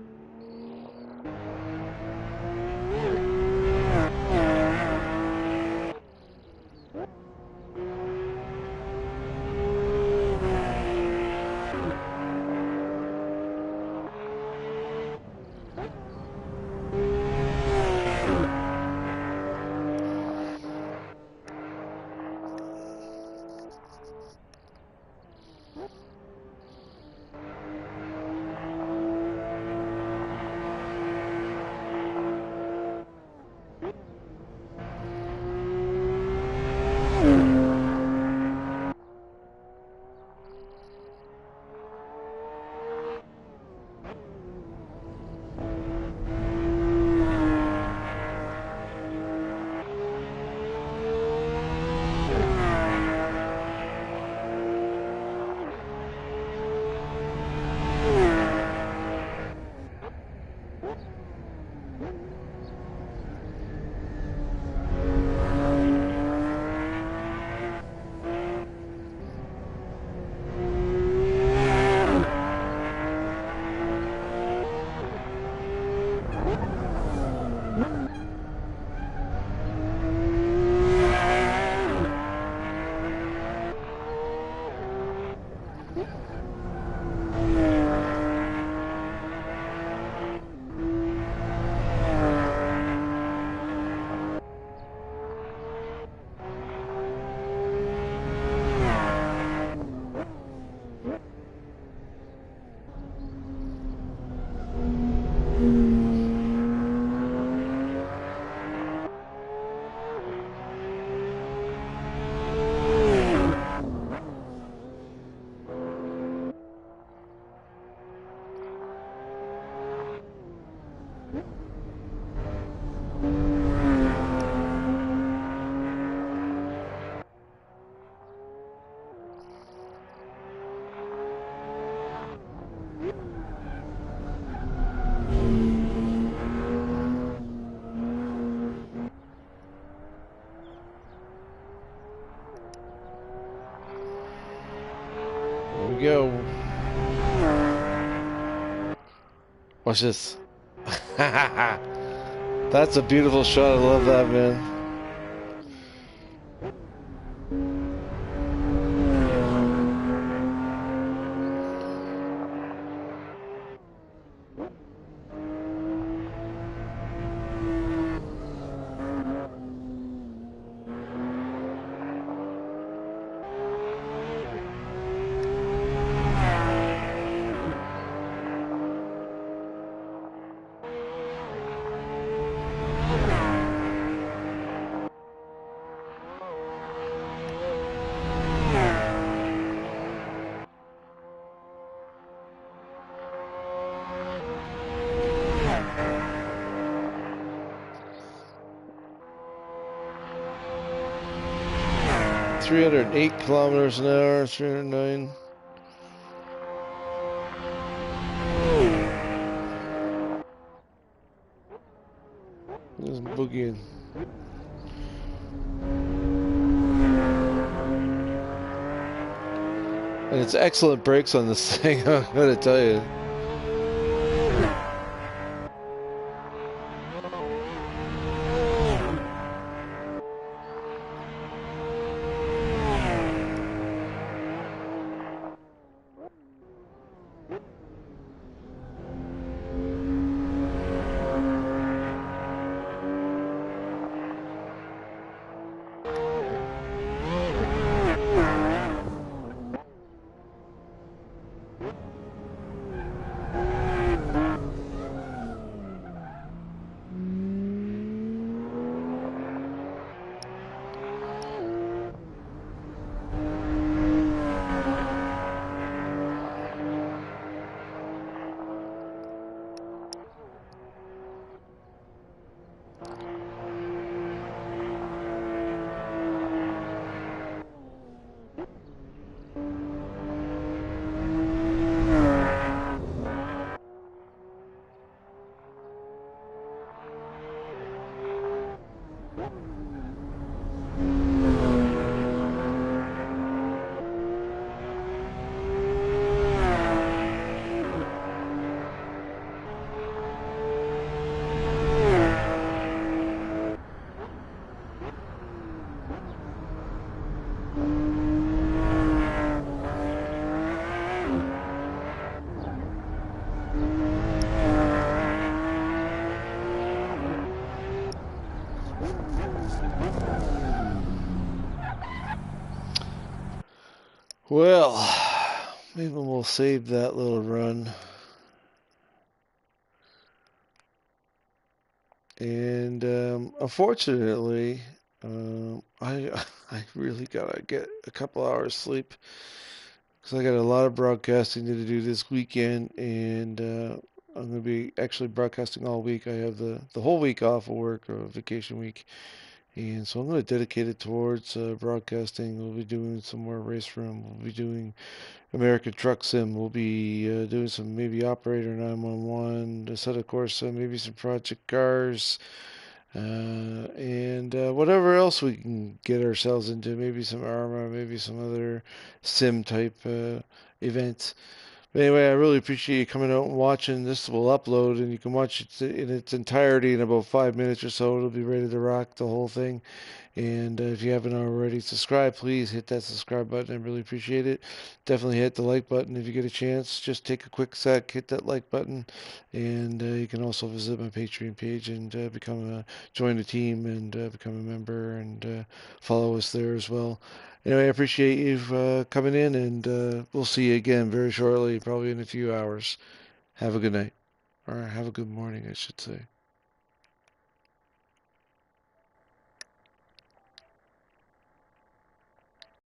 Here we go. Watch this. That's a beautiful shot. I love that, man. .308 kilometers an hour, 309. There's boogieing. And it's excellent brakes on this thing, I'm gonna tell you. Well, maybe we'll save that little run And unfortunately, I I really gotta get a couple hours sleep because I got a lot of broadcasting to do this weekend, and I'm gonna be actually broadcasting all week. I have the whole week off of work or vacation week, and so I'm gonna dedicate it towards broadcasting. We'll be doing some more race room. We'll be doing American Truck Sim. We'll be doing some maybe Operator 911, Assetto Corsa, maybe some Project Cars, and whatever else we can get ourselves into. Maybe some Arma, maybe some other sim type events. But anyway, I really appreciate you coming out and watching. This will upload, and you can watch it in its entirety in about 5 minutes or so. It'll be ready to rock the whole thing. And if you haven't already subscribed, please hit that subscribe button. I really appreciate it. Definitely hit the like button if you get a chance. Just take a quick sec, hit that like button, and you can also visit my Patreon page and join the team and become a member and follow us there as well. Anyway, I appreciate you coming in, and we'll see you again very shortly, probably in a few hours. Have a good night, or have a good morning, I should say.